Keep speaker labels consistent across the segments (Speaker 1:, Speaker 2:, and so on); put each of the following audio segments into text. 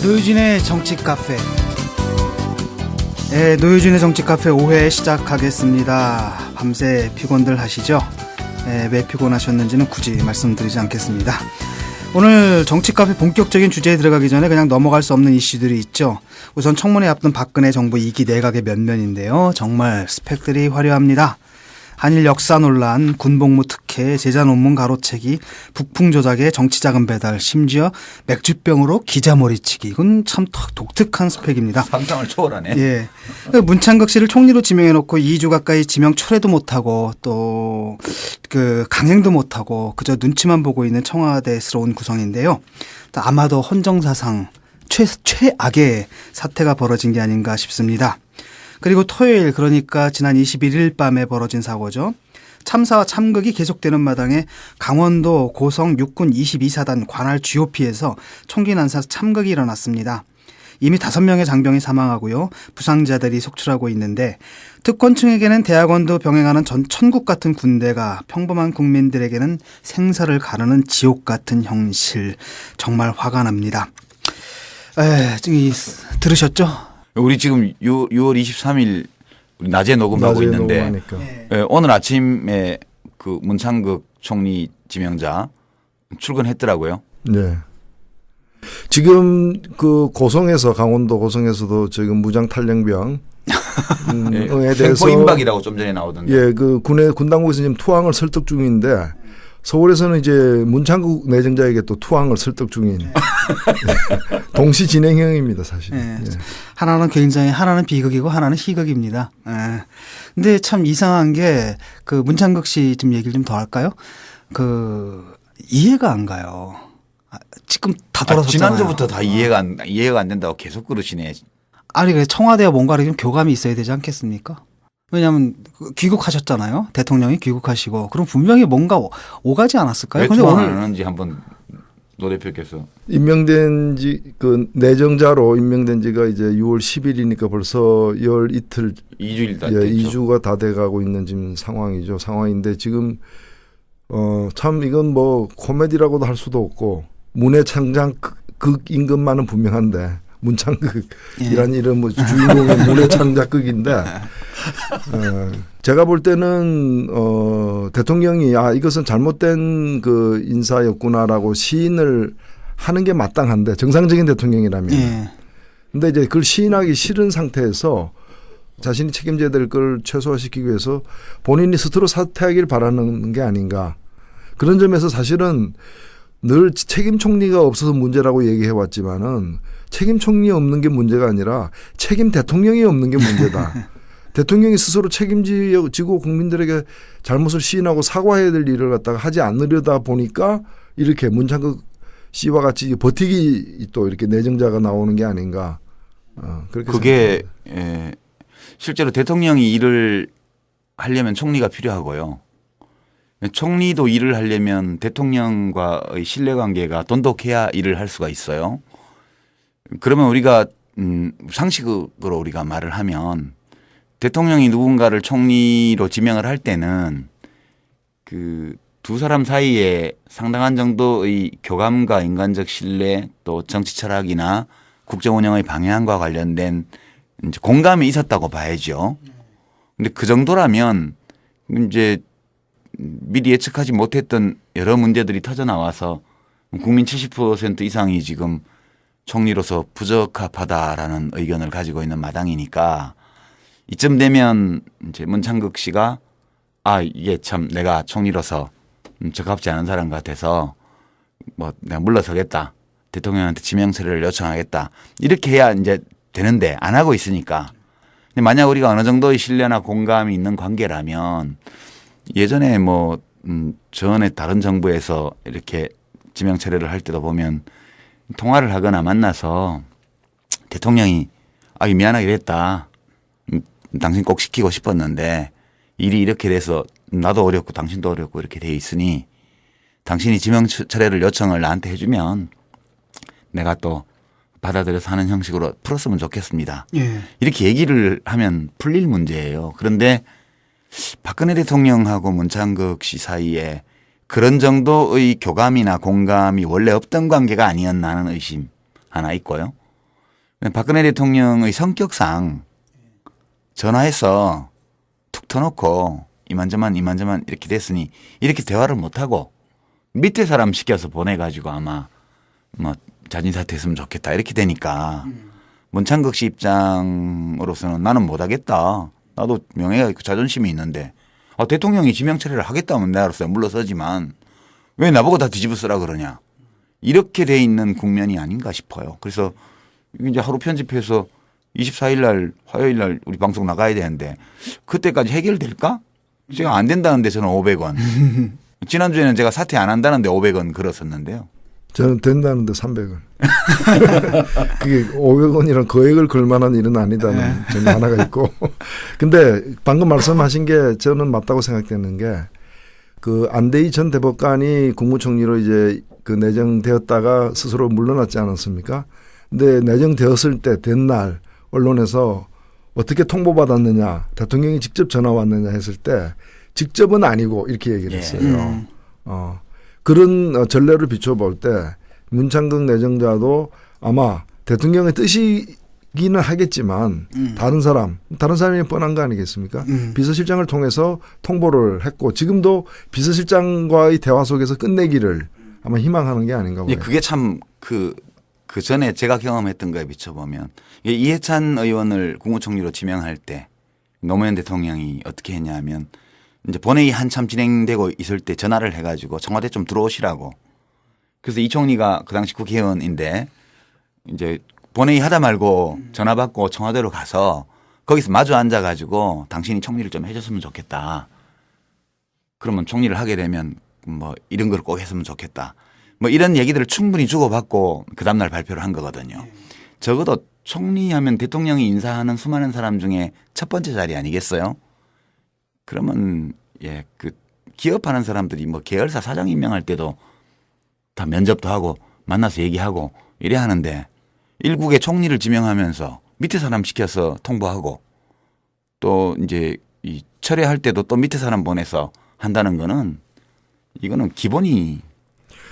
Speaker 1: 노유진의 정치 카페. 네, 노유진의 정치 카페 5회 시작하겠습니다. 밤새 피곤들 하시죠? 네, 왜 피곤하셨는지는 굳이 말씀드리지 않겠습니다. 오늘 정치 카페 본격적인 주제에 들어가기 전에 그냥 넘어갈 수 없는 이슈들이 있죠. 우선 청문회 앞둔 박근혜 정부 2기 내각의 면면인데요. 정말 스펙들이 화려합니다. 한일 역사 논란, 군복무 특혜, 제자 논문 가로채기, 북풍 조작에 정치자금 배달, 심지어 맥주병으로 기자 머리치기. 이건 참 독특한 스펙입니다.
Speaker 2: 상상을 초월하네.
Speaker 1: 예. 문창극 씨를 총리로 지명해놓고 2주 가까이 지명 철회도 못하고 또 그 강행도 못하고 그저 눈치만 보고 있는 청와대스러운 구성인데요. 아마도 헌정사상 최악의 사태가 벌어진 게 아닌가 싶습니다. 그리고 토요일, 그러니까 지난 21일 밤에 벌어진 사고죠. 참사와 참극이 계속되는 마당에 강원도 고성 육군 22사단 관할 GOP에서 총기 난사 참극이 일어났습니다. 이미 5명의 장병이 사망하고요. 부상자들이 속출하고 있는데 특권층에게는 대학원도 병행하는 천국 같은 군대가 평범한 국민들에게는 생사를 가르는 지옥 같은 형실. 정말 화가 납니다. 들으셨죠?
Speaker 2: 우리 지금 6월 23일 낮에 녹음하고 있는데 오늘 아침에 그 문창극 총리 지명자 출근했더라고요. 네.
Speaker 3: 지금 그 고성에서 강원도 고성에서도 지금 무장 탈영병 에 대해서
Speaker 2: 횡포임박이라고 좀 전에 나오던데.
Speaker 3: 예, 그 군 당국에서 지금 투항을 설득 중인데 서울에서는 이제 문창국 내정자에게 또 투항을 설득 중인 동시 진행형입니다, 사실.
Speaker 1: 네. 예. 하나는 굉장히 하나는 비극이고 하나는 희극입니다. 예. 근데 참 이상한 게 그 문창국 씨 좀 얘기를 좀 더 할까요? 그 이해가 안 가요. 지금 다 돌아섰잖아요.
Speaker 2: 지난주부터 다 이해가 안 된다고 계속 그러시네.
Speaker 1: 아니 그래 청와대와 뭔가 좀 교감이 있어야 되지 않겠습니까? 왜냐하면 귀국하셨잖아요. 대통령이 귀국하시고 그럼 분명히 뭔가 오가지 않았을까요?
Speaker 2: 왜 투항 안 하는지 한번 노 대표께서.
Speaker 3: 임명된 지 그 내정자로 임명된 지가 이제 6월 10일이니까 벌써 열 이틀
Speaker 2: 2주일 다
Speaker 3: 됐죠. 2주가 다 돼가고 있는 지금 상황인데 지금 참 이건 뭐 코미디라고도 할 수도 없고 문해창작극인 것만은 분명한데 문창극이라는 이름 뭐 주인공의 문해창작극인데 제가 볼 때는 대통령이 이것은 잘못된 그 인사였구나라고 시인을 하는 게 마땅한데 정상적인 대통령이라면 근데 이제 그걸 시인하기 싫은 상태에서 자신이 책임져야 될 걸 최소화시키기 위해서 본인이 스스로 사퇴하길 바라는 게 아닌가. 그런 점에서 사실은 늘 책임 총리가 없어서 문제라고 얘기해 왔지만은 책임 총리 없는 게 문제가 아니라 책임 대통령이 없는 게 문제다. 대통령이 스스로 책임지고 국민들에게 잘못을 시인하고 사과해야 될 일을 갖다가 하지 않으려다 보니까 이렇게 문창극 씨와 같이 버티기 또 이렇게 내정자가 나오는 게 아닌가. 그렇게
Speaker 2: 그게 실제로 대통령이 일을 하려면 총리가 필요하고요. 총리도 일을 하려면 대통령과의 신뢰관계가 돈독해야 일을 할 수가 있어요. 그러면 우리가 상식으로 우리가 말을 하면 대통령이 누군가를 총리로 지명을 할 때는 그 두 사람 사이에 상당한 정도의 교감과 인간적 신뢰 또 정치 철학이나 국정 운영의 방향과 관련된 이제 공감이 있었다고 봐야죠. 근데 그 정도라면 이제 미리 예측하지 못했던 여러 문제들이 터져 나와서 국민 70% 이상이 지금 총리로서 부적합하다라는 의견을 가지고 있는 마당이니까 이쯤 되면 이제 문창극 씨가 이게 참 내가 총리로서 적합지 않은 사람 같아서 뭐 내가 물러서겠다. 대통령한테 지명 처리를 요청하겠다. 이렇게 해야 이제 되는데 안 하고 있으니까. 근데 만약 우리가 어느 정도의 신뢰나 공감이 있는 관계라면 예전에 뭐 전에 다른 정부에서 이렇게 지명 처리를 할 때도 보면 통화를 하거나 만나서 대통령이 미안하게 됐다. 당신 꼭 시키고 싶었는데 일이 이렇게 돼서 나도 어렵고 당신도 어렵고 이렇게 돼 있으니 당신이 지명 처리를 요청을 나한테 해주면 내가 또 받아들여서 하는 형식으로 풀었으면 좋겠습니다. 이렇게 얘기를 하면 풀릴 문제예요. 그런데 박근혜 대통령하고 문창극 씨 사이에 그런 정도의 교감이나 공감이 원래 없던 관계가 아니었나 하는 의심 하나 있고요. 박근혜 대통령의 성격상 전화해서 툭 터놓고 이만저만 이렇게 됐으니 이렇게 대화를 못하고 밑에 사람 시켜서 보내가지고 아마 뭐 자진 사퇴했으면 좋겠다 이렇게 되니까 문창극 씨 입장으로서는 나는 못하겠다. 나도 명예가 있고 자존심이 있는데 대통령이 지명 처리를 하겠다면 나로서 물러서지만 왜 나보고 다 뒤집어 쓰라 그러냐. 이렇게 돼 있는 국면이 아닌가 싶어요. 그래서 이제 하루 편집해서 24일 날 화요일 날 우리 방송 나가야 되는데 그때까지 해결될까? 제가 안 된다는데 저는 500원. 지난주에는 제가 사퇴 안 한다는데 500원 걸었었는데요.
Speaker 3: 저는 된다는데 300원. 그게 500원이란 거액을 걸 만한 일은 아니다는 점이 하나가 있고. 근데 방금 말씀하신 게 저는 맞다고 생각되는 게 그 안대희 전 대법관이 국무총리로 이제 그 내정되었다가 스스로 물러났지 않았습니까? 근데 내정되었을 때 된 날 언론에서 어떻게 통보받았느냐, 대통령이 직접 전화 왔느냐 했을 때 직접은 아니고 이렇게 얘기를 했어요. 그런 전례를 비춰볼 때 문창극 내정자도 아마 대통령의 뜻이기는 하겠지만 다른 사람이 뻔한 거 아니겠습니까? 비서실장을 통해서 통보를 했고 지금도 비서실장과의 대화 속에서 끝내기를 아마 희망하는 게 아닌가 봐요.
Speaker 2: 그게 참 그 전에 제가 경험했던 거에 비춰보면 이해찬 의원을 국무총리로 지명할 때 노무현 대통령이 어떻게 했냐면 이제 본회의 한참 진행되고 있을 때 전화를 해가지고 청와대 좀 들어오시라고. 그래서 이 총리가 그 당시 국회의원인데 이제 본회의 하다 말고 전화 받고 청와대로 가서 거기서 마주 앉아가지고 당신이 총리를 좀 해줬으면 좋겠다. 그러면 총리를 하게 되면 뭐 이런 걸 꼭 했으면 좋겠다. 뭐 이런 얘기들을 충분히 주고받고 그 다음날 발표를 한 거거든요. 적어도 총리하면 대통령이 인사하는 수많은 사람 중에 첫 번째 자리 아니겠어요? 그러면 그 기업하는 사람들이 뭐 계열사 사장 임명할 때도 다 면접도 하고 만나서 얘기하고 이래 하는데 일국의 총리를 지명하면서 밑에 사람 시켜서 통보하고 또 이제 이 철회할 때도 또 밑에 사람 보내서 한다는 거는 이거는 기본이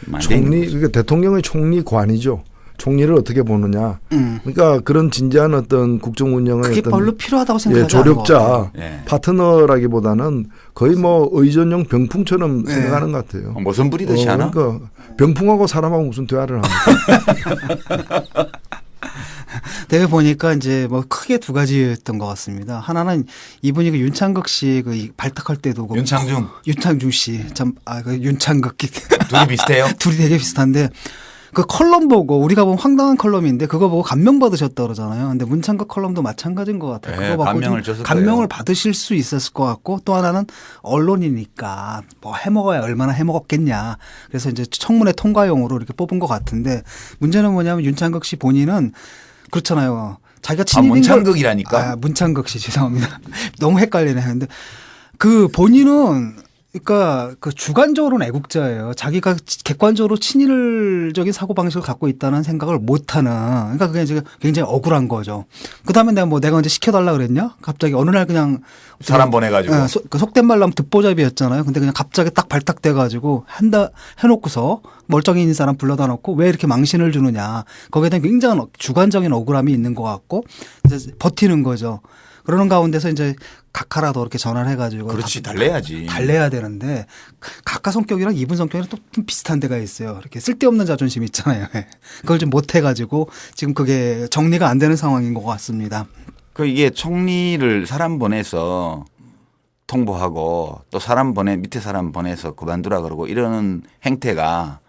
Speaker 3: 그러니까 대통령의 총리관이죠. 총리를 어떻게 보느냐. 그러니까 그런 진지한 어떤 국정 운영의
Speaker 1: 그게
Speaker 3: 어떤
Speaker 1: 별로 필요하다고 생각하지
Speaker 3: 조력자,
Speaker 2: 네.
Speaker 3: 파트너라기보다는 거의 뭐 의전용 병풍처럼 생각하는 것 같아요.
Speaker 2: 모선 부리듯이 하나?
Speaker 3: 그러니까 병풍하고 사람하고 무슨 대화를 합니까?
Speaker 1: 대회 보니까 이제 뭐 크게 두 가지였던 것 같습니다. 하나는 이분이 그 윤창극 씨 그 발탁할 때도 그 윤창중 씨 참 그 윤창극
Speaker 2: 둘이 비슷해요?
Speaker 1: 둘이 되게 비슷한데 그 컬럼 보고 우리가 보면 황당한 컬럼인데 그거 보고 감명 받으셨다 그러잖아요. 근데 문창극 컬럼도 마찬가지인 것 같아요.
Speaker 2: 네,
Speaker 1: 그거 받고
Speaker 2: 감명을 줬을
Speaker 1: 감명을
Speaker 2: 거예요.
Speaker 1: 받으실 수 있었을 것 같고 또 하나는 언론이니까 뭐 해먹어야 얼마나 해먹었겠냐. 그래서 이제 청문회 통과용으로 이렇게 뽑은 것 같은데 문제는 뭐냐면 윤창극 씨 본인은 그렇잖아요. 자기가 친일인
Speaker 2: 문창극이라니까.
Speaker 1: 문창극 씨 죄송합니다. 너무 헷갈리네. 근데 그 본인은 그러니까 그 주관적으로는 애국자예요. 자기가 객관적으로 친일적인 사고 방식을 갖고 있다는 생각을 못하는. 그러니까 그게 이제 굉장히 억울한 거죠. 그 다음에 내가 언제 시켜달라 그랬냐? 갑자기 어느 날 그냥
Speaker 2: 사람 보내가지고.
Speaker 1: 그 속된 말로 하면 듣보잡이였잖아요. 근데 그냥 갑자기 딱 발탁돼가지고 해놓고서 멀쩡인 사람 불러다 놓고 왜 이렇게 망신을 주느냐. 거기에 대한 굉장한 주관적인 억울함이 있는 것 같고 이제 버티는 거죠. 그러는 가운데서 이제 각하라도 이렇게 전화를 해가지고.
Speaker 2: 그렇지, 달래야지.
Speaker 1: 달래야 되는데 각하 성격이랑 이분 성격이랑 또 좀 비슷한 데가 있어요. 이렇게 쓸데없는 자존심 있잖아요. 그걸 좀 못 해가지고 지금 그게 정리가 안 되는 상황인 것 같습니다.
Speaker 2: 이게 총리를 사람 보내서 통보하고 또 밑에 사람 보내서 그만두라 그러고 이러는 행태가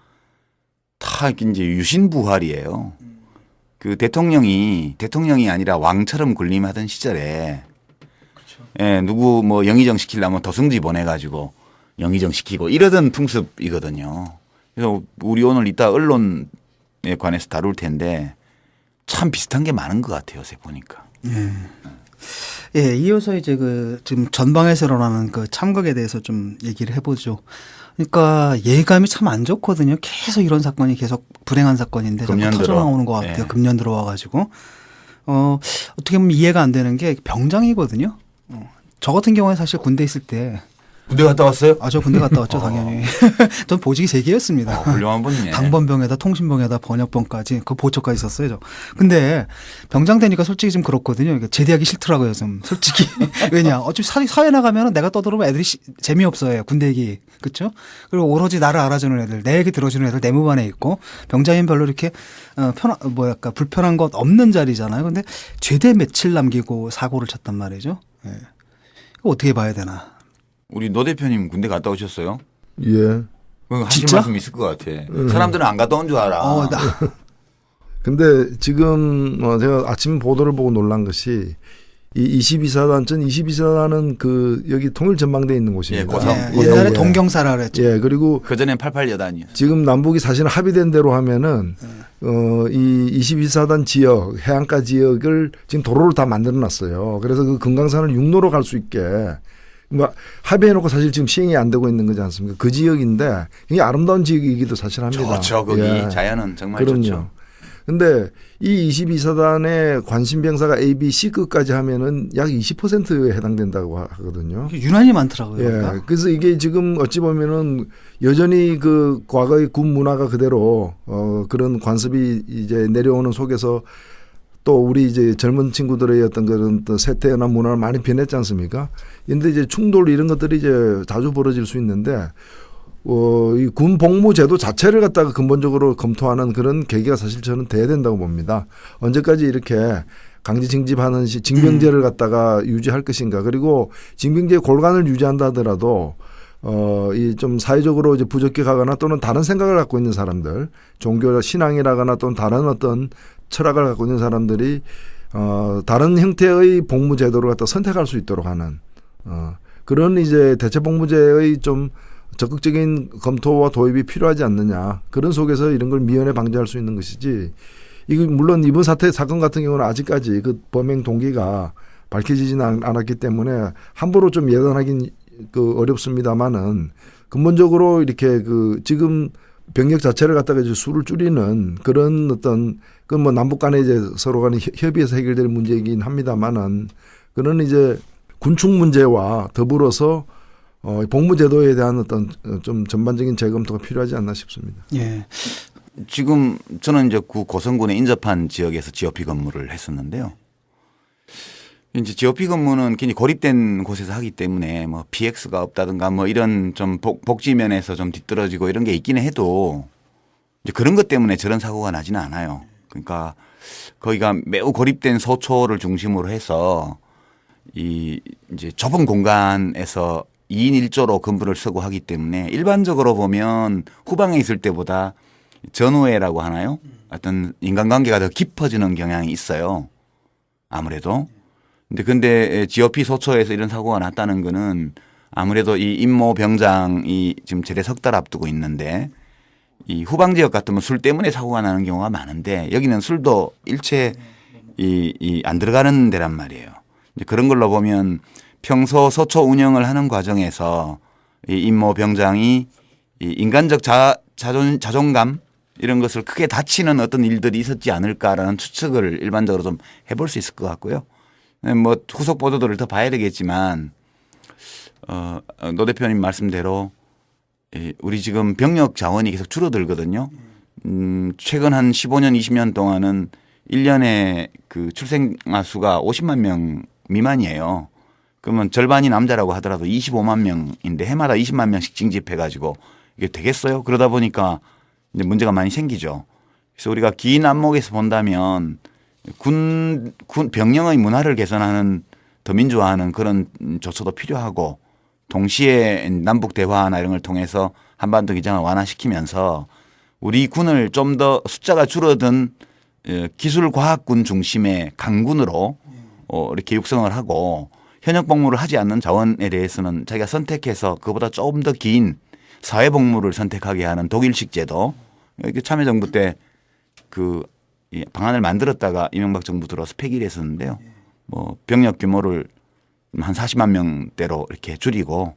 Speaker 2: 다 이제 유신부활이에요. 그 대통령이 아니라 왕처럼 군림하던 시절에 예, 누구 뭐 영의정 시키려면 도승지 보내가지고 영의정 시키고 이러던 풍습이거든요. 그래서 우리 오늘 이따 언론에 관해서 다룰 텐데 참 비슷한 게 많은 것 같아요. 요새 보니까.
Speaker 1: 예, 이어서 이제 지금 전방에서 일어나는 그 참극에 대해서 좀 얘기를 해보죠. 그러니까 예감이 참 안 좋거든요. 계속 이런 사건이 계속 불행한 사건인데 자꾸 터져 나오는 것 같아요.
Speaker 2: 네.
Speaker 1: 금년 들어와가지고 어떻게 보면 이해가 안 되는 게 병장이거든요. 저 같은 경우에 사실 군대 있을 때
Speaker 2: 군대 갔다 왔어요?
Speaker 1: 아, 저 군대 갔다 왔죠, 당연히. 전 보직이 3개였습니다.
Speaker 2: 훌륭한 분이네.
Speaker 1: 당번병에다 통신병에다 번역병까지 그 보초까지 있었어요. 저. 근데 병장 되니까 솔직히 좀 그렇거든요. 이게 제대하기 싫더라고요, 좀 솔직히. 왜냐, 어차피 사회 나가면 내가 떠들어보면 애들이 재미없어요. 군대 얘기, 그렇죠? 그리고 오로지 나를 알아주는 애들, 내 얘기 들어주는 애들 내무반에 있고 병장이면 별로 이렇게 뭐랄까 불편한 것 없는 자리잖아요. 근데 제대 며칠 남기고 사고를 쳤단 말이죠. 예. 이거 어떻게 봐야 되나?
Speaker 2: 우리 노 대표님 군대 갔다 오셨어요?
Speaker 3: 예.
Speaker 2: 하실
Speaker 1: 진짜?
Speaker 2: 말씀 있을 것 같아. 사람들은 안 갔다 온 줄 알아.
Speaker 3: 근데 지금 제가 아침 보도를 보고 놀란 것이 이 22사단 전 22사단은 그 여기 통일전망대에 있는 곳입니다.
Speaker 2: 예, 고성.
Speaker 1: 옛날에 동경사라 그랬죠.
Speaker 3: 예, 그리고
Speaker 2: 그전엔 88여단이요.
Speaker 3: 지금 남북이 사실은 합의된 대로 하면은 이 22사단 지역 해안가 지역을 지금 도로를 다 만들어 놨어요. 그래서 그 금강산을 육로로 갈 수 있게 그러니까 합의해놓고 사실 지금 시행이 안 되고 있는 거지 않습니까? 그 지역인데 이게 아름다운 지역이기도 사실 합니다.
Speaker 2: 좋죠. 거기
Speaker 3: 예.
Speaker 2: 자연은 정말
Speaker 3: 그럼요.
Speaker 2: 좋죠.
Speaker 3: 근데 이 22사단의 관심병사가 A, B, C급까지 하면은 약 20%에 해당된다고 하거든요.
Speaker 1: 유난히 많더라고요.
Speaker 3: 예.
Speaker 1: 그러니까.
Speaker 3: 그래서 이게 지금 어찌 보면은 여전히 그 과거의 군 문화가 그대로 그런 관습이 이제 내려오는 속에서 또 우리 이제 젊은 친구들의 어떤 그런 또 세태나 문화를 많이 변했지 않습니까? 그런데 이제 충돌 이런 것들이 이제 자주 벌어질 수 있는데 이 군 복무 제도 자체를 갖다가 근본적으로 검토하는 그런 계기가 사실 저는 돼야 된다고 봅니다. 언제까지 이렇게 강제 징집하는 징병제를 갖다가 유지할 것인가. 그리고 징병제 골간을 유지한다 하더라도 이 좀 사회적으로 이제 부적격하거나 또는 다른 생각을 갖고 있는 사람들, 종교 신앙이라거나 또는 다른 어떤 철학을 갖고 있는 사람들이 다른 형태의 복무 제도를 갖다 선택할 수 있도록 하는 그런 이제 대체 복무제의 좀 적극적인 검토와 도입이 필요하지 않느냐. 그런 속에서 이런 걸 미연에 방지할 수 있는 것이지. 이거 물론 이번 사건 같은 경우는 아직까지 그 범행 동기가 밝혀지지는 않았기 때문에 함부로 좀 예단하긴 어렵습니다만은 근본적으로 이렇게 지금 병력 자체를 갖다가 이제 수를 줄이는 그런 어떤 뭐 남북 간에 이제 서로 간에 협의해서 해결될 문제이긴 합니다만은 그런 이제 군축 문제와 더불어서 복무제도에 대한 어떤 좀 전반적인 재검토가 필요하지 않나 싶습니다.
Speaker 1: 예.
Speaker 2: 지금 저는 이제 그 고성군에 인접한 지역에서 GOP 근무를 했었는데요. 이제 GOP 근무는 굉장히 고립된 곳에서 하기 때문에 뭐 PX가 없다든가 뭐 이런 좀 복지 면에서 좀 뒤떨어지고 이런 게 있기는 해도 이제 그런 것 때문에 저런 사고가 나지는 않아요. 그러니까 거기가 매우 고립된 소초를 중심으로 해서 이제 좁은 공간에서 2인 1조로 근무를 쓰고 하기 때문에 일반적으로 보면 후방에 있을 때보다 전후회라고 하나요? 어떤 인간관계가 더 깊어지는 경향이 있어요. 아무래도. 근데 GOP 소초에서 이런 사고가 났다는 거는 아무래도 이 임모 병장이 지금 제대 석 달 앞두고 있는데 이 후방 지역 같으면 술 때문에 사고가 나는 경우가 많은데 여기는 술도 일체 안 들어가는 데란 말이에요. 이제 그런 걸로 보면 평소 소초 운영을 하는 과정에서 이 임모 병장이 이 인간적 자존감 이런 것을 크게 다치는 어떤 일들이 있었지 않을까라는 추측을 일반적으로 좀 해볼 수 있을 것 같고요. 뭐 후속 보도들을 더 봐야 되겠지만 노 대표님 말씀대로 우리 지금 병력 자원이 계속 줄어들거든요. 최근 한 15년 20년 동안은 1년에 그 출생아 수가 50만 명 미만이에요. 그러면 절반이 남자라고 하더라도 25만 명인데 해마다 20만 명씩 징집해 가지고 이게 되겠어요? 그러다 보니까 이제 문제가 많이 생기죠. 그래서 우리가 긴 안목에서 본다면 군 병영의 문화를 개선하는 더 민주화하는 그런 조처도 필요하고 동시에 남북 대화나 이런 걸 통해서 한반도 기장을 완화시키면서 우리 군을 좀 더 숫자가 줄어든 기술과학군 중심의 강군으로 이렇게 육성을 하고 현역 복무를 하지 않는 자원에 대해서는 자기가 선택해서 그보다 조금 더 긴 사회 복무를 선택하게 하는 독일식 제도 이렇게 참여정부 때 그 방안을 만들었다가 이명박 정부 들어서 폐기를 했었는데요. 뭐 병력 규모를 한 40만 명대로 이렇게 줄이고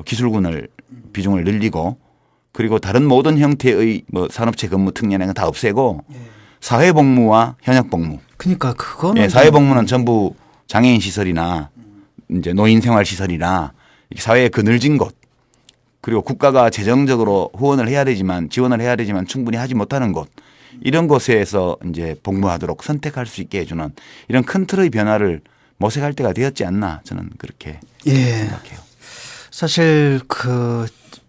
Speaker 2: 기술군을 비중을 늘리고 그리고 다른 모든 형태의 뭐 산업체 근무 특례는 다 없애고 사회 복무와 현역 복무.
Speaker 1: 그러니까 그거는
Speaker 2: 사회 복무는 전부 장애인 시설이나 이제 노인 생활 시설이나 사회에 그늘진 곳, 그리고 국가가 재정적으로 후원을 해야 되지만 지원을 해야 되지만 충분히 하지 못하는 곳, 이런 곳에서 이제 복무하도록 선택할 수 있게 해주는 이런 큰 틀의 변화를 모색할 때가 되었지 않나 저는 그렇게
Speaker 1: 예.
Speaker 2: 생각해요.
Speaker 1: 사실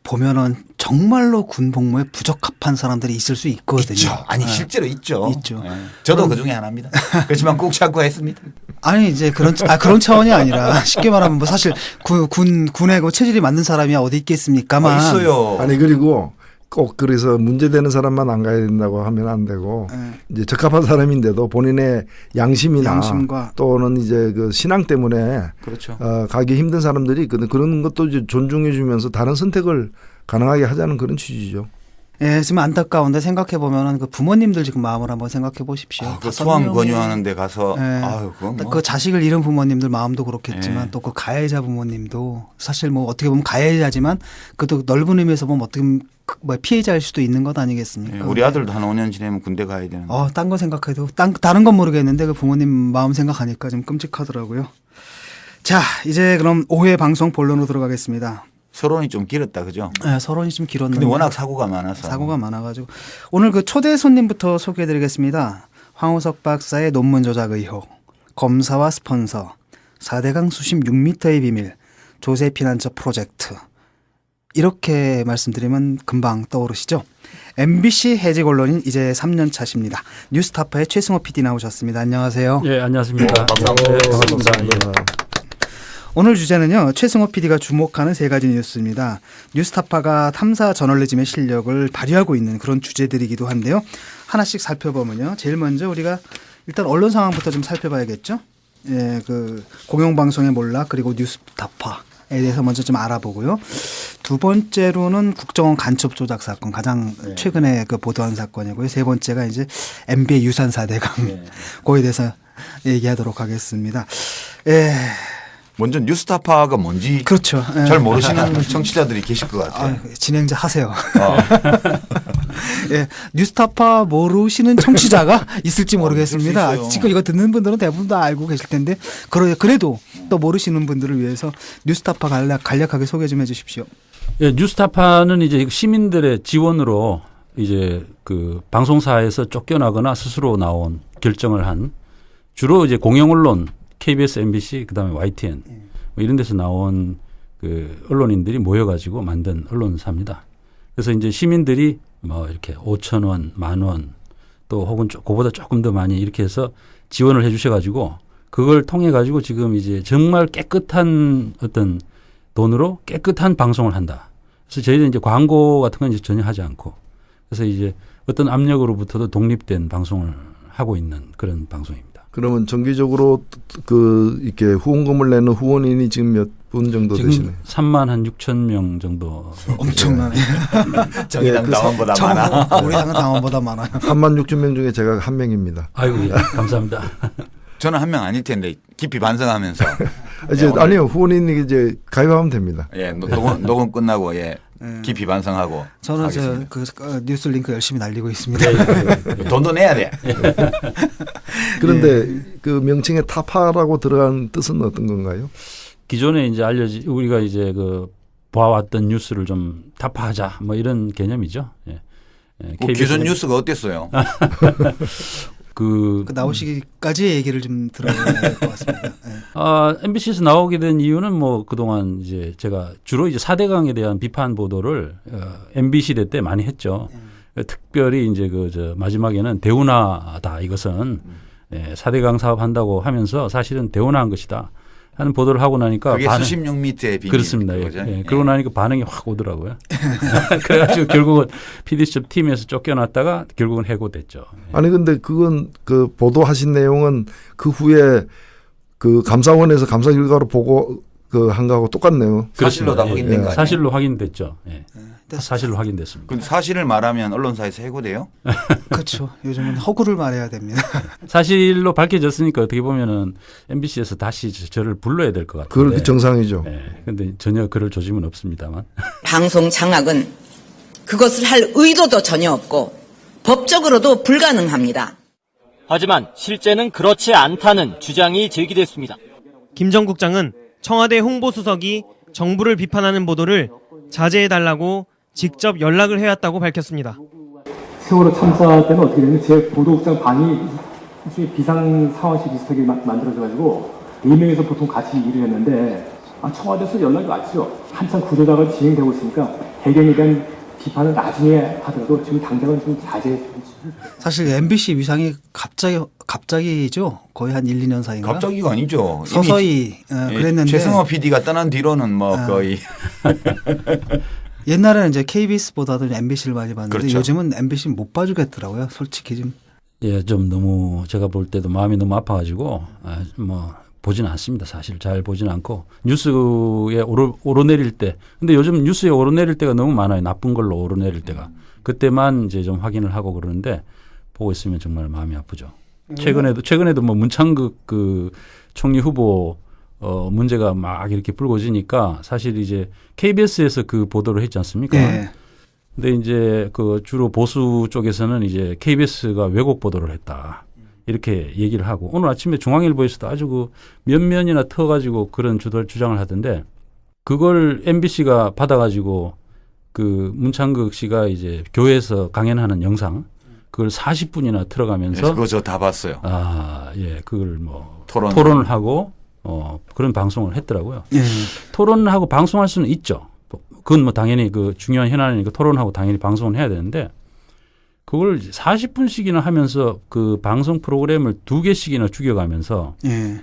Speaker 1: 보면은 정말로 군 복무에 부적합한 사람들이 있을 수 있거든요.
Speaker 2: 있죠. 아니
Speaker 1: 예.
Speaker 2: 실제로 있죠.
Speaker 1: 있죠.
Speaker 2: 예. 저도 그 중에 하나입니다. 그렇지만 꼭 참고 했습니다.
Speaker 1: 아니 이제 그런 차원이 아니라 쉽게 말하면 뭐 사실 군에 체질이 맞는 사람이 어디 있겠습니까만.
Speaker 2: 있어요.
Speaker 3: 아니 그리고 꼭 그래서 문제되는 사람만 안 가야 된다고 하면 안 되고 이제 적합한 사람인데도 본인의 양심이나
Speaker 1: 양심과
Speaker 3: 또는 이제 그 신앙 때문에
Speaker 2: 그렇죠.
Speaker 3: 가기 힘든 사람들이 있거든. 그런 것도 이제 존중해 주면서 다른 선택을 가능하게 하자는 그런 취지죠.
Speaker 1: 예, 지금 안타까운데 생각해 보면은 그 부모님들 지금 마음을 한번 생각해 보십시오.
Speaker 2: 그 소환 권유하는 데 가서
Speaker 1: 예.
Speaker 2: 아유 그건 뭐.
Speaker 1: 그 자식을 잃은 부모님들 마음도 그렇겠지만
Speaker 2: 예.
Speaker 1: 또 그 가해자 부모님도 사실 뭐 어떻게 보면 가해자지만 그것도 넓은 의미에서 보면 어떻게 보면 뭐 피해자일 수도 있는 것 아니겠습니까?
Speaker 2: 예, 우리 아들도 한 5년 지내면 군대 가야 되는데.
Speaker 1: 딴 거 생각해도 다른 건 모르겠는데 그 부모님 마음 생각하니까 좀 끔찍하더라고요. 자, 이제 그럼 5회 방송 본론으로 들어가겠습니다.
Speaker 2: 서론이 좀 길었다, 그죠?
Speaker 1: 네, 서론이 좀 길었는데
Speaker 2: 근데 워낙 사고가 많아서.
Speaker 1: 사고가 많아가지고 오늘 그 초대 손님부터 소개해드리겠습니다. 황우석 박사의 논문 조작 의혹, 검사와 스폰서, 4대강 수심 6m의 비밀, 조세 피난처 프로젝트. 이렇게 말씀드리면 금방 떠오르시죠? MBC 해직 언론인 이제 3년 차십니다. 뉴스타파의 최승호 PD 나오셨습니다. 안녕하세요.
Speaker 4: 예, 안녕하십니까. 반갑습니다. 예.
Speaker 1: 오늘 주제는요. 최승호 PD가 주목하는 3가지 뉴스입니다. 뉴스타파가 탐사 저널리즘의 실력을 발휘하고 있는 그런 주제들이기도 한데요. 하나씩 살펴보면요. 제일 먼저 우리가 일단 언론 상황부터 좀 살펴봐야겠죠. 예, 그 공영방송의 몰락 그리고 뉴스타파에 대해서 먼저 좀 알아보고요. 두 번째로는 국정원 간첩 조작 사건 가장 최근에 그 보도한 사건이고요. 세 번째가 이제 MB의 유산 4대강 그거에 대해서 얘기하도록 하겠습니다. 예.
Speaker 2: 먼저 뉴스타파가 뭔지
Speaker 1: 그렇죠. 예.
Speaker 2: 잘 모르시는 청취자들이 계실 것 같아요.
Speaker 1: 진행자 하세요. 예, 뉴스타파 모르시는 청취자가 있을지 모르겠습니다.
Speaker 2: 있을 수 있어요.
Speaker 1: 지금 이거 듣는 분들은 대부분 다 알고 계실 텐데 그래도 또 모르시는 분들을 위해서 뉴스타파 간략하게 소개 좀 해주십시오.
Speaker 4: 예, 뉴스타파는 이제 시민들의 지원으로 이제 그 방송사에서 쫓겨나거나 스스로 나온 결정을 한 주로 이제 공영 언론 KBS, MBC, 그다음에 YTN 뭐 이런 데서 나온 그 언론인들이 모여가지고 만든 언론사입니다. 그래서 이제 시민들이 뭐 이렇게 5,000원, 10,000원 또 혹은 그보다 조금 더 많이 이렇게 해서 지원을 해주셔가지고 그걸 통해 가지고 지금 이제 정말 깨끗한 어떤 돈으로 깨끗한 방송을 한다. 그래서 저희는 이제 광고 같은 건 이제 전혀 하지 않고 그래서 이제 어떤 압력으로부터도 독립된 방송을 하고 있는 그런 방송입니다.
Speaker 3: 그러면 정기적으로 이렇게 후원금을 내는 후원인이 지금 몇 분 정도
Speaker 4: 지금
Speaker 3: 되시나요?
Speaker 4: 36,000명 정도.
Speaker 1: 엄청나네.
Speaker 2: 정의당 당원보다 많아.
Speaker 1: 우리 당은 당원보다 많아요.
Speaker 3: 36,000명 중에 제가 한 명입니다.
Speaker 4: 아이고, 예, 감사합니다.
Speaker 2: 저는 한 명 아닐 텐데 깊이 반성하면서.
Speaker 3: 아니요, 후원인이 이제 가입하면 됩니다.
Speaker 2: 예, 녹음 끝나고 깊이 반성하고.
Speaker 1: 저는
Speaker 2: 하겠습니다.
Speaker 1: 뉴스 링크 열심히 날리고 있습니다.
Speaker 2: 돈도 내야 돼.
Speaker 3: 그런데 그 명칭에 타파라고 들어간 뜻은 어떤 건가요?
Speaker 4: 기존에 이제 우리가 이제 그 봐왔던 뉴스를 좀 타파하자 뭐 이런 개념이죠. 예.
Speaker 2: 기존 뉴스가 어땠어요?
Speaker 4: 그
Speaker 1: 나오시기까지의 얘기를 좀 들어야 될 것 같습니다.
Speaker 4: MBC에서 나오게 된 이유는 뭐 그동안 이제 제가 주로 이제 4대강에 대한 비판 보도를 MB 시대 때 많이 했죠. 특별히 이제 마지막에는 대운하다 이것은 4대강 사업 한다고 하면서 사실은 대운하한 것이다 하는 보도를 하고 나니까
Speaker 2: 그게 수십 6m의 비밀.
Speaker 4: 그렇습니다. 예. 그러고 나니까 반응이 확 오더라고요. 그래가지고 결국은 PD수첩 팀에서 쫓겨났다가 결국은 해고됐죠.
Speaker 3: 아니 근데 그건 그 보도하신 내용은 그 후에 그 감사원에서 감사 결과로 보고 그 한 거하고 똑같네요.
Speaker 2: 사실로 다 확인된 거 아니에요?
Speaker 4: 사실로 확인됐죠. 예. 사실로 확인됐습니다.
Speaker 2: 근데 사실을 말하면 언론사에서 해고돼요?
Speaker 1: 그렇죠. 요즘은 허구를 말해야 됩니다.
Speaker 4: 사실로 밝혀졌으니까 어떻게 보면은 MBC에서 다시 저를 불러야 될 것 같은데.
Speaker 3: 그렇게 정상이죠.
Speaker 4: 그런데 전혀 그럴 조짐은 없습니다만.
Speaker 5: 방송 장악은 그것을 할 의도도 전혀 없고 법적으로도 불가능합니다.
Speaker 6: 하지만 실제는 그렇지 않다는 주장이 제기됐습니다.
Speaker 7: 김 전 국장은 청와대 홍보수석이 정부를 비판하는 보도를 자제해달라고 직접 연락을 해왔다고 밝혔습니다.
Speaker 8: 세월호 참사 때는 어떻게 되냐면 제 보도국장 방이 일종의 비상 상황실 비슷하게 만들어져가지고 4명이서 보통 같이 일을 했는데 청와대에서 연락이 왔죠. 한참 구조다가 진행되고 있으니까 해경에 대한 비판은 나중에 하더라도 지금 당장은 좀 자제해 주시면.
Speaker 1: 사실 MBC 위상이 갑자기죠. 거의 한 1, 2년 사이인가?
Speaker 2: 갑자기가 아니죠.
Speaker 1: 서서히 그랬는데
Speaker 2: 최승호 PD가 떠난 뒤로는 뭐 거의
Speaker 1: 옛날에는 이제 KBS보다도 MBC를 많이 봤는데
Speaker 2: 그렇죠.
Speaker 1: 요즘은 MBC는 못 봐주겠더라고요. 솔직히 좀.
Speaker 4: 예, 좀 너무 제가 볼 때도 마음이 너무 아파가지고 뭐 보지는 않습니다. 사실 잘 보지는 않고 뉴스에 오르내릴 때. 근데 요즘 뉴스에 오르내릴 때가 너무 많아요. 나쁜 걸로 오르내릴 때가. 그때만 이제 좀 확인을 하고 그러는데 보고 있으면 정말 마음이 아프죠. 최근에도 뭐 문창극 그 총리 후보 문제가 막 이렇게 불거지니까 사실 이제 KBS에서 그 보도를 했지 않습니까?
Speaker 1: 네.
Speaker 4: 근데 이제 그 주로 보수 쪽에서는 이제 KBS가 왜곡 보도를 했다. 이렇게 얘기를 하고 오늘 아침에 중앙일보에서도 아주 그 몇 면이나 터가지고 그런 주장을 하던데 그걸 MBC가 받아가지고 그 문창극 씨가 이제 교회에서 강연하는 영상 그걸 40분이나 틀어가면서
Speaker 2: 그거 저 다 봤어요.
Speaker 4: 예, 그걸 뭐
Speaker 2: 토론.
Speaker 4: 토론을 하고 그런 방송을 했더라고요.
Speaker 1: 예.
Speaker 4: 토론하고 방송할 수는 있죠. 그건 뭐 당연히 그 중요한 현안이니까 토론하고 당연히 방송을 해야 되는데 그걸 40분씩이나 하면서 그 방송 프로그램을 2개씩이나 죽여가면서
Speaker 1: 예.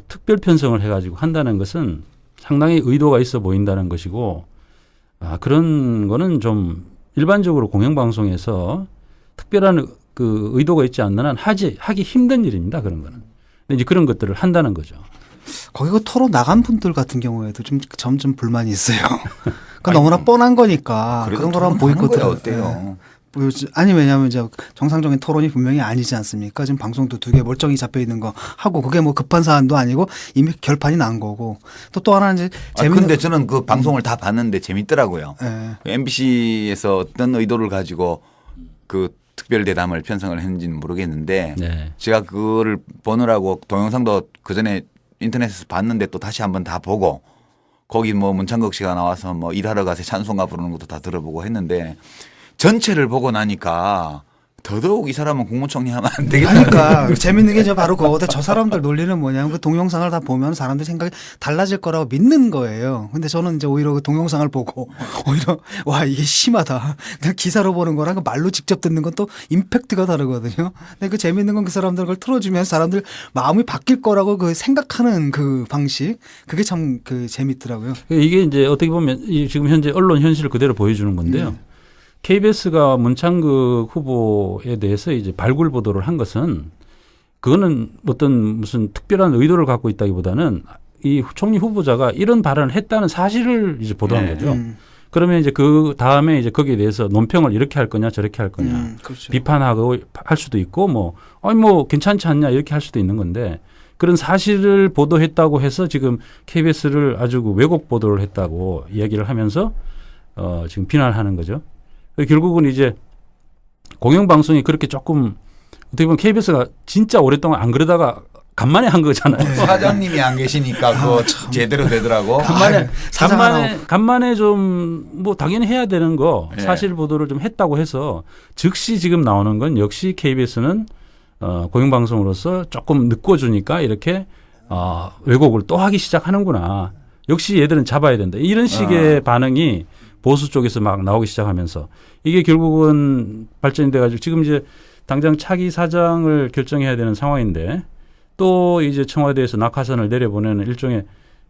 Speaker 4: 특별 편성을 해가지고 한다는 것은 상당히 의도가 있어 보인다는 것이고 그런 거는 좀 일반적으로 공영방송에서 특별한 그 의도가 있지 않는 한 하기 힘든 일입니다. 그런 거는. 근데 이제 그런 것들을 한다는 거죠.
Speaker 1: 거기 그 토론 나간 분들 같은 경우에도 좀 점점 불만이 있어요. 그건 너무나 뻔한 거니까 그런 거랑 보이콧을
Speaker 2: 어때요?
Speaker 1: 아니 왜냐하면 이제 정상적인 토론이 분명히 아니지 않습니까? 지금 방송도 2개 멀쩡히 잡혀 있는 거 하고 그게 뭐 급한 사안도 아니고 이미 결판이 난 거고 또 하나는 이제
Speaker 2: 근데 저는 그 방송을 다 봤는데 재밌더라고요.
Speaker 1: 예.
Speaker 2: MBC에서 어떤 의도를 가지고 그 특별 대담을 편성을 했는지는 모르겠는데
Speaker 4: 네.
Speaker 2: 제가 그거를 보느라고 동영상도 그 전에 인터넷에서 봤는데 또 다시 한번 다 보고 거기 뭐 문창극 씨가 나와서 뭐 일하러 가서 찬송가 부르는 것도 다 들어보고 했는데 전체를 보고 나니까 더더욱 이 사람은 국무총리 하면 안 되겠다.
Speaker 1: 그러니까 재밌는 게 이제 바로 그거거든. 저 사람들 논리는 뭐냐면 그 동영상을 다 보면 사람들 생각이 달라질 거라고 믿는 거예요. 근데 저는 이제 오히려 그 동영상을 보고 오히려 와 이게 심하다. 그냥 기사로 보는 거랑 그 말로 직접 듣는 건 또 임팩트가 다르거든요. 근데 그 재밌는 건 그 사람들 그걸 틀어주면 사람들 마음이 바뀔 거라고 그 생각하는 그 방식 그게 참 그 재밌더라고요.
Speaker 4: 이게 이제 어떻게 보면 지금 현재 언론 현실을 그대로 보여주는 건데요. KBS가 문창극 후보에 대해서 이제 발굴 보도를 한 것은 그거는 어떤 무슨 특별한 의도를 갖고 있다기보다는 이 총리 후보자가 이런 발언을 했다는 사실을 이제 보도한 거죠. 그러면 이제 그 다음에 이제 거기에 대해서 논평을 이렇게 할 거냐 저렇게 할 거냐
Speaker 1: 그렇죠.
Speaker 4: 비판하고 할 수도 있고 뭐 괜찮지 않냐 이렇게 할 수도 있는 건데 그런 사실을 보도했다고 해서 지금 KBS를 아주 그 왜곡 보도를 했다고 이야기를 하면서 지금 비난하는 거죠. 결국은 이제 공영방송이 그렇게 조금 어떻게 보면 KBS가 진짜 오랫동안 안 그러다가 간만에 한 거잖아요.
Speaker 2: 사장님이 안 계시니까 그거 제대로 되더라고.
Speaker 4: 간만에 좀 뭐 당연히 해야 되는 거 사실 보도를 좀 했다고 해서 즉시 지금 나오는 건 역시 KBS는 공영방송으로서 조금 늦꿔주니까 이렇게 왜곡을 또 하기 시작하는구나. 역시 얘들은 잡아야 된다. 이런 식의 반응이 보수 쪽에서 막 나오기 시작하면서 이게 결국은 발전이 돼가지고 지금 이제 당장 차기 사장을 결정해야 되는 상황인데 또 이제 청와대에서 낙하산을 내려보내는 일종의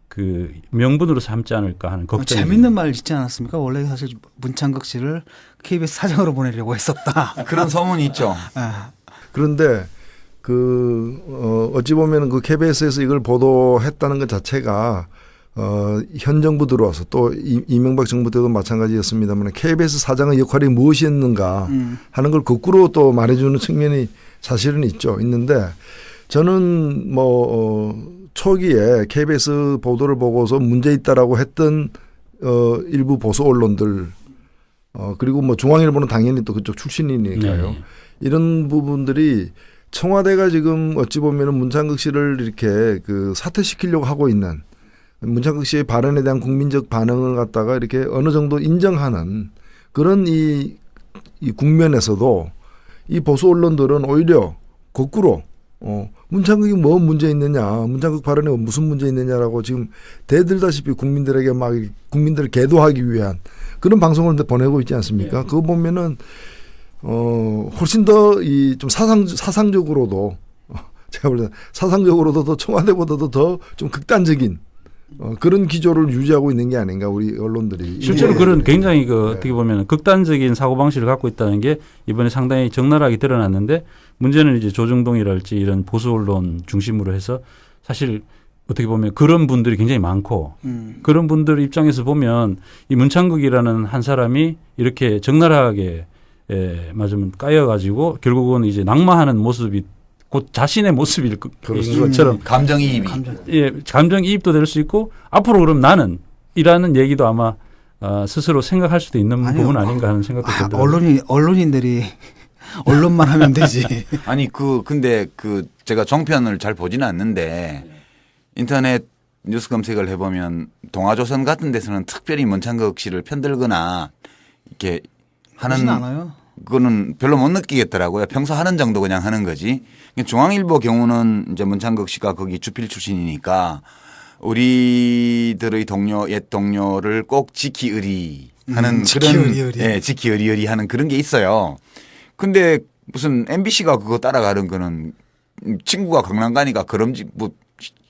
Speaker 4: 그 명분으로 삼지 않을까 하는 걱정이.
Speaker 1: 재밌는 말 있지 않았습니까? 원래 사실 문창극 씨를 KBS 사장으로 보내려고 했었다.
Speaker 2: 그런 소문이 있죠.
Speaker 3: 그런데 어찌 보면 그 KBS에서 이걸 보도했다는 것 자체가 현 정부 들어와서 또 이명박 정부 때도 마찬가지였습니다만 KBS 사장의 역할이 무엇이었는가 하는 걸 거꾸로 또 말해주는 측면이 사실은 있는데 저는 초기에 KBS 보도를 보고서 문제 있다라고 했던 일부 보수 언론들 그리고 뭐 중앙일보는 당연히 또 그쪽 출신이니까요.
Speaker 4: 네.
Speaker 3: 이런 부분들이 청와대가 지금 어찌 보면 문창극 씨를 이렇게 그 사퇴시키려고 하고 있는 문창극 씨의 발언에 대한 국민적 반응을 갖다가 이렇게 어느 정도 인정하는 그런 이 국면에서도 이 보수 언론들은 오히려 거꾸로 문창극이 뭐 문제 있느냐, 문창극 발언에 무슨 문제 있느냐라고 지금 대들다시피 국민들에게 막 국민들을 계도하기 위한 그런 방송을 보내고 있지 않습니까? 그거 보면은 훨씬 더 이 좀 사상적으로도 제가 볼 때 사상적으로도 더 청와대보다도 더 좀 극단적인 그런 기조를 유지하고 있는 게 아닌가 우리 언론들이.
Speaker 4: 실제로
Speaker 3: 예.
Speaker 4: 그런 굉장히 어떻게 보면 극단적인 사고방식을 갖고 있다는 게 이번에 상당히 적나라하게 드러났는데 문제는 이제 조중동이랄지 이런 보수 언론 중심으로 해서 사실 어떻게 보면 그런 분들이 굉장히 많고 그런 분들 입장에서 보면 이 문창극이라는 한 사람이 이렇게 적나라하게 맞으면 까여가지고 결국은 이제 낙마하는 모습이 곧 자신의 모습일 것처럼
Speaker 2: 감정이입이.
Speaker 4: 감정이입도 될 수 있고 앞으로 그럼 나는 이라는 얘기도 아마 스스로 생각할 수도 있는 부분 아닌가 하는 생각도 들더라고요.
Speaker 1: 언론인들이 언론만 하면 되지.
Speaker 2: 아니 근데 제가 정편을 잘 보지는 않는데 인터넷 뉴스 검색을 해보면 동아조선 같은 데서는 특별히 문창극 씨를 편들거나 이렇게 하는
Speaker 1: 않아요.
Speaker 2: 그거는 별로 못 느끼겠더라고요. 평소 하는 정도 그냥 하는 거지. 중앙일보 경우는 이제 문창극 씨가 거기 주필 출신이니까 우리들의 동료, 옛 동료를 꼭 지키으리 하는 그런 지키으리 하는 그런 게 있어요. 근데 무슨 MBC가 그거 따라가는 거는 친구가 강남 가니까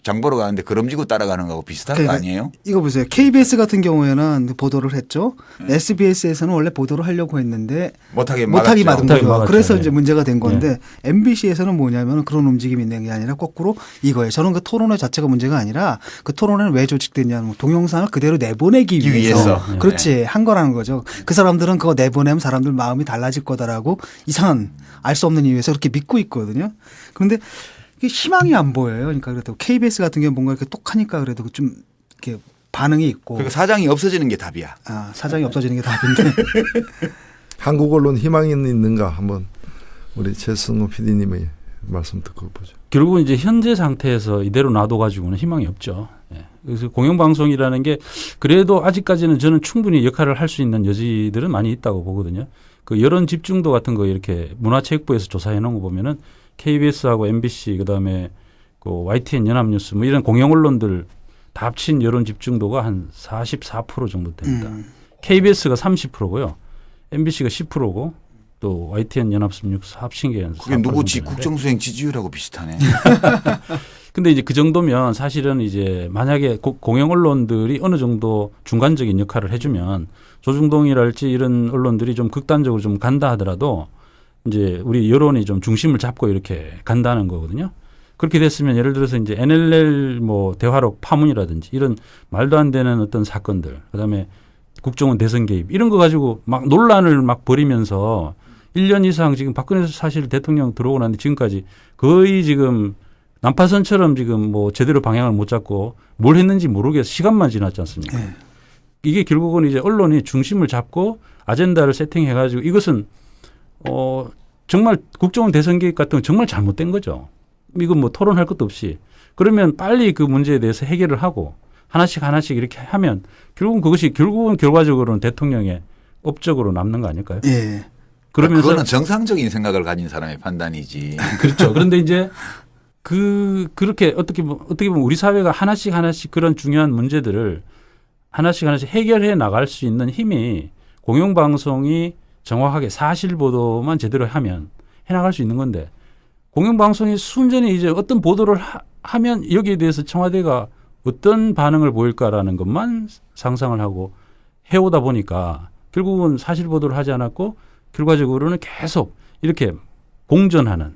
Speaker 2: 장 보러 가는데 그럼지고 따라가는 거하고 비슷한 거 아니에요?
Speaker 1: 이거 보세요. KBS 같은 경우에는 보도를 했죠. SBS에서는 원래 보도를 하려고 했는데 못하게 막은 거죠. 그래서 이제 문제가 된 건데 MBC에서는 뭐냐면 그런 움직임이 있는 게 아니라 거꾸로 이거예요. 저는 그 토론회 자체가 문제가 아니라 그 토론회는 왜 조직됐냐면 동영상을 그대로 내보내기 위해서. 그렇지. 한 거라는 거죠. 그 사람들은 그거 내보내면 사람들 마음이 달라질 거다라고 이상한 알 수 없는 이유에서 그렇게 믿고 있거든요. 그런데 이게 희망이 안 보여요. 그러니까 그래도 KBS 같은 경우 뭔가 이렇게 똑하니까 그래도 좀 이렇게 반응이 있고.
Speaker 2: 그러니까 사장이 없어지는 게 답이야.
Speaker 1: 사장이 없어지는 게 답인데.
Speaker 3: 한국 언론 희망이 있는가 한번 우리 최승호 PD님의 말씀 듣고 보죠.
Speaker 4: 결국은 이제 현재 상태에서 이대로 놔둬가지고는 희망이 없죠. 그래서 공영방송이라는 게 그래도 아직까지는 저는 충분히 역할을 할 수 있는 여지들은 많이 있다고 보거든요. 그 여론 집중도 같은 거 이렇게 문화체육부에서 조사해 놓은 거 보면은 KBS하고 MBC 그다음에 그 YTN 연합뉴스 뭐 이런 공영 언론들 다 합친 여론 집중도가 한 44% 정도 됩니다. KBS가 30%고요. MBC가 10%고 또 YTN 연합뉴스 합친 게
Speaker 2: 그게 누구지? 국정수행 지지율하고 비슷하네.
Speaker 4: 근데 이제 그 정도면 사실은 이제 만약에 공영 언론들이 어느 정도 중간적인 역할을 해주면 조중동이랄지 이런 언론들이 좀 극단적으로 좀 간다 하더라도 이제 우리 여론이 좀 중심을 잡고 이렇게 간다는 거거든요. 그렇게 됐으면 예를 들어서 이제 NLL 뭐 대화록 파문이라든지 이런 말도 안 되는 어떤 사건들, 그다음에 국정원 대선 개입 이런 거 가지고 막 논란을 막 벌이면서 1년 이상 지금 박근혜 사실 대통령 들어오고 났는데 지금까지 거의 지금 난파선처럼 지금 뭐 제대로 방향을 못 잡고 뭘 했는지 모르겠어 시간만 지났지 않습니까? 이게 결국은 이제 언론이 중심을 잡고 아젠다를 세팅해 가지고 이것은 정말 국정원 대선 개입 같은 건 정말 잘못된 거죠. 이건 뭐 토론할 것도 없이. 그러면 빨리 그 문제에 대해서 해결을 하고 하나씩 이렇게 하면 결국은 결과적으로는 대통령의 업적으로 남는 거 아닐까요?
Speaker 1: 예.
Speaker 2: 그러면서 그거는 정상적인 생각을 가진 사람의 판단이지.
Speaker 4: 그렇죠. 그런데 이제 그렇게 어떻게 보면 우리 사회가 하나씩 그런 중요한 문제들을 하나씩 해결해 나갈 수 있는 힘이 공영방송이 정확하게 사실 보도만 제대로 하면 해나갈 수 있는 건데 공영방송이 순전히 이제 어떤 보도를 하면 여기에 대해서 청와대가 어떤 반응을 보일까라는 것만 상상을 하고 해오다 보니까 결국은 사실 보도를 하지 않았고 결과적으로는 계속 이렇게 공전하는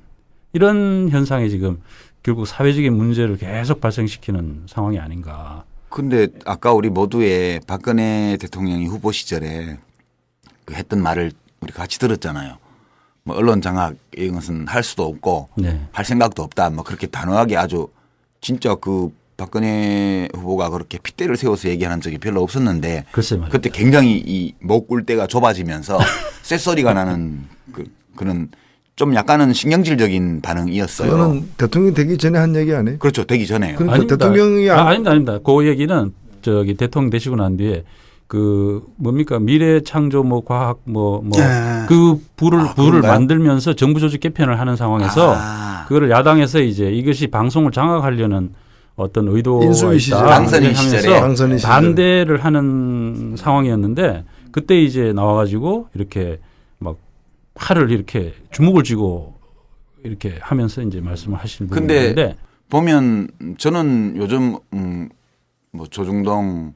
Speaker 4: 이런 현상이 지금 결국 사회적인 문제를 계속 발생시키는 상황이 아닌가.
Speaker 2: 근데 아까 우리 모두의 박근혜 대통령이 후보 시절에 그 했던 말을 우리 같이 들었잖아요. 뭐 언론 장악 이런 것은 할 수도 없고 할 생각도 없다. 뭐 그렇게 단호하게 아주 진짜 그 박근혜 후보가 그렇게 핏대를 세워서 얘기하는 적이 별로 없었는데 그때 굉장히 이 목 꿀대가 좁아지면서 쇳소리가 나는 그런 좀 약간은 신경질적인 반응이었어요.
Speaker 3: 그거는 대통령이 되기 전에 한 얘기 아니에요?
Speaker 2: 그렇죠. 되기 전에요.
Speaker 3: 그러니까
Speaker 4: 아닙니다.
Speaker 3: 대통령이
Speaker 4: 아닙니다. 그 얘기는 저기 대통령 되시고 난 뒤에 그 뭡니까 미래 창조 뭐 과학 뭐
Speaker 1: 네.
Speaker 4: 그 부를
Speaker 2: 그런가요?
Speaker 4: 만들면서 정부 조직 개편을 하는 상황에서 그거를 야당에서 이제 이것이 방송을 장악하려는 어떤 의도가
Speaker 3: 인수위 시절,
Speaker 4: 있다
Speaker 2: 당선인
Speaker 4: 하면서
Speaker 2: 시절에.
Speaker 3: 당선인 시절.
Speaker 4: 반대를 하는 상황이었는데 그때 이제 나와가지고 이렇게 막 팔을 이렇게 주먹을 쥐고 이렇게 하면서 이제 말씀을 하시는
Speaker 2: 근데
Speaker 4: 분인데
Speaker 2: 보면 저는 요즘 뭐 조중동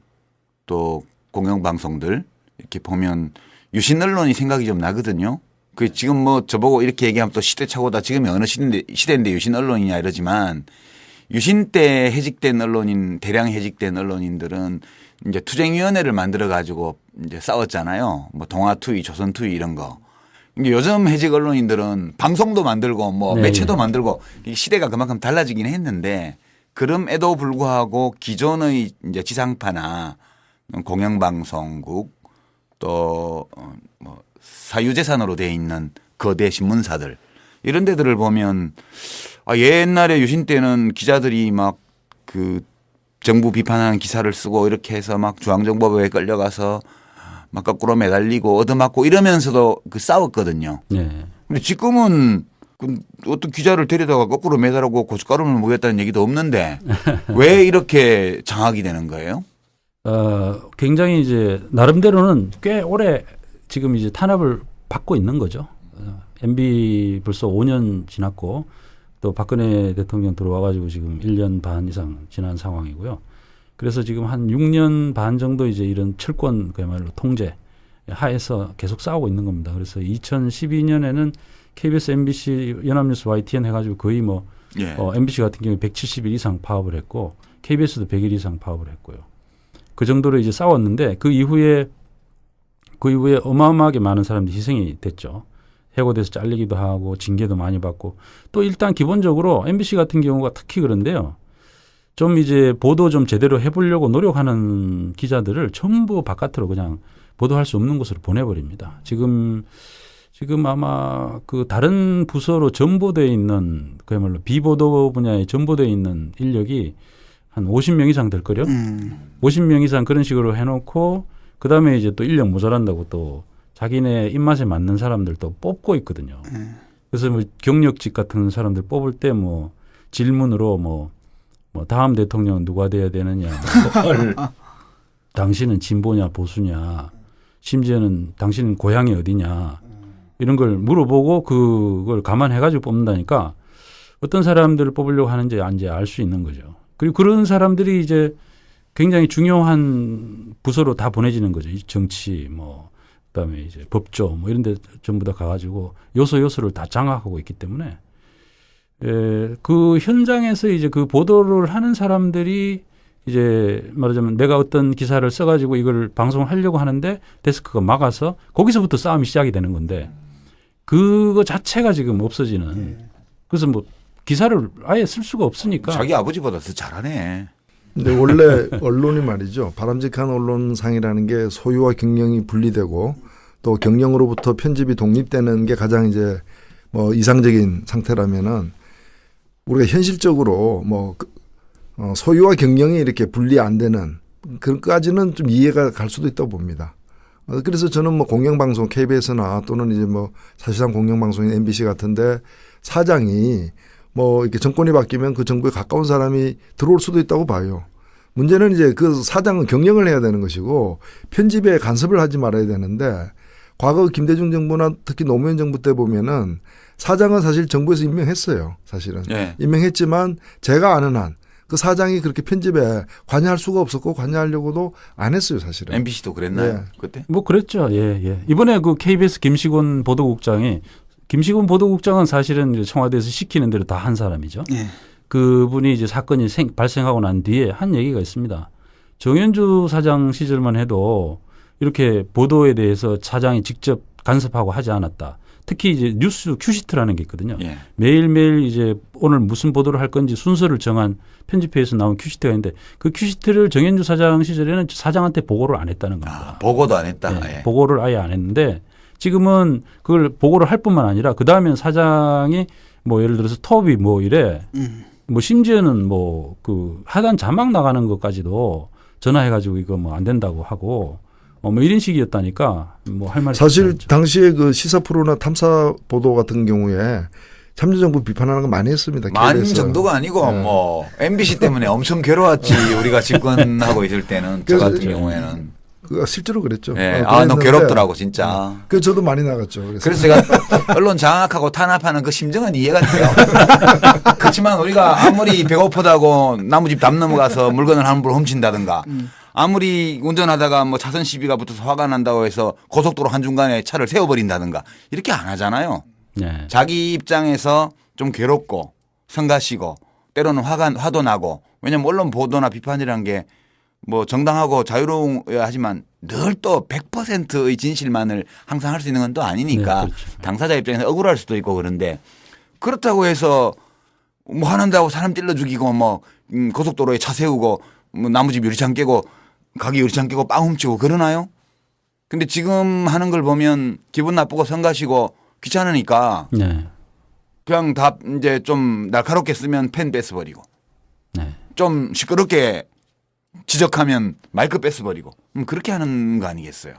Speaker 2: 또 공영방송들 이렇게 보면 유신 언론이 생각이 좀 나거든요. 그 지금 뭐 저보고 이렇게 얘기하면 또 시대착오다. 지금이 어느 시대인데 유신 언론이냐 이러지만 유신 때 해직된 언론인 대량 해직된 언론인들은 이제 투쟁위원회를 만들어 가지고 이제 싸웠잖아요. 뭐 동아투위, 조선투위 이런 거. 이게 요즘 해직 언론인들은 방송도 만들고 뭐
Speaker 4: 네,
Speaker 2: 매체도
Speaker 4: 네.
Speaker 2: 만들고 이 시대가 그만큼 달라지긴 했는데 그럼에도 불구하고 기존의 이제 지상파나 공영방송국 또 뭐 사유재산으로 돼 있는 거대 신문사들 이런 데들을 보면 옛날에 유신 때는 기자들이 막 그 정부 비판하는 기사를 쓰고 이렇게 해서 막 중앙정보부에 끌려가서 막 거꾸로 매달리고 얻어맞고 이러면서도 그 싸웠거든요.
Speaker 4: 네.
Speaker 2: 근데 지금은 그 어떤 기자를 데려다가 거꾸로 매달고 고춧가루를 먹였다는 얘기도 없는데 왜 이렇게 장악이 되는 거예요?
Speaker 4: 굉장히 이제 나름대로는 꽤 오래 지금 이제 탄압을 받고 있는 거죠. MB 벌써 5년 지났고 또 박근혜 대통령 들어와가지고 지금 1년 반 이상 지난 상황이고요. 그래서 지금 한 6년 반 정도 이제 이런 철권 그야말로 통제 하에서 계속 싸우고 있는 겁니다. 그래서 2012년에는 KBS, MBC, 연합뉴스, YTN 해가지고 거의 뭐
Speaker 2: 예.
Speaker 4: MBC 같은 경우에 170일 이상 파업을 했고 KBS도 100일 이상 파업을 했고요. 그 정도로 이제 싸웠는데 그 이후에 어마어마하게 많은 사람들이 희생이 됐죠. 해고돼서 잘리기도 하고 징계도 많이 받고 또 일단 기본적으로 MBC 같은 경우가 특히 그런데요. 좀 이제 보도 좀 제대로 해보려고 노력하는 기자들을 전부 바깥으로 그냥 보도할 수 없는 곳으로 보내버립니다. 지금 아마 그 다른 부서로 전보되어 있는 그야말로 비보도 분야에 전보되어 있는 인력이 한 50명 이상 될 거요. 50명 이상 그런 식으로 해놓고 그다음에 이제 또 인력 모자란다고 또 자기네 입맛에 맞는 사람들 또 뽑고 있거든요. 그래서 뭐 경력직 같은 사람들 뽑을 때 뭐 질문으로 뭐 다음 대통령은 누가 돼야 되느냐, 당신은 진보냐 보수냐, 심지어는 당신은 고향이 어디냐 이런 걸 물어보고 그걸 감안해가지고 뽑는다니까 어떤 사람들을 뽑으려고 하는지 이제 알 수 있는 거죠. 그리고 그런 사람들이 이제 굉장히 중요한 부서로 다 보내지는 거죠. 정치 뭐 그다음에 이제 법조 뭐 이런 데 전부 다 가가지고 요소를 다 장악하고 있기 때문에 그 현장에서 이제 그 보도를 하는 사람들이 이제 말하자면 내가 어떤 기사를 써가지고 이걸 방송하려고 하는데 데스크가 막아서 거기서부터 싸움이 시작이 되는 건데 그거 자체가 지금 없어지는 그래서 뭐 기사를 아예 쓸 수가 없으니까
Speaker 2: 자기 아버지보다 더 잘하네.
Speaker 3: 근데 원래 언론이 말이죠. 바람직한 언론상이라는 게 소유와 경영이 분리되고 또 경영으로부터 편집이 독립되는 게 가장 이제 뭐 이상적인 상태라면은 우리가 현실적으로 뭐 소유와 경영이 이렇게 분리 안 되는 그까지는 좀 이해가 갈 수도 있다고 봅니다. 그래서 저는 뭐 공영방송 KBS나 또는 이제 뭐 사실상 공영방송인 MBC 같은데 사장이 뭐 이렇게 정권이 바뀌면 그 정부에 가까운 사람이 들어올 수도 있다고 봐요. 문제는 이제 그 사장은 경영을 해야 되는 것이고 편집에 간섭을 하지 말아야 되는데 과거 김대중 정부나 특히 노무현 정부 때 보면은 사장은 사실 정부에서 임명했어요. 사실은.
Speaker 2: 네.
Speaker 3: 임명했지만 제가 아는 한 그 사장이 그렇게 편집에 관여할 수가 없었고 관여하려고도 안 했어요. 사실은.
Speaker 2: MBC도 그랬나요?
Speaker 3: 네.
Speaker 2: 그때?
Speaker 4: 뭐 그랬죠. 예. 이번에 그 KBS 김시곤 보도국장은 사실은 청와대에서 시키는 대로 다 한 사람이죠.
Speaker 1: 예.
Speaker 4: 그분이 이제 사건이 발생하고 난 뒤에 한 얘기가 있습니다. 정현주 사장 시절만 해도 이렇게 보도에 대해서 사장이 직접 간섭하고 하지 않았다. 특히 이제 뉴스 큐시트라는 게 있거든요.
Speaker 2: 예.
Speaker 4: 매일매일 이제 오늘 무슨 보도를 할 건지 순서를 정한 편집회에서 나온 큐시트가 있는데 그 큐시트를 정현주 사장 시절에는 사장한테 보고를 안 했다는 겁니다.
Speaker 2: 보고도 안 했다.
Speaker 4: 네,
Speaker 2: 예.
Speaker 4: 보고를 아예 안 했는데 지금은 그걸 보고를 할 뿐만 아니라 그 다음에는 사장이 뭐 예를 들어서 톱이 뭐 이래 뭐 심지어는 뭐 그 하단 자막 나가는 것까지도 전화해가지고 이거 뭐 안 된다고 하고 뭐 이런 식이었다니까 뭐 할 말이
Speaker 3: 사실
Speaker 4: 없죠.
Speaker 3: 당시에 그 시사 프로나 탐사 보도 같은 경우에 참여정부 비판하는 거 많이 했습니다.
Speaker 2: 많은
Speaker 3: KBS.
Speaker 2: 정도가 아니고
Speaker 3: 네.
Speaker 2: 뭐 MBC 때문에 엄청 괴로웠지. 우리가 집권하고 있을 때는 저 같은 경우에는.
Speaker 3: 그 실제로 그랬죠.
Speaker 2: 예.
Speaker 3: 어,
Speaker 2: 아, 너
Speaker 3: 그랬는데
Speaker 2: 괴롭더라고 진짜.
Speaker 3: 그 저도 많이 나갔죠.
Speaker 2: 그래서 제가 언론 장악하고 탄압하는 그 심정은 이해가 돼요. 그렇지만 우리가 아무리 배고프다고 나무 집 담 넘어가서 물건을 함부로 훔친다든가 아무리 운전하다가 뭐 차선 시비가 붙어서 화가 난다고 해서 고속도로 한중간에 차를 세워버린다든가 이렇게 안 하잖아요.
Speaker 4: 네.
Speaker 2: 자기 입장에서 좀 괴롭고 성가시고 때로는 화도 나고 왜냐하면 언론 보도나 비판이라는 게 뭐 정당하고 자유로워야 하지만 늘 또 100%의 진실만을 항상 할 수 있는 건 또 아니니까
Speaker 4: 네, 그렇죠.
Speaker 2: 당사자 입장에서 억울할 수도 있고 그런데 그렇다고 해서 뭐 화난다고 사람 찔러 죽이고 뭐 고속도로에 차 세우고 뭐 나무집 유리창 깨고 가게 유리창 깨고 빵 훔치고 그러나요? 근데 지금 하는 걸 보면 기분 나쁘고 성가시고 귀찮으니까
Speaker 4: 네.
Speaker 2: 그냥 다 이제 좀 날카롭게 쓰면 펜 뺏어버리고
Speaker 4: 네.
Speaker 2: 좀 시끄럽게 지적하면 마이크 뺏어버리고 그렇게 하는 거 아니겠어요?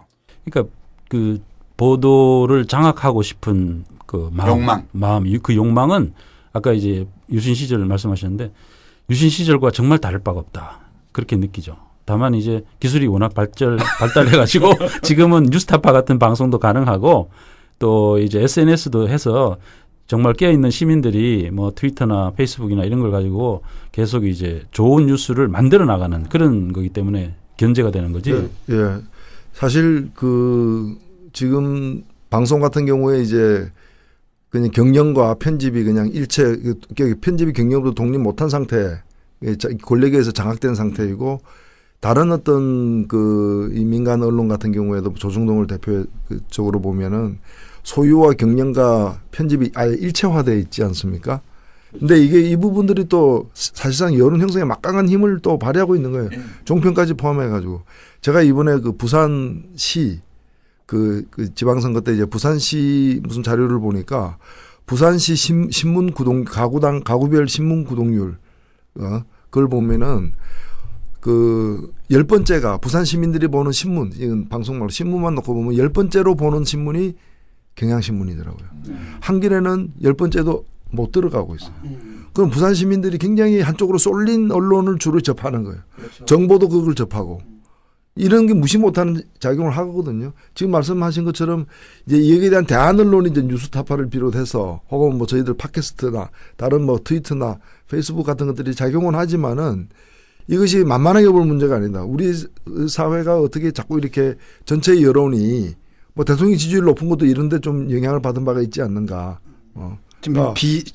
Speaker 4: 그러니까 그 보도를 장악하고 싶은 그 마음, 그 욕망은 아까 이제 유신 시절 말씀하셨는데 유신 시절과 정말 다를 바가 없다 그렇게 느끼죠. 다만 이제 기술이 워낙 발달해가지고 지금은 뉴스타파 같은 방송도 가능하고 또 이제 SNS도 해서 정말 깨어있는 시민들이 뭐 트위터나 페이스북이나 이런 걸 가지고 계속 이제 좋은 뉴스를 만들어 나가는 그런 거기 때문에 견제가 되는 거지.
Speaker 3: 예, 예. 사실 그 지금 방송 같은 경우에 이제 그냥 경영과 편집이 그냥 일체 편집이 경영으로 독립 못한 상태, 권력에서 장악된 상태이고 다른 어떤 그 이 민간 언론 같은 경우에도 조중동을 대표적으로 보면은 소유와 경영과 편집이 아예 일체화되어 있지 않습니까? 근데 이게 이 부분들이 또 사실상 여론 형성에 막강한 힘을 또 발휘하고 있는 거예요. 종편까지 포함해 가지고 제가 이번에 그 부산시 그 지방선거 때 이제 부산시 무슨 자료를 보니까 부산시 신문 가구별 신문 구독률 그걸 보면은 그 10번째가 부산 시민들이 보는 신문, 이건 방송말로 신문만 놓고 보면 10번째로 보는 신문이 경향신문이더라고요. 한겨레는 10번째도 못 들어가고 있어요. 그럼 부산 시민들이 굉장히 한쪽으로 쏠린 언론을 주로 접하는 거예요. 그렇죠. 정보도 그걸 접하고. 이런 게 무시 못하는 작용을 하거든요. 지금 말씀하신 것처럼 이제 여기에 대한 대안 언론이 이제 뉴스타파를 비롯해서 혹은 뭐 저희들 팟캐스트나 다른 뭐 트위터나 페이스북 같은 것들이 작용은 하지만은 이것이 만만하게 볼 문제가 아니다. 우리 사회가 어떻게 자꾸 이렇게 전체 여론이 뭐 대통령 지지율 높은 것도 이런데 좀 영향을 받은 바가 있지 않는가.
Speaker 1: 지금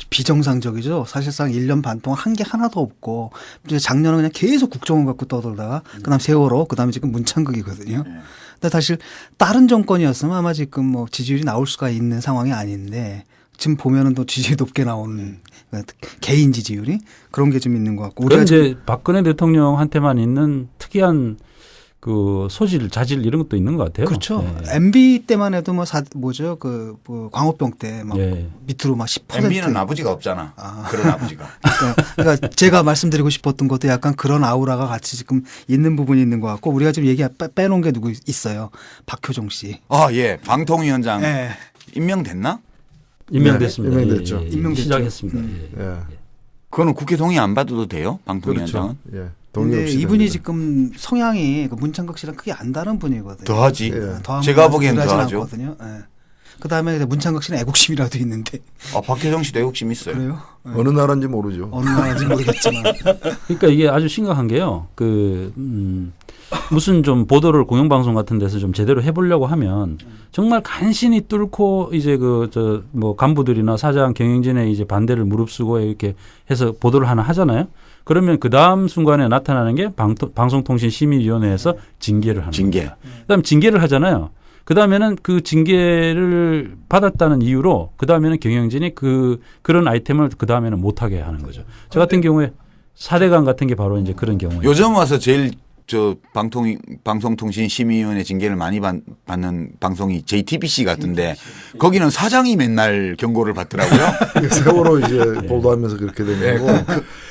Speaker 1: 비정상적이죠. 사실상 1년 반 동안 한 게 하나도 없고 이제 작년은 그냥 계속 국정원 갖고 떠돌다가 그다음 세월호 그다음에 지금 문창극이거든요. 근데 사실 다른 정권이었으면 아마 지금 뭐 지지율이 나올 수가 있는 상황이 아닌데 지금 보면은 또 지지율이 높게 나오는 개인 지지율이 그런 게 좀 있는 것 같고.
Speaker 4: 그런 이제 박근혜 대통령한테만 있는 특이한 그 소질, 자질 이런 것도 있는 것 같아요.
Speaker 1: 그렇죠.
Speaker 4: 네.
Speaker 1: MB 때만 해도 뭐 뭐 광우병 때 막
Speaker 4: 예.
Speaker 1: 밑으로 막 10%.
Speaker 2: MB는 아버지가 없잖아. 그런 아버지가.
Speaker 1: 그러니까 제가 말씀드리고 싶었던 것도 약간 그런 아우라가 같이 지금 있는 부분이 있는 것 같고 우리가 지금 빼놓은 게 누구 있어요. 박효종 씨.
Speaker 2: 아, 예. 방통위원장
Speaker 1: 네.
Speaker 2: 임명됐나?
Speaker 4: 임명됐습니다.
Speaker 3: 네, 임명됐죠.
Speaker 4: 예, 예.
Speaker 1: 임명됐죠.
Speaker 4: 시작했습니다.
Speaker 3: 예.
Speaker 2: 그거는 국회 동의 안 받아도 돼요? 방통위원장은?
Speaker 3: 그렇죠. 예. 동의
Speaker 1: 근데
Speaker 3: 없이
Speaker 1: 이분이
Speaker 3: 됩니다.
Speaker 1: 지금 성향이 그 문창극 씨랑 크게 안 다른 분이거든요.
Speaker 2: 더하지.
Speaker 1: 더한
Speaker 2: 제가
Speaker 1: 분은
Speaker 2: 보기엔
Speaker 1: 덜하진
Speaker 2: 더하죠.
Speaker 1: 않거든요. 예. 그다음에 문창극 씨는 애국심이라도 있는데
Speaker 2: 아, 박혜정 씨도 애국심 있어요.
Speaker 1: 그래요? 예.
Speaker 3: 어느 나라인지 모르죠.
Speaker 1: 어느 나라인지 모르겠지만
Speaker 4: 그러니까 이게 아주 심각한 게요. 무슨 좀 보도를 공영방송 같은 데서 좀 제대로 해보려고 하면 정말 간신히 뚫고 이제 뭐 간부들이나 사장 경영진의 이제 반대를 무릅쓰고 이렇게 해서 보도를 하나 하잖아요. 그러면 그 다음 순간에 나타나는 게 방송통신심의위원회에서 징계를 하는
Speaker 2: 징계.
Speaker 4: 겁니다. 그다음 징계를 하잖아요. 그 다음에는 그 징계를 받았다는 이유로 그 다음에는 경영진이 그런 아이템을 그 다음에는 못하게 하는 거죠. 저 같은 경우에 사대강 같은 게 바로 이제 그런 경우예요.
Speaker 2: 요즘 와서 제일 저 방송통신심의위원회 징계를 많이 받는 방송이 JTBC 같은데 거기는 사장이 맨날 경고를 받더라고요.
Speaker 3: 세월호 이제 보도하면서 그렇게 된 거고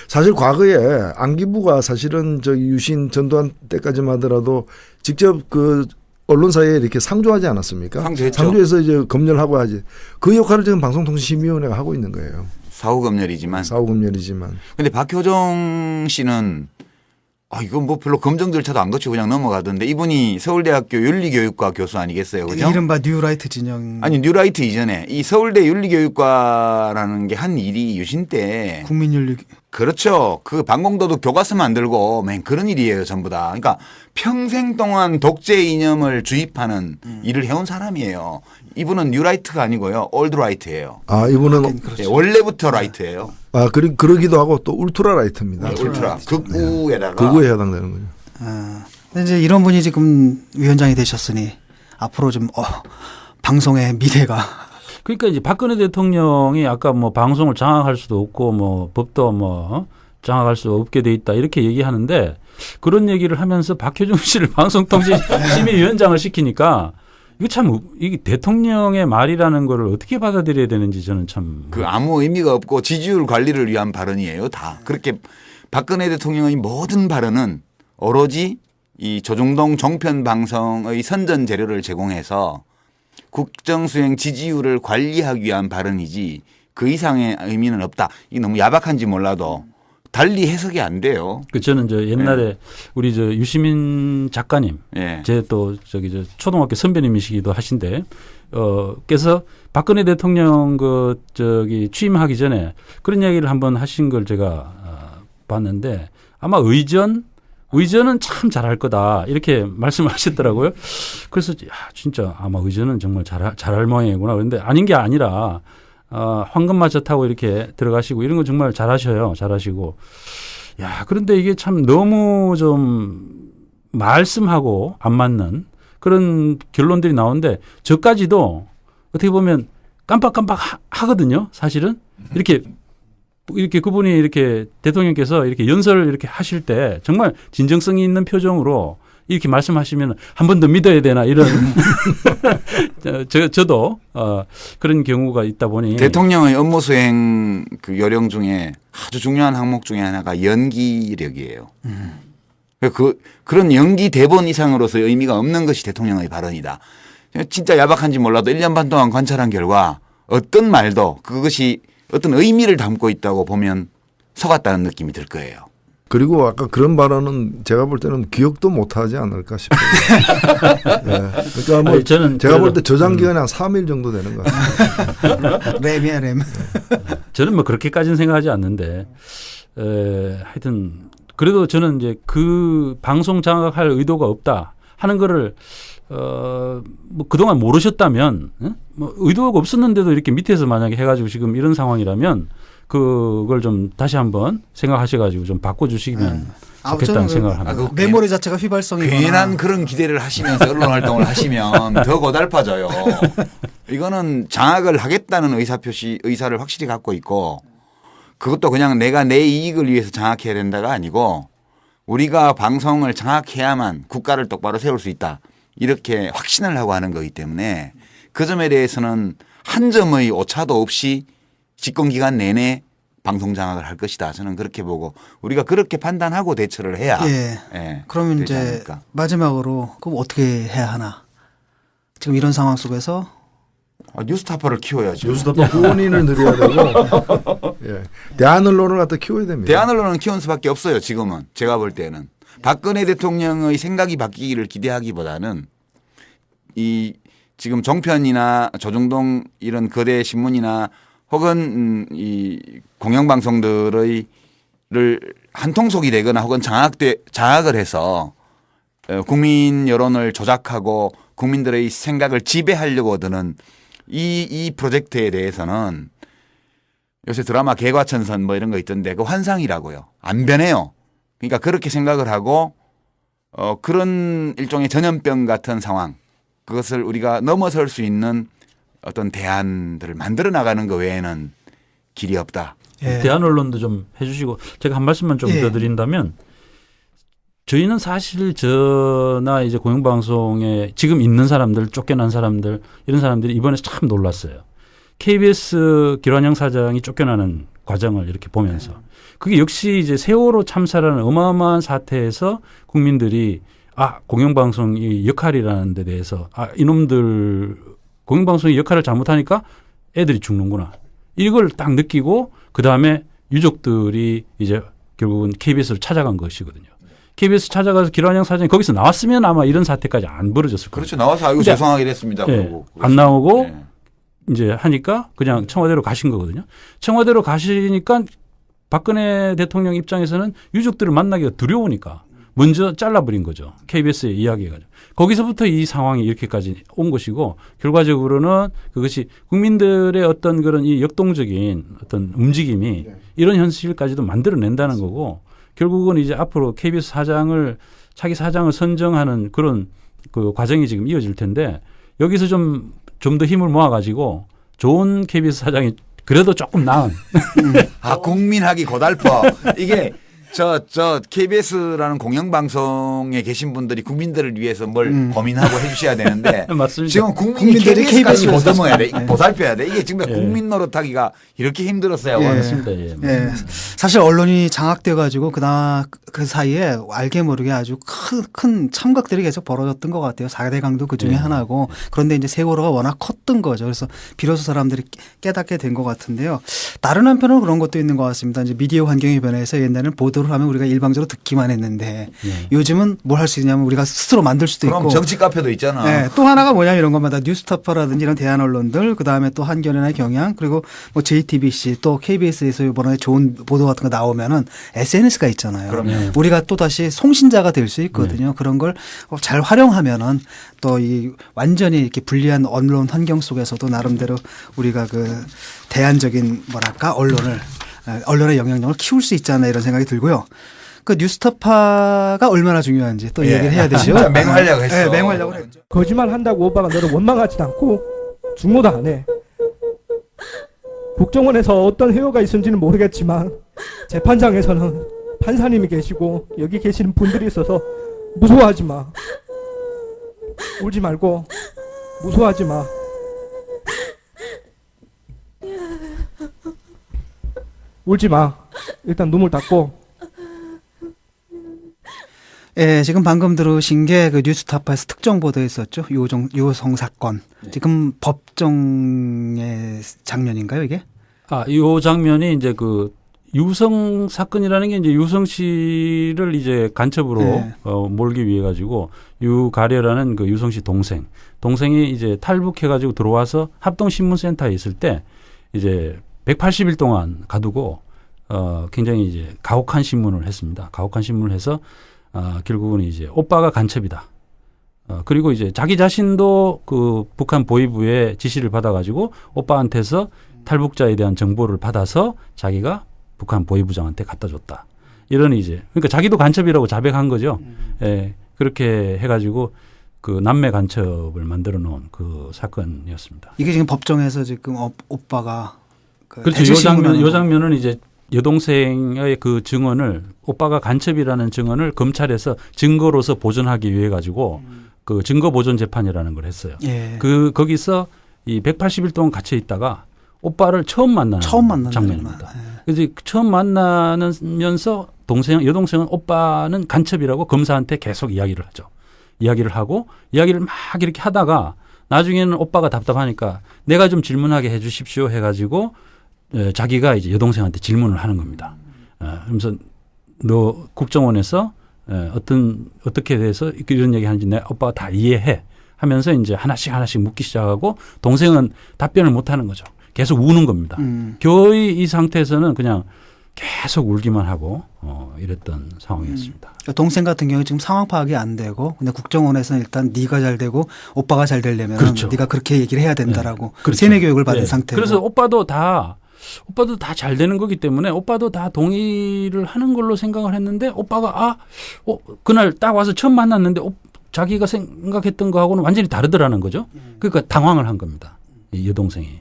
Speaker 3: 사실 과거에 안기부가 사실은 저 유신 전두환 때까지만 하더라도 직접 그 언론사에 이렇게 상조하지 않았습니까?
Speaker 2: 상조했죠.
Speaker 3: 상조해서 이제 검열하고 하지. 그 역할을 지금 방송통신심의위원회가 하고 있는 거예요.
Speaker 2: 사후검열이지만.
Speaker 3: 사후검열이지만.
Speaker 2: 근데 박효정 씨는 이건 뭐 별로 검증 절차도 안 거치고 그냥 넘어가던데 이분이 서울대학교 윤리교육과 교수 아니겠어요, 그죠?
Speaker 1: 이른바 뉴라이트 진영.
Speaker 2: 아니 뉴라이트 이전에 이 서울대 윤리교육과라는 게 한 일이 유신 때
Speaker 1: 국민윤리.
Speaker 2: 그렇죠. 그 반공도덕 교과서 만들고 맨 그런 일이에요, 전부 다. 그러니까 평생 동안 독재 이념을 주입하는 일을 해온 사람이에요. 이분은 뉴라이트가 아니고요, 올드라이트예요.
Speaker 3: 아 이분은
Speaker 2: 네, 원래부터 라이트예요.
Speaker 3: 그러기도 하고 또 울트라 라이트입니다.
Speaker 2: 울트라 극우에다가
Speaker 3: 극우에 해당되는 거죠.
Speaker 1: 근데 이제 이런 분이 지금 위원장이 되셨으니 앞으로 좀 방송의 미래가.
Speaker 4: 그러니까 이제 박근혜 대통령이 아까 뭐 방송을 장악할 수도 없고 뭐 법도 뭐 장악할 수 없게 돼 있다 이렇게 얘기하는데 그런 얘기를 하면서 박효정 씨를 방송통신심의위원장을 시키니까 이거 참 이게 대통령의 말이라는 거를 어떻게 받아들여야 되는지 저는 참
Speaker 2: 그 아무 의미가 없고 지지율 관리를 위한 발언이에요, 다. 그렇게 박근혜 대통령의 모든 발언은 오로지 이 조중동 종편 방송의 선전 재료를 제공해서 국정수행 지지율을 관리하기 위한 발언이지 그 이상의 의미는 없다. 이게 너무 야박한지 몰라도 달리 해석이 안 돼요.
Speaker 4: 저는 저 옛날에 우리 저 유시민 작가님,
Speaker 2: 예.
Speaker 4: 제 또 저기 저 초등학교 선배님이시기도 하신데, 께서 박근혜 대통령 취임하기 전에 그런 이야기를 한번 하신 걸 제가 봤는데 아마 의전은 참 잘할 거다 이렇게 말씀하셨더라고요. 그래서 진짜 아마 의전은 정말 잘할 모양이구나. 그런데 아닌 게 아니라 황금마차 타고 이렇게 들어가시고 이런 거 정말 잘하셔요. 잘하시고. 그런데 이게 참 너무 좀 말씀하고 안 맞는 그런 결론들이 나오는데 저까지도 어떻게 보면 깜빡깜빡 하거든요. 사실은 이렇게 그분이 이렇게 대통령께서 이렇게 연설을 이렇게 하실 때 정말 진정성이 있는 표정으로 이렇게 말씀하시면 한 번 더 믿어야 되나 이런 저도 그런 경우가 있다 보니
Speaker 2: 대통령의 업무 수행 그 요령 중에 아주 중요한 항목 중에 하나가 연기력이에요. 그런 연기 대본 이상으로서의 의미가 없는 것이 대통령의 발언이다. 진짜 야박한지 몰라도 1년 반 동안 관찰한 결과 어떤 말도 그것이 어떤 의미를 담고 있다고 보면 속았다는 느낌이 들 거예요.
Speaker 3: 그리고 아까 그런 발언은 제가 볼 때는 기억도 못하지 않을까 싶어요. 네. 그러니까 뭐
Speaker 4: 저는
Speaker 3: 제가 볼 때 저장 기간이 한 3일 정도 되는 것 같아요.
Speaker 1: 램이야 램.
Speaker 4: 저는 뭐 그렇게까지는 생각하지 않는데 하여튼 그래도 저는 이제 그 방송 장악할 의도가 없다 하는 거를 뭐 그동안 모르셨다면 뭐 의도가 없었는데도 이렇게 밑에서 만약에 해가지고 지금 이런 상황이라면 그걸 좀 다시 한번 생각하셔가지고 좀 바꿔주시면 좋겠다는 생각을 합니다.
Speaker 1: 메모리 자체가 휘발성이
Speaker 2: 괜한 그런 기대를 하시면서 언론 활동을 하시면 더 고달파져요. 이거는 장악을 하겠다는 의사를 확실히 갖고 있고 그것도 그냥 내가 내 이익을 위해서 장악해야 된다가 아니고 우리가 방송을 장악해야만 국가를 똑바로 세울 수 있다. 이렇게 확신을 하고 하는 거기 때문에 그 점에 대해서는 한 점의 오차도 없이 집권기간 내내 방송 장악을 할 것이다. 저는 그렇게 보고 우리가 그렇게 판단하고 대처를 해야.
Speaker 1: 예. 그러면 이제
Speaker 2: 않을까.
Speaker 1: 마지막으로 그럼 어떻게 해야 하나? 지금 이런 상황 속에서
Speaker 2: 뉴스타파를 키워야죠.
Speaker 3: 뉴스타파 후원인을 늘려야 되고 예. 대한언론을 갖다 키워야 됩니다.
Speaker 2: 대한언론은 키운 수밖에 없어요. 지금은 제가 볼 때는 박근혜 대통령의 생각이 바뀌기를 기대하기보다는 이 지금 종편이나 조중동 이런 거대 신문이나 혹은 이 공영방송들의 한통속이 되거나 혹은 장악을 해서 국민 여론을 조작하고 국민들의 생각을 지배하려고 드는 이 프로젝트에 대해서는 요새 드라마 개과천선 뭐 이런 거 있던데 그 환상이라고요. 안 변해요. 그러니까 그렇게 생각을 하고 그런 일종의 전염병 같은 상황 그것을 우리가 넘어설 수 있는 어떤 대안들을 만들어 나가는 것 외에는 길이 없다.
Speaker 1: 예.
Speaker 4: 대한 언론도 좀 해주시고 제가 한 말씀만 좀 더 드린다면 저희는 사실 저나 이제 공영방송에 지금 있는 사람들, 쫓겨난 사람들, 이런 사람들이 이번에 참 놀랐어요. KBS 김환영 사장이 쫓겨나는 과정을 이렇게 보면서 그게 역시 이제 세월호 참사라는 어마어마한 사태에서 국민들이 공영방송이 역할이라는 데 대해서 이놈들 공영방송이 역할을 잘못하니까 애들이 죽는구나. 이걸 딱 느끼고 그다음에 유족들이 이제 결국은 KBS를 찾아간 것이거든요. KBS 찾아가서 김환영 사장이 거기서 나왔으면 아마 이런 사태까지 안 벌어졌을 거예요.
Speaker 2: 그렇죠. 나와서 아이고 죄송하게 됐습니다. 그러고.
Speaker 4: 안 나오고
Speaker 2: 네.
Speaker 4: 이제 하니까 그냥 청와대로 가신 거거든요. 청와대로 가시니까 박근혜 대통령 입장에서는 유족들을 만나기가 두려우니까 먼저 잘라버린 거죠. KBS에 이야기해가지고. 거기서부터 이 상황이 이렇게까지 온 것이고 결과적으로는 그것이 국민들의 어떤 그런 이 역동적인 어떤 움직임이 이런 현실까지도 만들어낸다는 거고 결국은 이제 앞으로 KBS 사장을 차기 사장을 선정하는 그런 그 과정이 지금 이어질 텐데 여기서 좀 더 힘을 모아가지고 좋은 KBS 사장이 그래도 조금 나은.
Speaker 2: 국민하기 고달퍼. 이게 저 KBS라는 공영방송에 계신 분들이 국민들을 위해서 뭘 고민하고 해주셔야 되는데
Speaker 4: 맞습니다.
Speaker 2: 지금 국민들이
Speaker 1: 국민들이
Speaker 2: KBS까지
Speaker 1: KBS 를
Speaker 2: 보듬어야 돼.
Speaker 1: 네.
Speaker 2: 보살펴야 돼. 이게 지금 국민 노릇하기가 이렇게 힘들었어요.
Speaker 1: 예.
Speaker 4: 맞습니다. 예.
Speaker 1: 예. 사실 언론이 장악돼 가지고 그 사이에 알게 모르게 아주 큰 참각들이 계속 벌어졌던 것 같아요. 4대 강도 그 중에 하나고. 그런데 이제 세월호가 워낙 컸던 거죠. 그래서 비로소 사람들이 깨닫게 된 것 같은데요. 다른 한편으로 그런 것도 있는 것 같습니다. 이제 미디어 환경이 변해서 옛날에는 보도를 하면 우리가 일방적으로 듣기만 했는데 요즘은 뭘 할 수 있냐면 우리가 스스로 만들 수도
Speaker 2: 그럼
Speaker 1: 있고.
Speaker 2: 정치 카페도 있잖아.
Speaker 1: 네, 또 하나가 뭐냐면 이런 것마다 뉴스타파라든지 이런 대한 언론들 그다음에 또 한겨레나 경향 그리고 뭐 JTBC 또 KBS에서 이번에 좋은 보도 같은 거 나오면은 SNS가 있잖아요.
Speaker 2: 그럼요.
Speaker 1: 우리가 또 다시 송신자가 될 수 있거든요. 그런 걸 잘 활용하면은 또 이 완전히 이렇게 불리한 언론 환경 속에서도 나름대로 우리가 그 대안적인 뭐랄까 언론의 영향력을 키울 수 있지 않나 이런 생각이 들고요. 그 뉴스타파가 얼마나 중요한지 또 얘기를 해야 되죠.
Speaker 2: 진짜 맹활약을 했어.
Speaker 1: 네, 맹활약을 했죠.
Speaker 9: 거짓말 한다고 오빠가 너를 원망하지도 않고 중모도 안 해. 국정원에서 어떤 회유가 있는지는 모르겠지만 재판장에서는 판사님이 계시고 여기 계시는 분들이 있어서 무서워하지 마. 울지 말고 무서워하지 마. 울지 마. 일단 눈물 닦고.
Speaker 1: 예, 지금 방금 들으신 게 그 뉴스타파에서 특정 보도했었죠. 요성 사건. 지금 법정의 장면인가요, 이게?
Speaker 4: 이 장면이 이제 그 유성 사건이라는 게 이제 유성 씨를 이제 간첩으로
Speaker 1: 네.
Speaker 4: 몰기 위해 가지고 유가려라는 그 유성 씨 동생이 이제 탈북해 가지고 들어와서 합동신문센터에 있을 때 이제 180일 동안 가두고 굉장히 이제 가혹한 신문을 했습니다. 가혹한 신문을 해서 결국은 이제 오빠가 간첩이다. 그리고 이제 자기 자신도 그 북한 보위부의 지시를 받아가지고 오빠한테서 탈북자에 대한 정보를 받아서 자기가 북한 보위부장한테 갖다 줬다. 이런 이제 그러니까 자기도 간첩이라고 자백한 거죠. 예, 그렇게 해가지고 그 남매 간첩을 만들어 놓은 그 사건이었습니다.
Speaker 1: 이게 지금 법정에서 지금 오빠가
Speaker 4: 그렇죠. 요 장면은 이제 여동생의 그 증언을 오빠가 간첩이라는 증언을 검찰에서 증거로서 보존하기 위해 가지고 그 증거 보존 재판이라는 걸 했어요.
Speaker 1: 예.
Speaker 4: 거기서 이 180일 동안 갇혀 있다가 오빠를 처음 만나는 장면입니다. 그래서 처음 만나면서 여동생은 오빠는 간첩이라고 검사한테 계속 이야기를 하죠. 이야기를 하고 이야기를 막 이렇게 하다가 나중에는 오빠가 답답하니까 내가 좀 질문하게 해 주십시오 해가지고 자기가 이제 여동생한테 질문을 하는 겁니다. 그러면서 너 국정원에서 어떻게 돼서 이런 얘기 하는지 내 오빠가 다 이해해 하면서 이제 하나씩 묻기 시작하고 동생은 답변을 못 하는 거죠. 계속 우는 겁니다. 거의 이 상태에서는 그냥 계속 울기만 하고 이랬던 상황이었습니다.
Speaker 1: 동생 같은 경우 지금 상황 파악이 안 되고 근데 국정원에서는 일단 네가 잘 되고 오빠가 잘 되려면
Speaker 4: 그렇죠.
Speaker 1: 네가 그렇게 얘기를 해야 된다라고
Speaker 4: 네. 그렇죠.
Speaker 1: 세뇌 교육을 받은
Speaker 4: 네.
Speaker 1: 상태고.
Speaker 4: 그래서 오빠도 다 잘 되는 거기 때문에 오빠도 다 동의를 하는 걸로 생각을 했는데 오빠가 그날 딱 와서 처음 만났는데 자기가 생각했던 거하고는 완전히 다르더라는 거죠. 그러니까 당황을 한 겁니다. 이 여동생이.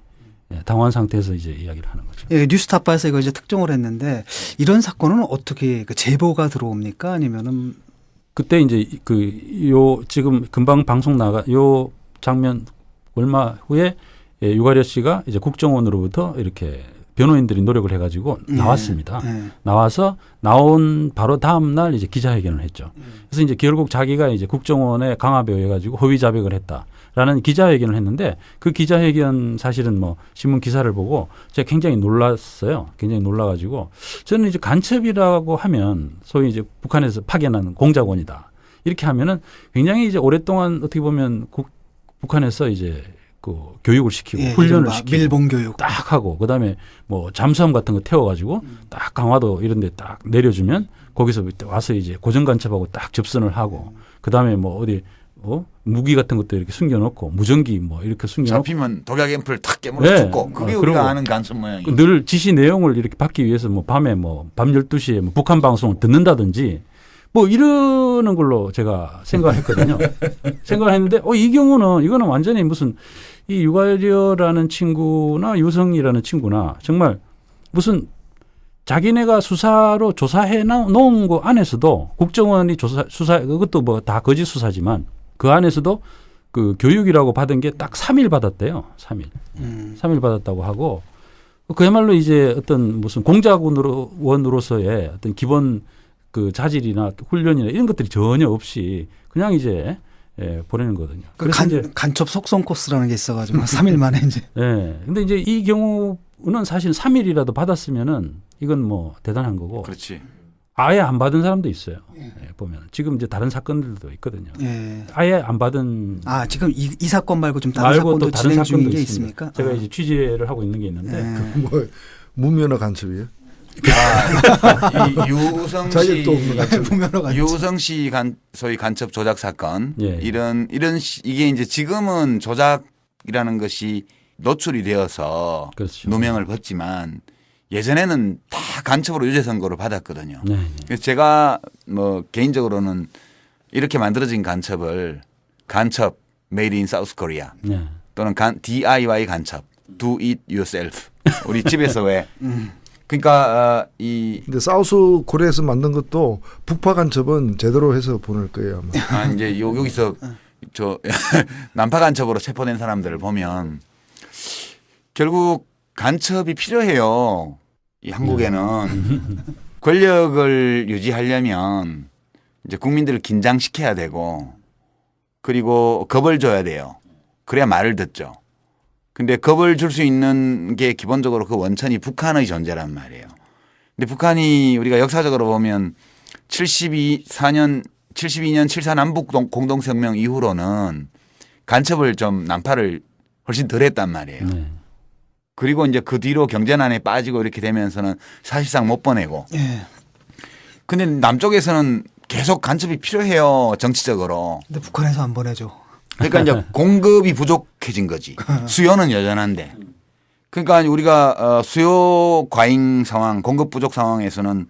Speaker 4: 당황한 상태에서 이제 이야기를 하는 거죠.
Speaker 1: 예, 뉴스타파에서 이거 이제 특종을 했는데 이런 사건은 어떻게 제보가 들어옵니까? 아니면은
Speaker 4: 그때 이제 요 지금 금방 방송 요 장면 얼마 후에 유가려 씨가 이제 국정원으로부터 이렇게 변호인들이 노력을 해가지고 나왔습니다. 나와서 나온 바로 다음 날 이제 기자회견을 했죠. 그래서 이제 결국 자기가 이제 국정원에 강압해가지고 허위 자백을 했다라는 기자회견을 했는데 그 기자회견 사실은 뭐 신문 기사를 보고 제가 굉장히 놀랐어요. 굉장히 놀라가지고 저는 이제 간첩이라고 하면 소위 이제 북한에서 파견하는 공작원이다. 이렇게 하면은 굉장히 이제 오랫동안 어떻게 보면 북한에서 이제 그 교육을 시키고 훈련을 시키고
Speaker 1: 밀봉 교육
Speaker 4: 딱 하고 그다음에 뭐 잠수함 같은 거 태워가지고 딱 강화도 이런 데 딱 내려주면 거기서 와서 이제 고정 간첩하고 딱 접선을 하고 그다음에 뭐 어디 무기 같은 것도 이렇게 숨겨놓고 무전기 뭐 이렇게 숨겨놓고
Speaker 2: 잡히면 독약 앰플 탁 깨물어 죽고 그게 우리가 아는 간첩 모양이에요.
Speaker 4: 늘 지시 내용을 이렇게 받기 위해서 뭐 밤에 뭐 밤 12시에 뭐 북한 방송을 듣는다든지 뭐 이러는 걸로 제가 생각을 했거든요. 생각을 했는데 이 경우는 이거는 완전히 무슨 이 유가려라는 친구나 유성이라는 친구나 정말 무슨 자기네가 수사로 조사해 놓은 거 안에서도 국정원이 수사 그것도 뭐 다 거짓 수사지만 그 안에서도 그 교육이라고 받은 게 딱 3일 받았대요. 3일. 3일 받았다고 하고 그야말로 이제 어떤 무슨 공작원으로서의 어떤 기본 그 자질이나 훈련이나 이런 것들이 전혀 없이 그냥 이제 보내는 거거든요.
Speaker 1: 간첩 속성 코스라는 게 있어가지고 3일 만에 이제.
Speaker 4: 근데 이제 이 경우는 사실 3일이라도 받았으면은 이건 뭐 대단한 거고.
Speaker 2: 그렇지.
Speaker 4: 아예 안 받은 사람도 있어요. 보면 지금 이제 다른 사건들도 있거든요. 아예 안 받은.
Speaker 1: 지금 이 사건 말고 좀 다른 사건도
Speaker 4: 다른
Speaker 1: 진행 중인
Speaker 4: 사건도
Speaker 1: 게
Speaker 4: 있습니다.
Speaker 1: 있습니까?
Speaker 4: 제가 이제 취재를 하고 있는 게 있는데.
Speaker 3: 뭐 무면허 간첩이에요?
Speaker 2: 유성 씨 소위 간첩 조작 사건 이런 이게 이제 지금은 조작이라는 것이 노출이 되어서
Speaker 4: 그렇죠.
Speaker 2: 누명을 벗지만 예전에는 다 간첩으로 유죄 선고를 받았거든요. 그래서 제가 뭐 개인적으로는 이렇게 만들어진 간첩을 간첩 made in South Korea 또는 DIY 간첩 do it yourself 우리 집에서 왜 그러니까
Speaker 3: 근데 사우스 코리아에서 만든 것도 북파 간첩은 제대로 해서 보낼 거예요. 아마.
Speaker 2: 이제 여기서 저 남파 간첩으로 체포된 사람들을 보면 결국 간첩이 필요해요. 이 한국에는 권력을 유지하려면 이제 국민들을 긴장시켜야 되고 그리고 겁을 줘야 돼요. 그래야 말을 듣죠. 근데 겁을 줄 수 있는 게 기본적으로 그 원천이 북한의 존재란 말이에요. 근데 북한이 우리가 역사적으로 보면 72년 7.4 남북 공동성명 이후로는 간첩을 좀 난파를 훨씬 덜 했단 말이에요. 그리고 이제 그 뒤로 경제난에 빠지고 이렇게 되면서는 사실상 못 보내고. 근데 남쪽에서는 계속 간첩이 필요해요. 정치적으로.
Speaker 1: 근데 북한에서 안 보내죠.
Speaker 2: 그러니까 이제 공급이 부족해진 거지. 수요는 여전한데. 그러니까 우리가 수요 과잉 상황, 공급 부족 상황에서는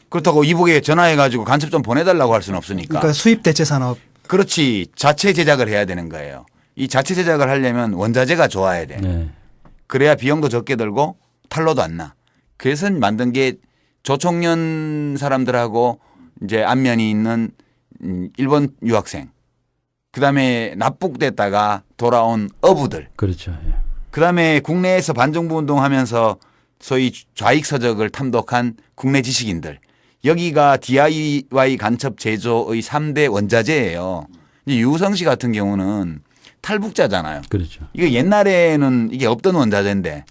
Speaker 2: 그렇다고 이북에 전화해 가지고 간첩 좀 보내달라고 할 수는 없으니까.
Speaker 1: 그러니까 수입 대체 산업.
Speaker 2: 그렇지. 자체 제작을 해야 되는 거예요. 이 자체 제작을 하려면 원자재가 좋아야 돼. 그래야 비용도 적게 들고 탈로도 안 나. 그래서 만든 게 조총련 사람들하고 이제 안면이 있는 일본 유학생. 그다음에 납북됐다가 돌아온 어부들.
Speaker 4: 그렇죠.
Speaker 2: 그다음에 국내에서 반정부 운동하면서 소위 좌익 서적을 탐독한 국내 지식인들. 여기가 DIY 간첩 제조의 3대 원자재예요. 유성 씨 같은 경우는 탈북자잖아요.
Speaker 4: 그렇죠.
Speaker 2: 이거 옛날에는 이게 없던 원자재인데.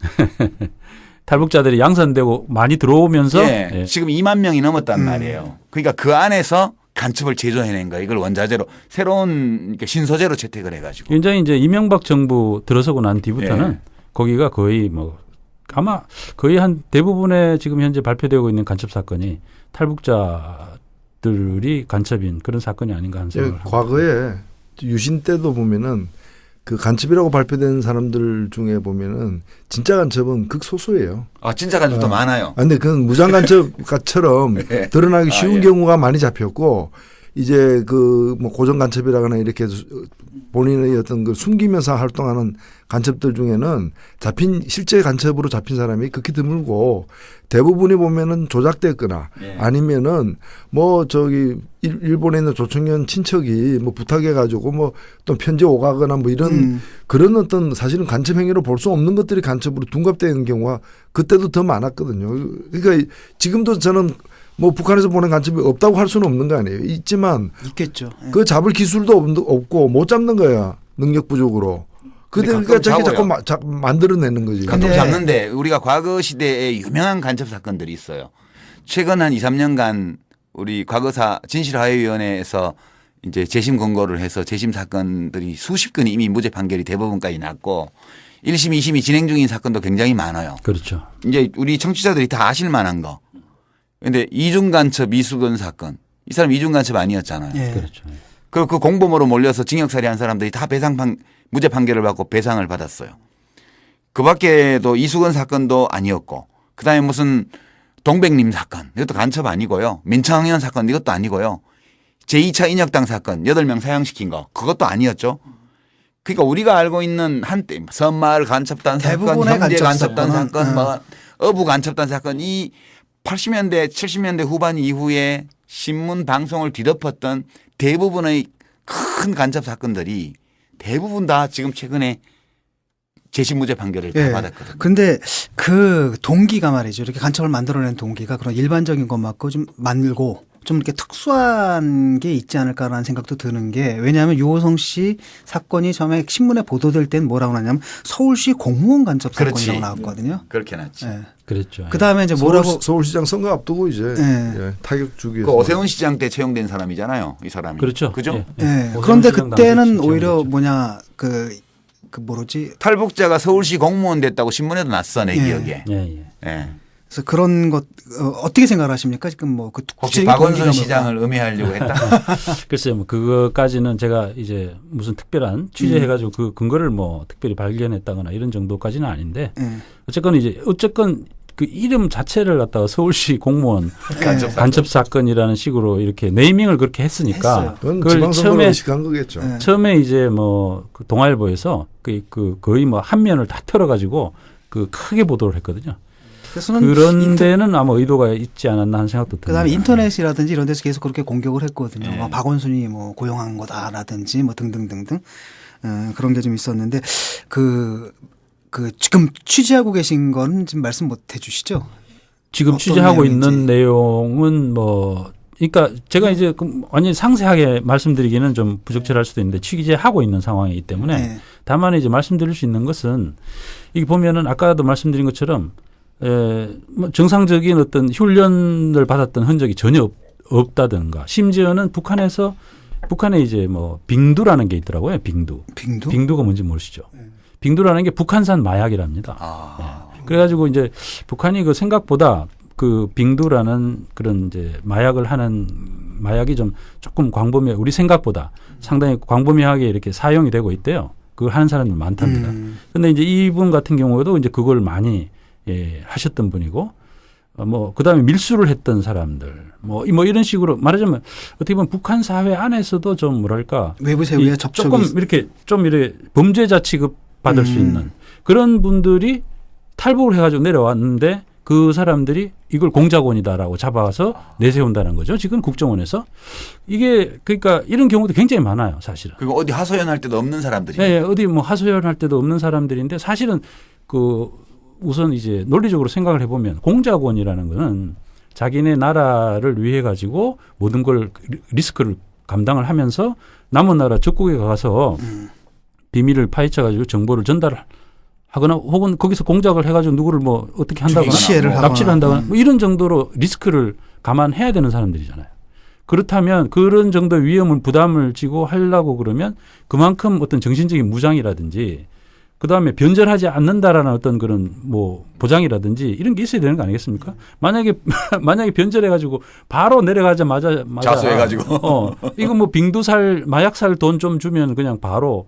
Speaker 4: 탈북자들이 양산되고 많이 들어오면서
Speaker 2: 지금 2만 명이 넘었단 말이에요. 그러니까 그 안에서 간첩을 제조해낸 거예요. 이걸 원자재로 새로운 신소재로 채택을 해가지고.
Speaker 4: 굉장히 이제 이명박 정부 들어서고 난 뒤부터는 거기가 거의 뭐 아마 거의 한 대부분의 지금 현재 발표되고 있는 간첩 사건이 탈북자들이 간첩인 그런 사건이 아닌가 하는 생각을 합니다.
Speaker 3: 과거에 유신 때도 보면은 그 간첩이라고 발표된 사람들 중에 보면은 진짜 간첩은 극소수예요.
Speaker 2: 진짜 간첩도 많아요.
Speaker 3: 근데 그건 무장 간첩처럼 드러나기 쉬운 경우가 많이 잡혔고 이제 그 뭐 고정 간첩이라거나 이렇게 본인의 어떤 그 숨기면서 활동하는 간첩들 중에는 실제 간첩으로 잡힌 사람이 극히 드물고 대부분이 보면은 조작됐거나
Speaker 2: 예.
Speaker 3: 아니면은 뭐 저기 일본에 있는 조청년 친척이 뭐 부탁해가지고 뭐 또 편지 오가거나 뭐 이런 그런 어떤 사실은 간첩 행위로 볼 수 없는 것들이 간첩으로 둔갑되는 경우가 그때도 더 많았거든요. 그러니까 지금도 저는 뭐 북한에서 보낸 간첩이 없다고 할 수는 없는 거 아니에요. 있지만
Speaker 1: 있겠죠. 예.
Speaker 3: 그 잡을 기술도 없고 못 잡는 거야. 능력 부족으로. 그러니까 자기 자꾸 만들어내는 거지.
Speaker 2: 가끔 잡는데 우리가 과거 시대에 유명한 간첩 사건들이 있어요. 최근 한 2, 3년간 우리 과거사 진실화해위원회에서 이제 재심 권고를 해서 재심 사건들이 수십 건이 이미 무죄 판결이 대법원까지 났고 1심, 2심이 진행 중인 사건도 굉장히 많아요.
Speaker 4: 그렇죠.
Speaker 2: 이제 우리 청취자들이 다 아실 만한 거. 그런데 이중 간첩 이수근 사건. 이 사람 이중 간첩 아니었잖아요.
Speaker 1: 예.
Speaker 4: 그렇죠.
Speaker 2: 그 공범으로 몰려서 징역살이한 사람들이 다 무죄 판결을 받고 배상을 받았어요. 그 밖에도 이수근 사건도 아니었고 그다음에 무슨 동백님 사건 이것도 간첩 아니고요. 민청현 사건 이것도 아니고요. 제2차 인혁당 사건 8명 사형시킨 거 그것도 아니었죠. 그러니까 우리가 알고 있는 한때 선마을 간첩단 사건,
Speaker 1: 대부분의
Speaker 2: 형제
Speaker 1: 간첩
Speaker 2: 간첩단
Speaker 1: 사건은,
Speaker 2: 사건, 뭐 어부 간첩단 사건 이 80년대 70년대 후반 이후에 신문 방송을 뒤덮었던 대부분의 큰 간첩 사건들이 대부분 다 지금 최근에 재심 무죄 판결을 다 받았거든요.
Speaker 1: 근데 그 동기가 말이죠. 이렇게 간첩을 만들어낸 동기가 그런 일반적인 것 맞고 좀 만들고 좀 이렇게 특수한 게 있지 않을까라는 생각도 드는 게 왜냐하면 유호성 씨 사건이 처음에 신문에 보도될 땐 뭐라고 나냐면 서울시 공무원 간첩 사건이라고 나왔거든요.
Speaker 2: 그렇게 났지.
Speaker 1: 예.
Speaker 4: 그랬죠.
Speaker 1: 그 다음에 이제 뭐라고
Speaker 3: 서울시장 선거 앞두고 이제
Speaker 1: 예.
Speaker 3: 타격 주기 위해서.
Speaker 2: 그 오세훈 시장 때 채용된 사람이잖아요. 이 사람이.
Speaker 4: 그렇죠.
Speaker 2: 그죠?
Speaker 4: 예.
Speaker 1: 예.
Speaker 4: 오세훈
Speaker 1: 그런데
Speaker 4: 시장
Speaker 1: 그때는
Speaker 4: 당시
Speaker 1: 오히려
Speaker 4: 시장이었죠.
Speaker 1: 뭐냐 그 뭐지
Speaker 2: 탈북자가 서울시 공무원 됐다고 신문에도 났어 내
Speaker 1: 예.
Speaker 2: 기억에.
Speaker 4: 예, 예.
Speaker 2: 예.
Speaker 1: 그래서 그런 것 어떻게 생각을 하십니까? 지금 뭐그
Speaker 2: 혹시 박원순 시장을 음해하려고 했다?
Speaker 4: 글쎄요, 뭐 그거까지는 제가 이제 무슨 특별한 취재해가지고 그 근거를 뭐 특별히 발견했다거나 이런 정도까지는 아닌데 어쨌건 그 이름 자체를 갖다가 서울시 공무원 간첩 사건이라는 식으로 이렇게 네이밍을 그렇게 했으니까
Speaker 3: 그건
Speaker 4: 그걸
Speaker 3: 지방선거로 의식한 거겠죠.
Speaker 4: 처음에 이제 뭐 그 동아일보에서 그 거의 뭐 한 면을 다 털어가지고 그 크게 보도를 했거든요. 그런 데는 아마 의도가 있지 않았나 하는 생각도 듭니다.
Speaker 1: 그다음에 인터넷이라든지 이런 데서 계속 그렇게 공격을 했거든요.
Speaker 2: 네.
Speaker 1: 박원순이 뭐 고용한 거다라든지 뭐 등등등등 그런 게 좀 있었는데 그 지금 취재하고 계신 건 지금 말씀 못 해주시죠?
Speaker 4: 지금 취재하고 있는 내용은 뭐 그러니까 제가 이제 완전히 상세하게 말씀드리기는 좀 부적절할 수도 있는데 취재하고 있는 상황이기 때문에
Speaker 1: 네.
Speaker 4: 다만 이제 말씀드릴 수 있는 것은 이게 보면은 아까도 말씀드린 것처럼 뭐 정상적인 어떤 훈련을 받았던 흔적이 전혀 없다든가 심지어는 북한에 이제 뭐 빙두라는 게 있더라고요. 빙두가 뭔지 모르시죠? 빙두라는 게 북한산 마약이랍니다. 네. 그래가지고 이제 북한이 그 생각보다 그 빙두라는 그런 이제 마약이 좀 조금 광범위하게 우리 생각보다 상당히 광범위하게 이렇게 사용이 되고 있대요. 그걸 하는 사람이 많답니다. 그런데 이제 이분 같은 경우에도 이제 그걸 많이 하셨던 분이고 뭐 그다음에 밀수를 했던 사람들 뭐 이런 식으로 말하자면 어떻게 보면 북한 사회 안에서도 좀 뭐랄까
Speaker 1: 외부 세계에 접촉이
Speaker 4: 조금 이렇게 범죄자 취급 받을 수 있는 그런 분들이 탈북을 해가지고 내려왔는데 그 사람들이 이걸 공작원이다라고 잡아서 내세운다는 거죠. 지금 국정원에서 이게 그러니까 이런 경우도 굉장히 많아요, 사실은.
Speaker 2: 그리고 어디 하소연할 때도 없는 사람들이.
Speaker 4: 네, 어디 뭐 하소연할 때도 없는 사람들인데 사실은 우선 이제 논리적으로 생각을 해보면 공작원이라는 거는 자기네 나라를 위해 가지고 모든 걸 리스크를 감당을 하면서 남은 나라 적국에 가서 비밀을 파헤쳐 가지고 정보를 전달하거나 혹은 거기서 공작을 해가지고 누구를 뭐 어떻게 한다거나 납치를 한다거나 뭐 이런 정도로 리스크를 감안해야 되는 사람들이잖아요. 그렇다면 그런 정도의 위험을 부담을 지고 하려고 그러면 그만큼 어떤 정신적인 무장이라든지 그다음에 변절하지 않는다라는 어떤 그런 뭐 보장이라든지 이런 게 있어야 되는 거 아니겠습니까? 만약에 변절해가지고 바로 내려가자마자
Speaker 2: 자수해가지고
Speaker 4: 이거 뭐 빙두살 마약살 돈 좀 주면 그냥 바로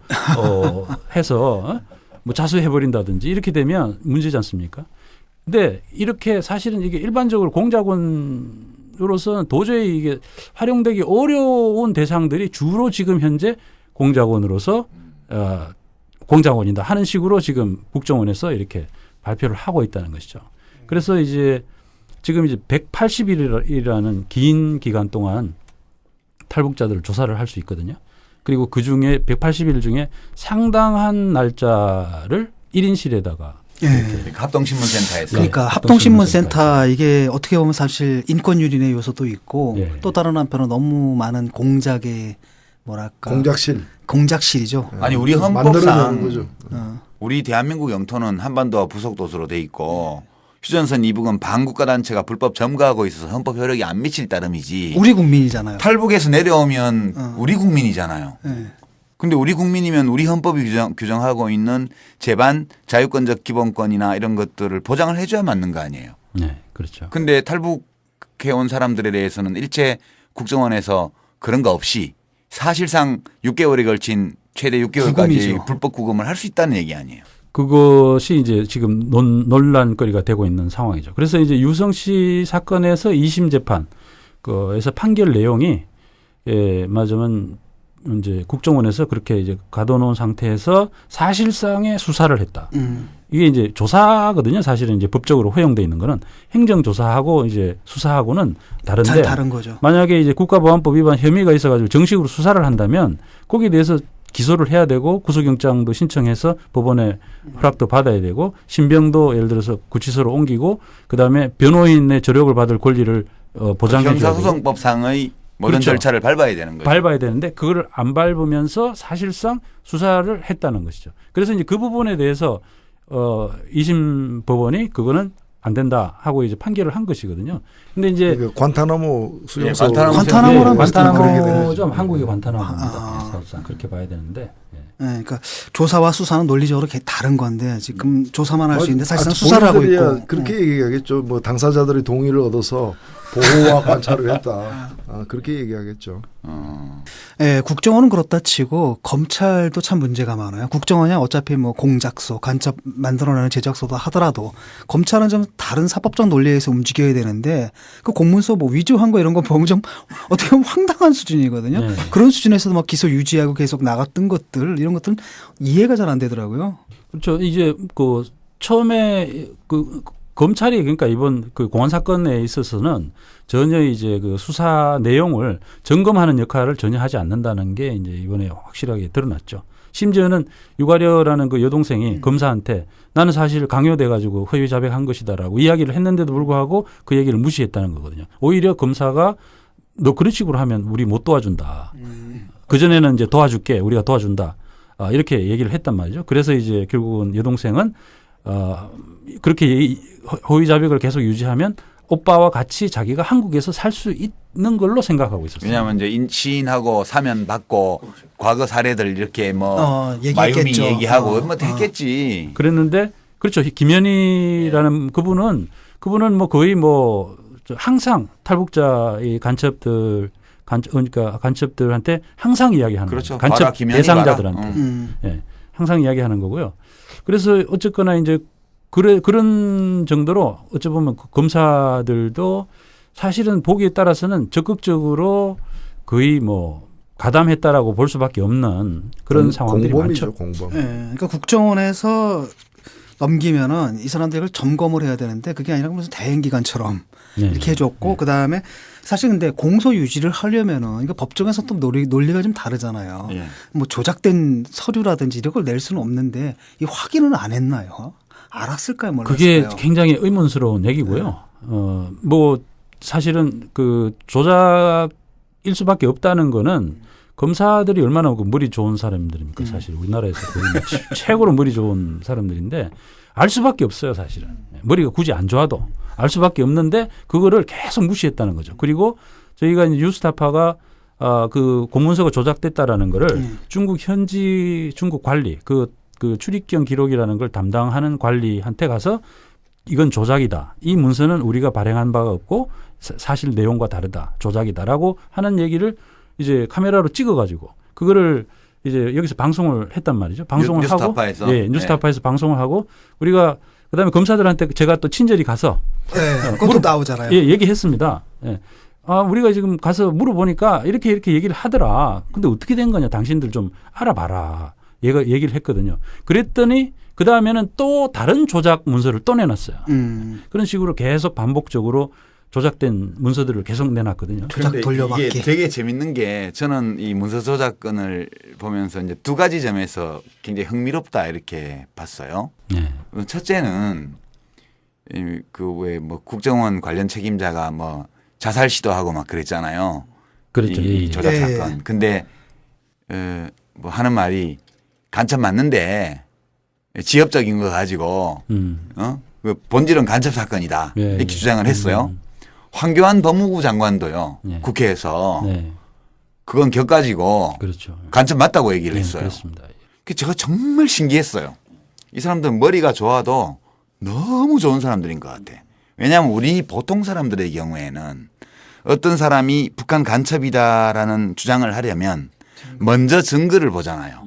Speaker 4: 해서 뭐 자수해버린다든지 이렇게 되면 문제지 않습니까? 근데 이렇게 사실은 이게 일반적으로 공작원으로서는 도저히 이게 활용되기 어려운 대상들이 주로 지금 현재 공작원으로서 공작원이다 하는 식으로 지금 국정원에서 이렇게 발표를 하고 있다는 것이죠. 그래서 이제 지금 이제 180일이라는 긴 기간 동안 탈북자들을 조사를 할 수 있거든요. 그리고 그 중에 180일 중에 상당한 날짜를 1인실에다가
Speaker 1: 예.
Speaker 2: 합동신문센터에서
Speaker 1: 그러니까
Speaker 4: 합동신문센터.
Speaker 1: 합동신문센터 이게 어떻게 보면 사실 인권유린의 요소도 있고
Speaker 4: 예.
Speaker 1: 또 다른 한편은 너무 많은 공작의 뭐랄까 공작실이죠.
Speaker 2: 아니 우리
Speaker 3: 만들어내는
Speaker 2: 헌법상
Speaker 3: 거죠.
Speaker 2: 우리 대한민국 영토는 한반도와 부속도서로 돼 있고 휴전선 이북은 반국가 단체가 불법 점거하고 있어서 헌법 효력이 안 미칠 따름이지.
Speaker 1: 우리 국민이잖아요.
Speaker 2: 탈북에서 내려오면 우리 국민이잖아요.
Speaker 1: 예.
Speaker 2: 근데 우리 국민이면 우리 헌법이 규정하고 있는 재반 자유권적 기본권이나 이런 것들을 보장을 해줘야 맞는 거 아니에요.
Speaker 4: 네, 그렇죠.
Speaker 2: 근데 탈북해온 사람들에 대해서는 일체 국정원에서 그런 거 없이 사실상 6개월에 걸친 최대 6개월까지
Speaker 1: 구금이죠.
Speaker 2: 불법 구금을 할 수 있다는 얘기 아니에요.
Speaker 4: 그것이 이제 지금 논란거리가 되고 있는 상황이죠. 그래서 이제 유성 씨 사건에서 2심 재판 그에서 판결 내용이 맞으면 이제 국정원에서 그렇게 이제 가둬놓은 상태에서 사실상의 수사를 했다. 이게 이제 조사거든요. 사실은 이제 법적으로 허용돼 있는 거는 행정조사하고 이제 수사하고는 다른데
Speaker 1: 다른 거죠.
Speaker 4: 만약에 이제 국가보안법 위반 혐의가 있어가지고 정식으로 수사를 한다면 거기에 대해서 기소를 해야 되고 구속영장도 신청해서 법원에 허락도 받아야 되고 신병도 예를 들어서 구치소로 옮기고 그다음에 변호인의 조력을 받을 권리를 보장해 줘야 되고
Speaker 2: 형사소송법상의 모든
Speaker 4: 그렇죠.
Speaker 2: 절차를 밟아야 되는 거죠.
Speaker 4: 밟아야 되는데 그걸 안 밟으면서 사실상 수사를 했다는 것이죠. 그래서 이제 그 부분에 대해서 2심 법원이 그거는 안 된다 하고 이제 판결을 한 것이거든요. 근데 이제
Speaker 3: 그러니까 관타나모 수용소
Speaker 1: 관타나모랑
Speaker 4: 관타나모죠. 한국의 관타나모입니다. 사실상 그렇게 봐야 되는데.
Speaker 1: 네, 그러니까 조사와 수사는 논리적으로 다른 건데 지금 조사만 할 수 있는데 사실상 수사를 하고 있고
Speaker 3: 그렇게 얘기하겠죠. 뭐 당사자들이 동의를 얻어서 보호와 관찰을 했다. 그렇게 얘기하겠죠.
Speaker 1: 네, 국정원은 그렇다 치고 검찰도 참 문제가 많아요. 국정원이 어차피 뭐 공작소, 간첩 만들어내는 제작소도 하더라도 검찰은 좀 다른 사법적 논리에서 움직여야 되는데 그 공문서 뭐 위조한 거 이런 거 보면 좀 어떻게 보면 황당한 수준이거든요.
Speaker 4: 네.
Speaker 1: 그런 수준에서도 막 기소 유지하고 계속 나갔던 것들 이런 것들은 이해가 잘 안 되더라고요.
Speaker 4: 그렇죠. 이제 그 처음에 그 검찰이 그러니까 이번 그 공안 사건에 있어서는 전혀 이제 그 수사 내용을 점검하는 역할을 전혀 하지 않는다는 게 이제 이번에 확실하게 드러났죠. 심지어는 유가려라는 그 여동생이 검사한테 나는 사실 강요돼 가지고 허위 자백한 것이다라고 이야기를 했는데도 불구하고 그 얘기를 무시했다는 거거든요. 오히려 검사가 너 그런 식으로 하면 우리 못 도와준다. 그전에는 이제 도와줄게. 우리가 도와준다. 이렇게 얘기를 했단 말이죠. 그래서 이제 결국은 여동생은 그렇게 허위 자백을 계속 유지하면 오빠와 같이 자기가 한국에서 살 수 있는 걸로 생각하고 있었어요.
Speaker 2: 왜냐하면 이제 시인하고 사면 받고 과거 사례들 이렇게 뭐 마유미 얘기하고 뭐 했겠지.
Speaker 4: 그랬는데 그렇죠. 김현희라는 그분은 뭐 거의 뭐 항상 탈북자의 그러니까 간첩들한테 항상 이야기하는
Speaker 2: 그렇죠.
Speaker 4: 거죠. 간첩 대상자들한테 예, 항상 이야기하는 거고요. 그래서 어쨌거나 이제 그런 정도로 어찌 보면 검사들도 사실은 보기에 따라서는 적극적으로 거의 뭐 가담했다라고 볼 수밖에 없는 그런 상황들이
Speaker 3: 공범이죠,
Speaker 4: 많죠.
Speaker 3: 공범.
Speaker 1: 네, 그러니까 국정원에서 넘기면은 이 사람들을 점검을 해야 되는데 그게 아니라 무슨 대행기관처럼
Speaker 4: 네.
Speaker 1: 이렇게 해줬고 그다음에 사실 근데 공소 유지를 하려면은 이거 법정에서 또 논리가 좀 다르잖아요.
Speaker 2: 예.
Speaker 1: 뭐 조작된 서류라든지 이런 걸 낼 수는 없는데 이 확인을 안 했나요? 알았을까요? 몰랐을까요?
Speaker 4: 그게 굉장히 의문스러운 얘기고요. 뭐 사실은 그 조작일 수밖에 없다는 거는 검사들이 얼마나 그 머리 좋은 사람들입니까? 사실 우리나라에서 거의 최고로 머리 좋은 사람들인데 알 수밖에 없어요, 사실은. 머리가 굳이 안 좋아도 알 수밖에 없는데 그거를 계속 무시했다는 거죠. 그리고 저희가 이제 뉴스타파가 그 공문서가 조작됐다라는 거를 중국 현지 중국 관리 그 출입경 기록이라는 걸 담당하는 관리한테 가서 이건 조작이다. 이 문서는 우리가 발행한 바가 없고 사실 내용과 다르다. 조작이다라고 하는 얘기를 이제 카메라로 찍어가지고 그거를 이제 여기서 방송을 했단 말이죠. 방송을
Speaker 2: 뉴스타파에서.
Speaker 4: 하고, 예, 뉴스타파에서 방송을 하고 우리가 그다음에 검사들한테 제가 또 친절히 가서
Speaker 1: 네, 그것도 나오잖아요.
Speaker 4: 예, 얘기했습니다. 예. 우리가 지금 가서 물어보니까 이렇게 얘기를 하더라. 근데 어떻게 된 거냐? 당신들 좀 알아봐라. 얘가 얘기를 했거든요. 그랬더니 그 다음에는 또 다른 조작 문서를 또 내놨어요. 그런 식으로 계속 반복적으로 조작된 문서들을 계속 내놨거든요.
Speaker 1: 조작
Speaker 2: 근데
Speaker 1: 돌려받기.
Speaker 2: 이게 되게 재밌는 게 저는 이 문서 조작건을 보면서 이제 두 가지 점에서 굉장히 흥미롭다 이렇게 봤어요.
Speaker 4: 네.
Speaker 2: 첫째는 그 왜 뭐 국정원 관련 책임자가 뭐 자살 시도하고 막 그랬잖아요.
Speaker 4: 그렇죠.
Speaker 2: 이 조작
Speaker 1: 예, 예.
Speaker 2: 사건. 근데 뭐 하는 말이 간첩 맞는데 지엽적인 거 가지고 그 본질은 간첩 사건이다
Speaker 4: 예,
Speaker 2: 이렇게
Speaker 4: 예.
Speaker 2: 주장을 했어요. 황교안 법무부 장관도요.
Speaker 4: 예.
Speaker 2: 국회에서
Speaker 4: 네.
Speaker 2: 그건 격가지고
Speaker 4: 그렇죠.
Speaker 2: 간첩 맞다고 얘기를
Speaker 4: 네,
Speaker 2: 했어요.
Speaker 4: 그렇습니다.
Speaker 2: 그 제가 정말 신기했어요. 이 사람들은 머리가 좋아도 너무 좋은 사람들인 것 같아. 왜냐하면 우리 보통 사람들의 경우에는 어떤 사람이 북한 간첩이다라는 주장을 하려면 먼저 증거를 보잖아요.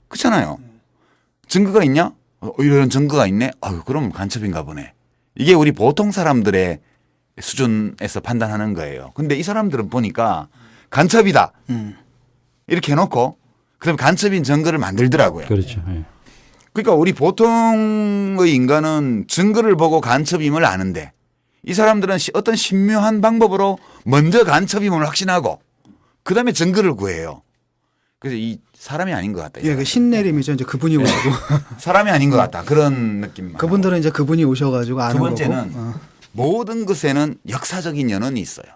Speaker 2: 그렇잖아요. 증거가 있냐? 이런 증거가 있네. 아유, 그럼 간첩인가 보네. 이게 우리 보통 사람들의 수준에서 판단하는 거예요. 근데 이 사람들은 보니까 간첩이다. 이렇게 해놓고 그다음에 간첩인 증거를 만들더라고요.
Speaker 4: 그렇죠. 예.
Speaker 2: 그러니까 우리 보통의 인간은 증거를 보고 간첩임을 아는데 이 사람들은 어떤 신묘한 방법으로 먼저 간첩임을 확신하고 그다음에 증거를 구해요. 그래서 이 사람이 아닌 것 같다.
Speaker 1: 예, 그 신내림이죠. 이제 그분이 오시고
Speaker 2: 사람이 아닌 것 같다. 그런 느낌.
Speaker 1: 그분들은 이제 그분이 오셔가지고 아는
Speaker 2: 두 번째는
Speaker 1: 거고.
Speaker 2: 모든 것에는 역사적인 연원이 있어요.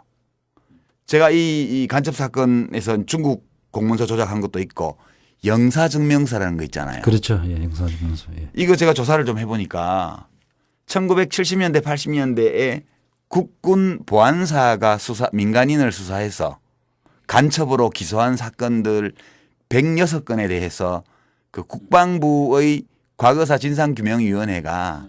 Speaker 2: 제가 이 간첩 사건에서 중국 공문서 조작한 것도 있고 영사증명서라는 거 있잖아요.
Speaker 4: 그렇죠. 예, 영사증명서. 예.
Speaker 2: 이거 제가 조사를 좀 해보니까 1970년대 80년대에 국군 보안사가 민간인을 수사해서 간첩으로 기소한 사건들 106건에 대해서 그 국방부의 과거사 진상규명위원회가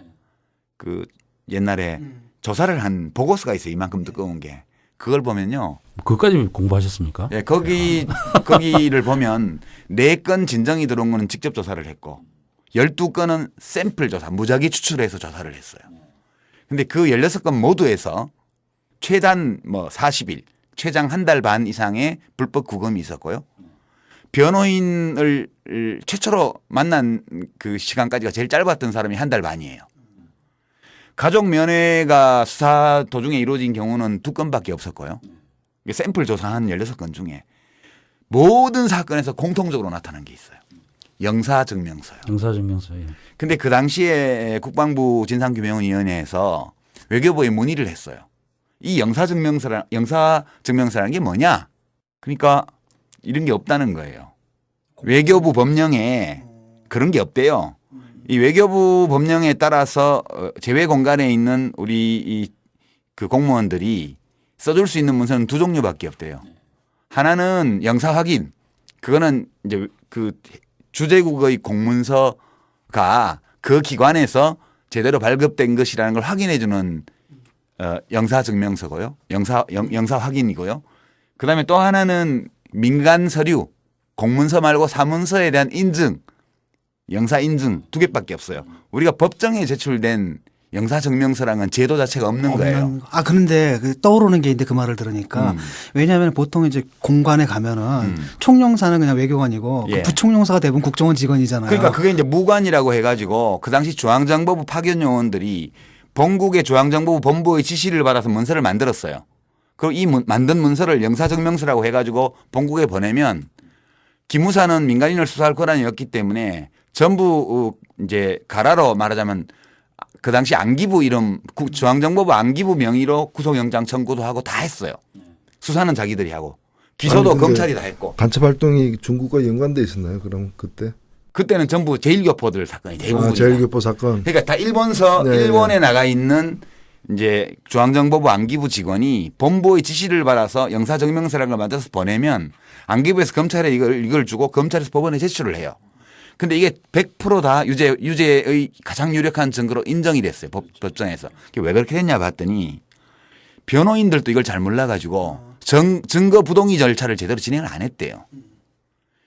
Speaker 2: 그 옛날에 조사를 한 보고서가 있어요. 이만큼 두꺼운 게. 그걸 보면요.
Speaker 4: 그것까지 공부하셨습니까?
Speaker 2: 예, 거기를 보면 4건 진정이 들어온 거는 직접 조사를 했고 12건은 샘플 조사, 무작위 추출해서 조사를 했어요. 근데 그 16건 모두에서 최단 뭐 40일, 최장 한 달 반 이상의 불법 구금이 있었고요. 변호인을 최초로 만난 그 시간까지가 제일 짧았던 사람이 한 달 반이에요. 가족 면회가 수사 도중에 이루어진 경우는 2건밖에 없었고요. 샘플 조사한 16건 중에 모든 사건에서 공통적으로 나타난 게 있어요. 영사증명서요.
Speaker 4: 영사증명서. 예.
Speaker 2: 근데 그 당시에 국방부 진상규명위원회에서 외교부에 문의를 했어요. 이 영사증명서라는 게 뭐냐? 그러니까 이런 게 없다는 거예요. 외교부 법령에 그런 게 없대요. 이 외교부 법령에 따라서 제외 공간에 있는 우리 그 공무원들이 써줄 수 있는 문서는 2종류밖에 없대요. 하나는 영사 확인. 그거는 이제 그 주재국의 공문서가 그 기관에서 제대로 발급된 것이라는 걸 확인해 주는 영사 증명서고요. 영사 확인이고요. 그다음에 또 하나는 민간 서류, 공문서 말고 사문서에 대한 인증, 영사 인증 2개밖에 없어요. 우리가 법정에 제출된 영사 증명서랑은 제도 자체가 없는 거예요.
Speaker 1: 아, 그런데 떠오르는 게 있는데 그 말을 들으니까 왜냐하면 보통 이제 공관에 가면은 총영사는 그냥 외교관이고
Speaker 2: 예.
Speaker 1: 그 부총영사가 대부분 국정원 직원이잖아요.
Speaker 2: 그러니까 그게 이제 무관이라고 해가지고 그 당시 중앙정보부 파견 요원들이 본국의 중앙정보부 본부의 지시를 받아서 문서를 만들었어요. 그리고 이 만든 문서를 영사증명서라고 해가지고 본국에 보내면 기무사는 민간인을 수사할 권한이 없기 때문에 전부 이제 가라로 말하자면 그 당시 안기부 이름 중앙정보부 안기부 명의로 구속영장 청구도 하고 다 했어요. 수사는 자기들이 하고 기소도 검찰이 다 했고.
Speaker 3: 간첩 활동이 중국과 연관돼 있었나요? 그럼 그때?
Speaker 2: 그때는 전부 제1교포들 사건이 대부분이다.
Speaker 3: 제1교포 사건.
Speaker 2: 그러니까 다 일본서
Speaker 3: 네.
Speaker 2: 일본에 나가 있는 이제 중앙정보부 안기부 직원이 본부의 지시를 받아서 영사증명서라는 걸 만들어서 보내면 안기부에서 검찰에 이걸 주고 검찰에서 법원에 제출을 해요. 근데 이게 100%다 유죄의 가장 유력한 증거로 인정이 됐어요. 법정에서. 왜 그렇게 됐냐 봤더니 변호인들도 이걸 잘 몰라가지고 증거 부동의 절차를 제대로 진행을 안 했대요.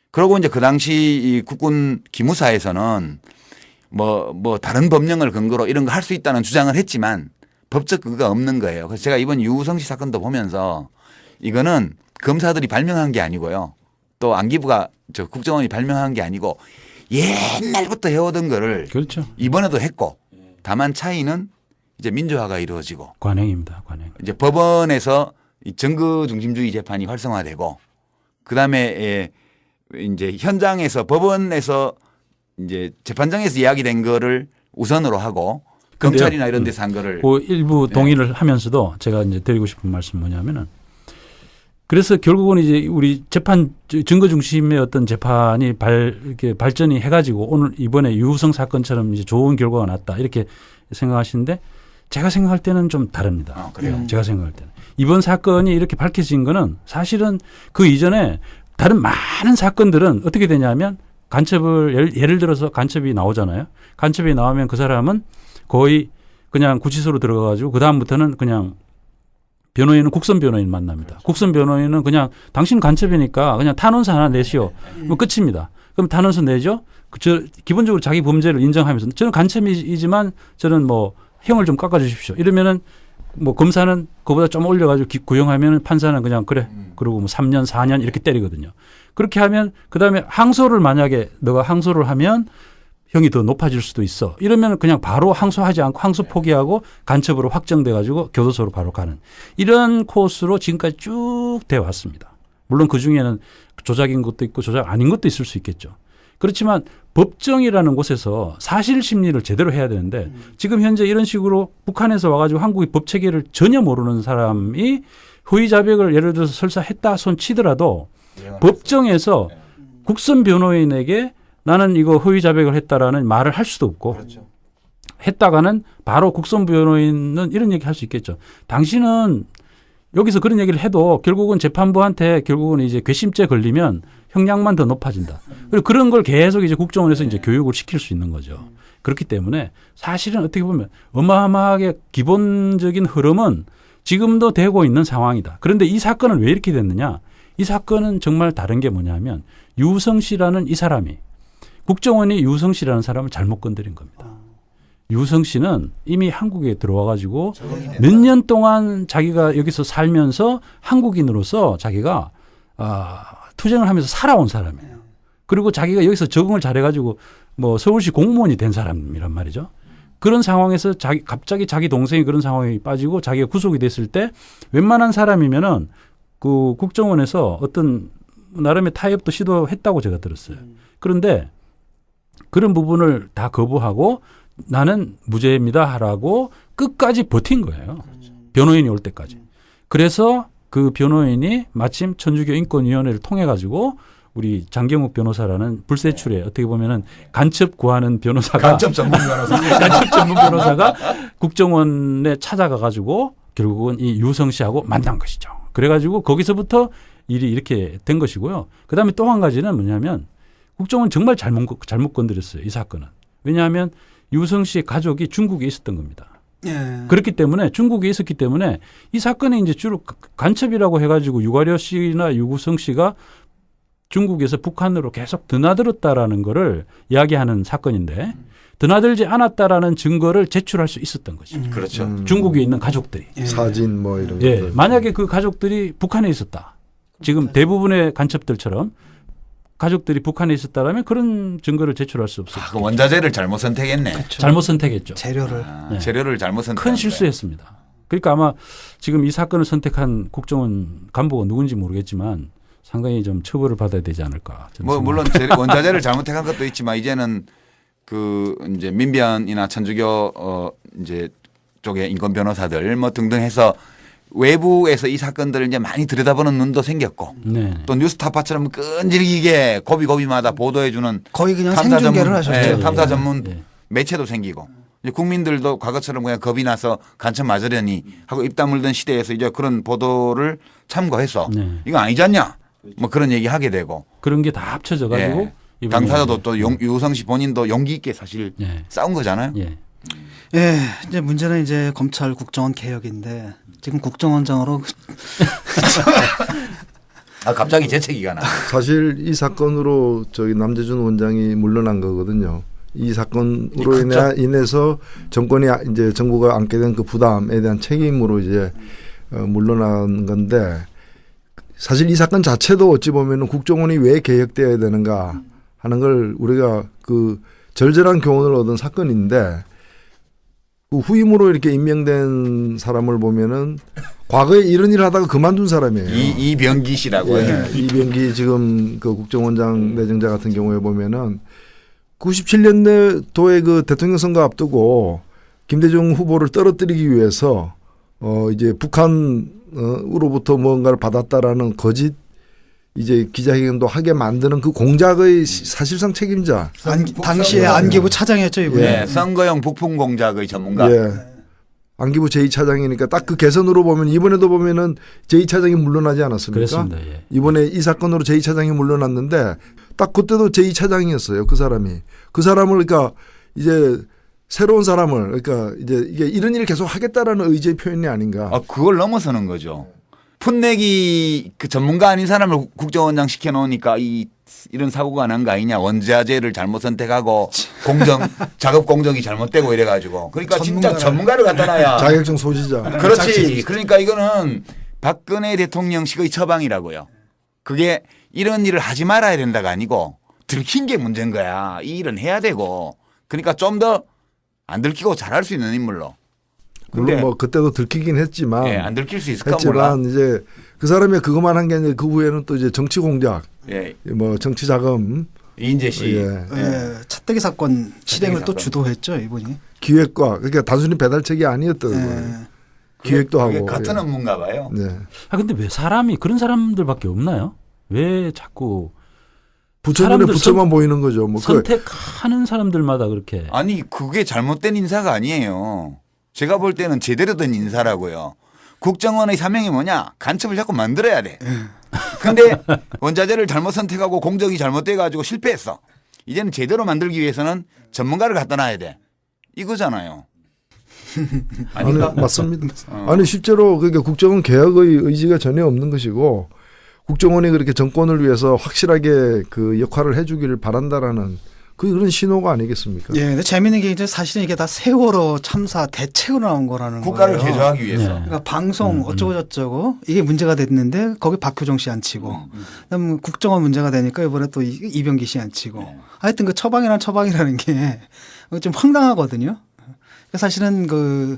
Speaker 2: 그러고 이제 그 당시 이 국군 기무사에서는 뭐 다른 법령을 근거로 이런 거 할 수 있다는 주장을 했지만 법적 근거가 없는 거예요. 그래서 제가 이번 유우성 씨 사건도 보면서 이거는 검사들이 발명한 게 아니고요. 또 안기부가 국정원이 발명한 게 아니고 옛날부터 해오던 거를
Speaker 4: 그렇죠.
Speaker 2: 이번에도 했고 다만 차이는 이제 민주화가 이루어지고
Speaker 4: 관행입니다. 관행.
Speaker 2: 이제 법원에서 이 증거 중심주의 재판이 활성화되고 그다음에 이제 현장에서 법원에서 이제 재판장에서 이야기된 거를 우선으로 하고
Speaker 4: 근데요,
Speaker 2: 검찰이나 이런 데서 한 거를
Speaker 4: 그 일부 동의를 하면서도 제가 이제 드리고 싶은 말씀 뭐냐면은 그래서 결국은 이제 우리 재판 증거 중심의 어떤 재판이 이렇게 발전이 해가지고 오늘 이번에 유우성 사건처럼 이제 좋은 결과가 났다 이렇게 생각하시는데 제가 생각할 때는 좀 다릅니다.
Speaker 2: 그래요?
Speaker 4: 제가 생각할 때는 이번 사건이 이렇게 밝혀진 거는 사실은 그 이전에 다른 많은 사건들은 어떻게 되냐면 간첩을 예를 들어서 간첩이 나오잖아요. 간첩이 나오면 그 사람은 거의 그냥 구치소로 들어가가지고 그 다음부터는 그냥 변호인은 국선 변호인 만납니다. 국선 변호인은 그냥 당신 간첩이니까 그냥 탄원서 하나 내시오. 뭐 끝입니다. 그럼 탄원서 내죠. 기본적으로 자기 범죄를 인정하면서 저는 간첩이지만 저는 뭐 형을 좀 깎아주십시오. 이러면은 뭐 검사는 그보다 좀 올려가지고 구형하면 판사는 그냥 그래. 그리고 뭐 3년, 4년 이렇게 때리거든요. 그렇게 하면 그다음에 항소를 만약에 너가 항소를 하면 형이 더 높아질 수도 있어. 이러면 그냥 바로 항소하지 않고 항소 포기하고 간첩으로 확정돼 가지고 교도소로 바로 가는 이런 코스로 지금까지 쭉 돼 왔습니다. 물론 그중에는 조작인 것도 있고 조작 아닌 것도 있을 수 있겠죠. 그렇지만 법정이라는 곳에서 사실 심리를 제대로 해야 되는데 지금 현재 이런 식으로 북한에서 와가지고 한국의 법 체계를 전혀 모르는 사람이 허위 자백을 예를 들어서 설사 했다 손 치더라도 법정에서 국선 변호인에게 나는 이거 허위 자백을 했다라는 말을 할 수도 없고
Speaker 2: 그렇죠.
Speaker 4: 했다가는 바로 국선 변호인은 이런 얘기 할 수 있겠죠. 당신은 여기서 그런 얘기를 해도 결국은 재판부한테 결국은 이제 괘씸죄 걸리면 형량만 더 높아진다. 그리고 그런 걸 계속 이제 국정원에서 이제 교육을 시킬 수 있는 거죠. 그렇기 때문에 사실은 어떻게 보면 어마어마하게 기본적인 흐름은 지금도 되고 있는 상황이다. 그런데 이 사건은 왜 이렇게 됐느냐? 이 사건은 정말 다른 게 뭐냐면 유성 씨라는 이 사람이 국정원이 유성 씨라는 사람을 잘못 건드린 겁니다. 유성 씨는 이미 한국에 들어와 가지고 몇 년 동안 자기가 여기서 살면서 한국인으로서 자기가 투쟁을 하면서 살아온 사람이에요. 그리고 자기가 여기서 적응을 잘해 가지고 뭐 서울시 공무원이 된 사람이란 말이죠. 그런 상황에서 갑자기 자기 동생이 그런 상황에 빠지고 자기가 구속이 됐을 때 웬만한 사람이면은 그 국정원에서 어떤 나름의 타협도 시도했다고 제가 들었어요. 그런데 그런 부분을 다 거부하고 나는 무죄입니다 하라고 끝까지 버틴 거예요. 변호인이 올 때까지. 그래서 그 변호인이 마침 천주교 인권위원회를 통해 가지고 우리 장경욱 변호사라는 불세출에 어떻게 보면은 간첩 구하는 변호사가
Speaker 2: 간첩 전문 변호사
Speaker 4: 간첩 전문 변호사가 국정원에 찾아가 가지고 결국은 이 유성 씨하고 만난 것이죠. 그래 가지고 거기서부터 일이 이렇게 된 것이고요. 그다음에 또 한 가지는 뭐냐면 국정원 정말 잘못 건드렸어요. 이 사건은. 왜냐하면 유성 씨의 가족이 중국에 있었던 겁니다.
Speaker 1: 예.
Speaker 4: 그렇기 때문에 중국에 있었기 때문에 이 사건이 이제 주로 간첩이라고 해가지고 유가려 씨나 유구성 씨가 중국에서 북한으로 계속 드나들었다라는 거를 이야기하는 사건인데 드나들지 않았다라는 증거를 제출할 수 있었던 거죠.
Speaker 2: 그렇죠.
Speaker 4: 중국에 있는 가족들이.
Speaker 3: 사진 뭐 이런
Speaker 4: 예.
Speaker 3: 것들.
Speaker 4: 만약에 그 가족들이 북한에 있었다. 지금 대부분의 간첩들처럼 가족들이 북한에 있었다라면 그런 증거를 제출할 수 없었죠.
Speaker 2: 그 원자재를 잘못 선택했네.
Speaker 4: 잘못 선택했죠.
Speaker 1: 재료를.
Speaker 4: 네.
Speaker 2: 재료를 잘못 선택.
Speaker 4: 큰 실수했습니다. 그러니까 아마 지금 이 사건을 선택한 국정원 간부가 누군지 모르겠지만 상당히 좀 처벌을 받아야 되지 않을까.
Speaker 2: 뭐 물론 원자재를 잘못한 것도 있지만 이제는 그 이제 민변이나 천주교 이제 쪽의 인권 변호사들 뭐 등등 해서 외부에서 이 사건들을 이제 많이 들여다보는 눈도 생겼고
Speaker 4: 네.
Speaker 2: 또 뉴스타파처럼 끈질기게 고비고비마다 보도해주는
Speaker 1: 거의 그냥
Speaker 2: 탐사
Speaker 1: 생중계를
Speaker 2: 전문,
Speaker 1: 하셨죠.
Speaker 2: 예, 탐사
Speaker 4: 예,
Speaker 2: 전문
Speaker 4: 예.
Speaker 2: 매체도 생기고 이제 국민들도 과거처럼 그냥 겁이 나서 간첩 맞으려니 하고 입 다물던 시대에서 이제 그런 보도를 참고해서
Speaker 4: 네.
Speaker 2: 이거 아니지 않냐 뭐 그런 얘기 하게 되고
Speaker 4: 그런 게 다 합쳐져 가지고
Speaker 2: 예. 당사자도 또 유성 씨 본인도 용기 있게 사실
Speaker 4: 예.
Speaker 2: 싸운 거잖아요.
Speaker 4: 예.
Speaker 1: 예, 이제 문제는 이제 검찰 국정원 개혁인데 지금 국정원장으로
Speaker 2: 갑자기 재채기가 나.
Speaker 3: 사실 이 사건으로 저기 남재준 원장이 물러난 거거든요. 이 사건으로 인해서 정권이 이제 정부가 안게 된 그 부담에 대한 책임으로 이제 물러난 건데 사실 이 사건 자체도 어찌 보면은 국정원이 왜 개혁되어야 되는가 하는 걸 우리가 그 절절한 교훈을 얻은 사건인데 그 후임으로 이렇게 임명된 사람을 보면은 과거에 이런 일을 하다가 그만둔 사람이에요.
Speaker 2: 이병기 씨라고요.
Speaker 3: 예, 이병기 지금 그 국정원장 내정자 같은 경우에 보면은 97년도에 그 대통령 선거 앞두고 김대중 후보를 떨어뜨리기 위해서 이제 북한으로부터 뭔가를 받았다라는 거짓 이제 기자회견도 하게 만드는 그 공작의 사실상 책임자.
Speaker 1: 당시에 안기부 차장이었죠, 이분이.
Speaker 2: 네, 선거용 부품 공작의 전문가.
Speaker 3: 예. 안기부 제2차장이니까 딱 그 개선으로 보면 이번에도 보면은 제2차장이 물러나지 않았습니까?
Speaker 4: 그렇습니다. 예.
Speaker 3: 이번에 이 사건으로 제2차장이 물러났는데 딱 그때도 제2차장이었어요. 그 사람이. 그 사람을 그러니까 이제 새로운 사람을 그러니까 이제 이게 이런 일을 계속 하겠다라는 의지의 표현이 아닌가.
Speaker 2: 그걸 넘어서는 거죠. 풋내기 그 전문가 아닌 사람을 국정원장 시켜놓으니까 이런 사고가 난 거 아니냐. 원자재를 잘못 선택하고 작업 공정이 잘못되고 이래가지고. 그러니까 진짜 전문가를 갖다 놔야.
Speaker 3: 자격증 소지자.
Speaker 2: 그렇지. 그러니까 이거는 박근혜 대통령식의 처방이라고요. 그게 이런 일을 하지 말아야 된다가 아니고 들킨 게 문제인 거야. 이 일은 해야 되고. 그러니까 좀 더 안 들키고 잘할 수 있는 인물로.
Speaker 3: 물론 뭐 그때도 들키긴 했지만.
Speaker 2: 예, 안 들킬 수 있을까 몰라.
Speaker 3: 했지만 이제 그 사람이 그것만 한 게 아니라 그 후에는 또 이제 정치 공작,
Speaker 2: 예.
Speaker 3: 뭐 정치 자금,
Speaker 2: 이인재 씨.
Speaker 3: 예.
Speaker 1: 예, 차떼기 사건 실행을 또
Speaker 2: 사건.
Speaker 1: 주도했죠, 이분이.
Speaker 3: 기획과 그러니까 단순히 배달책이 아니었던 거예요. 기획도
Speaker 2: 그게
Speaker 3: 하고.
Speaker 2: 같은
Speaker 3: 예.
Speaker 2: 업무인가 봐요.
Speaker 3: 네.
Speaker 4: 근데 왜 사람이 그런 사람들밖에 없나요? 왜 자꾸
Speaker 3: 부처 눈에
Speaker 4: 사람들
Speaker 3: 부처만 보이는 거죠. 뭐
Speaker 4: 선택하는 사람들마다 그렇게
Speaker 2: 아니 그게 잘못된 인사가 아니에요. 제가 볼 때는 제대로 된 인사라고요. 국정원의 사명이 뭐냐? 간첩을 자꾸 만들어야 돼. 근데 원자재를 잘못 선택하고 공정이 잘못돼 가지고 실패했어. 이제는 제대로 만들기 위해서는 전문가를 갖다 놔야 돼. 이거잖아요.
Speaker 3: 아니,
Speaker 2: 아닌가?
Speaker 3: 맞습니다. 아니 실제로 그러니까 국정원 개혁의 의지가 전혀 없는 것이고 국정원이 그렇게 정권을 위해서 확실하게 그 역할을 해주기를 바란다라는 그런 신호가 아니겠습니까?
Speaker 1: 예, 근데 재밌는 게 이제 사실은 이게 다 세월호 참사 대책으로 나온 거라는
Speaker 2: 국가를
Speaker 1: 거예요.
Speaker 2: 개조하기 위해서.
Speaker 4: 네.
Speaker 1: 그러니까 방송 어쩌고 저쩌고 이게 문제가 됐는데 거기 박효정 씨 안 치고 그다음 국정원 문제가 되니까 이번에 또 이병기 씨 안 치고 하여튼 그 처방이라는 게 좀 황당하거든요. 그러니까 사실은 그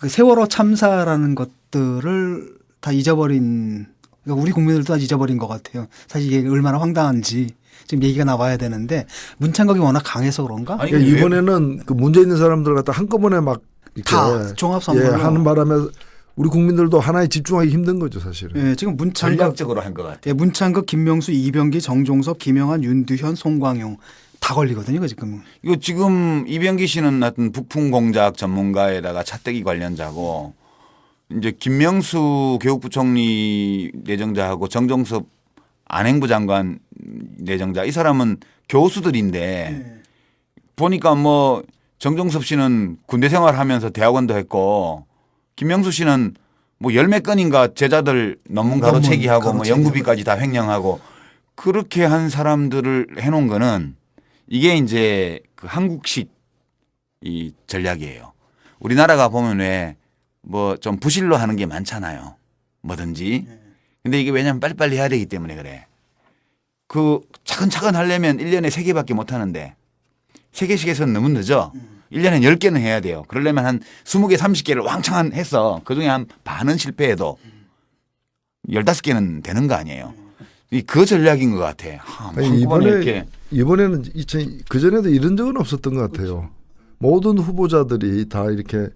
Speaker 1: 세월호 참사라는 것들을 다 잊어버린 그러니까 우리 국민들도 다 잊어버린 것 같아요. 사실 이게 얼마나 황당한지 지금 얘기가 나와야 되는데 문창극이 워낙 강해서 그런가?
Speaker 2: 아니,
Speaker 3: 그러니까 이번에는 그 문제 있는 사람들 갖다 한꺼번에 막 이렇게
Speaker 1: 다 종합 선물로
Speaker 3: 하는 바람에 우리 국민들도 하나에 집중하기 힘든 거죠, 사실은.
Speaker 1: 예, 지금 문창극
Speaker 2: 전략적으로 한 것 같아요.
Speaker 1: 예, 문창극, 김명수, 이병기, 정종섭, 김영한, 윤두현, 송광용 다 걸리거든요, 그 지금.
Speaker 2: 이거 지금 이병기 씨는 하여튼 부품 공작 전문가에다가 차떼기 관련자고 이제 김명수 교육부총리 내정자하고 정종섭 안행부 장관 내정자 이 사람은 교수들인데 보니까 뭐 정종섭 씨는 군대 생활하면서 대학원도 했고 김명수 씨는 뭐 열몇 건인가 제자들 논문 가로채기하고 뭐 연구비까지 다 횡령하고 그렇게 한 사람들을 해놓은 거는 이게 이제 그 한국식 이 전략이에요. 우리나라가 보면 왜 뭐 좀 부실로 하는 게 많잖아요. 뭐든지. 근데 이게 왜냐하면 빨리빨리 해야 되기 때문에 그래. 그 차근차근 하려면 1년에 3개밖에 못 하는데 3개씩 해서는 너무 늦어. 1년에 10개는 해야 돼요. 그러려면 한 20개, 30개를 왕창 했어. 그중에 한 반은 실패해도 15개는 되는 거 아니에요. 그 전략인 것 같아.
Speaker 3: 아니, 이번에는 그전에도 이런 적은 없었던 것 같아요. 모든 후보자들이 다 이렇게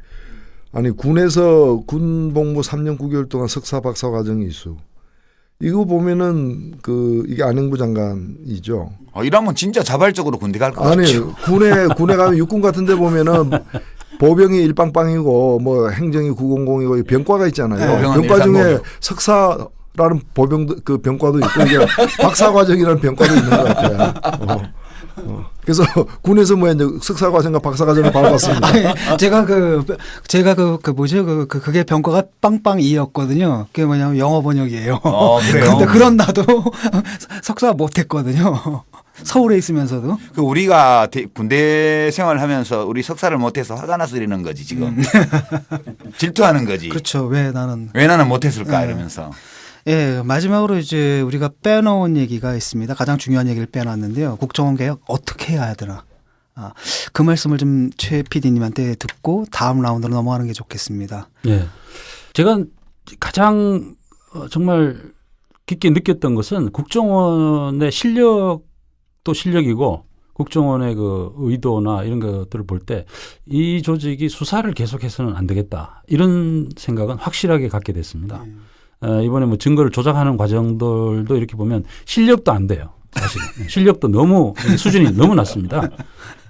Speaker 3: 아니 군에서 군복무 3년 9개월 동안 석사 박사 과정이 있어. 이거 보면은 이게 안행부 장관이죠.
Speaker 2: 이러면 진짜 자발적으로 군대 갈 것 같죠.
Speaker 3: 아니 군에 가면 육군 같은데 보면은 보병이 일빵빵이고 뭐 행정이 900이고 병과가 있잖아요. 병과 중에 석사라는 그 병과도 있고 이게 박사 과정이라는 병과도 있는 것 같아요. 그래서 군에서 뭐 이제 석사 과정과 박사 과정을 밟았습니다.
Speaker 1: 아니, 제가 그게 병과가 빵빵이었거든요. 그게 뭐냐면 영어 번역이에요.
Speaker 2: 그래요?
Speaker 1: 근데 그런 나도 석사 못했거든요. 서울에 있으면서도.
Speaker 2: 우리가 군대 생활하면서 우리 석사를 못해서 화가 나서 이러는 거지 지금. 질투하는 거지.
Speaker 1: 그렇죠. 왜 나는
Speaker 2: 못했을까 이러면서.
Speaker 1: 예, 마지막으로 이제 우리가 빼놓은 얘기가 있습니다. 가장 중요한 얘기를 빼놨는데요. 국정원 개혁 어떻게 해야 되나. 그 말씀을 좀 최 PD님한테 듣고 다음 라운드로 넘어가는 게 좋겠습니다.
Speaker 4: 예. 제가 가장 정말 깊게 느꼈던 것은 국정원의 실력도 실력이고 국정원의 그 의도나 이런 것들을 볼 때 이 조직이 수사를 계속해서는 안 되겠다. 이런 생각은 확실하게 갖게 됐습니다. 이번에 뭐 증거를 조작하는 과정들도 이렇게 보면 실력도 안 돼요. 사실 실력도 너무 수준이 너무 낮습니다.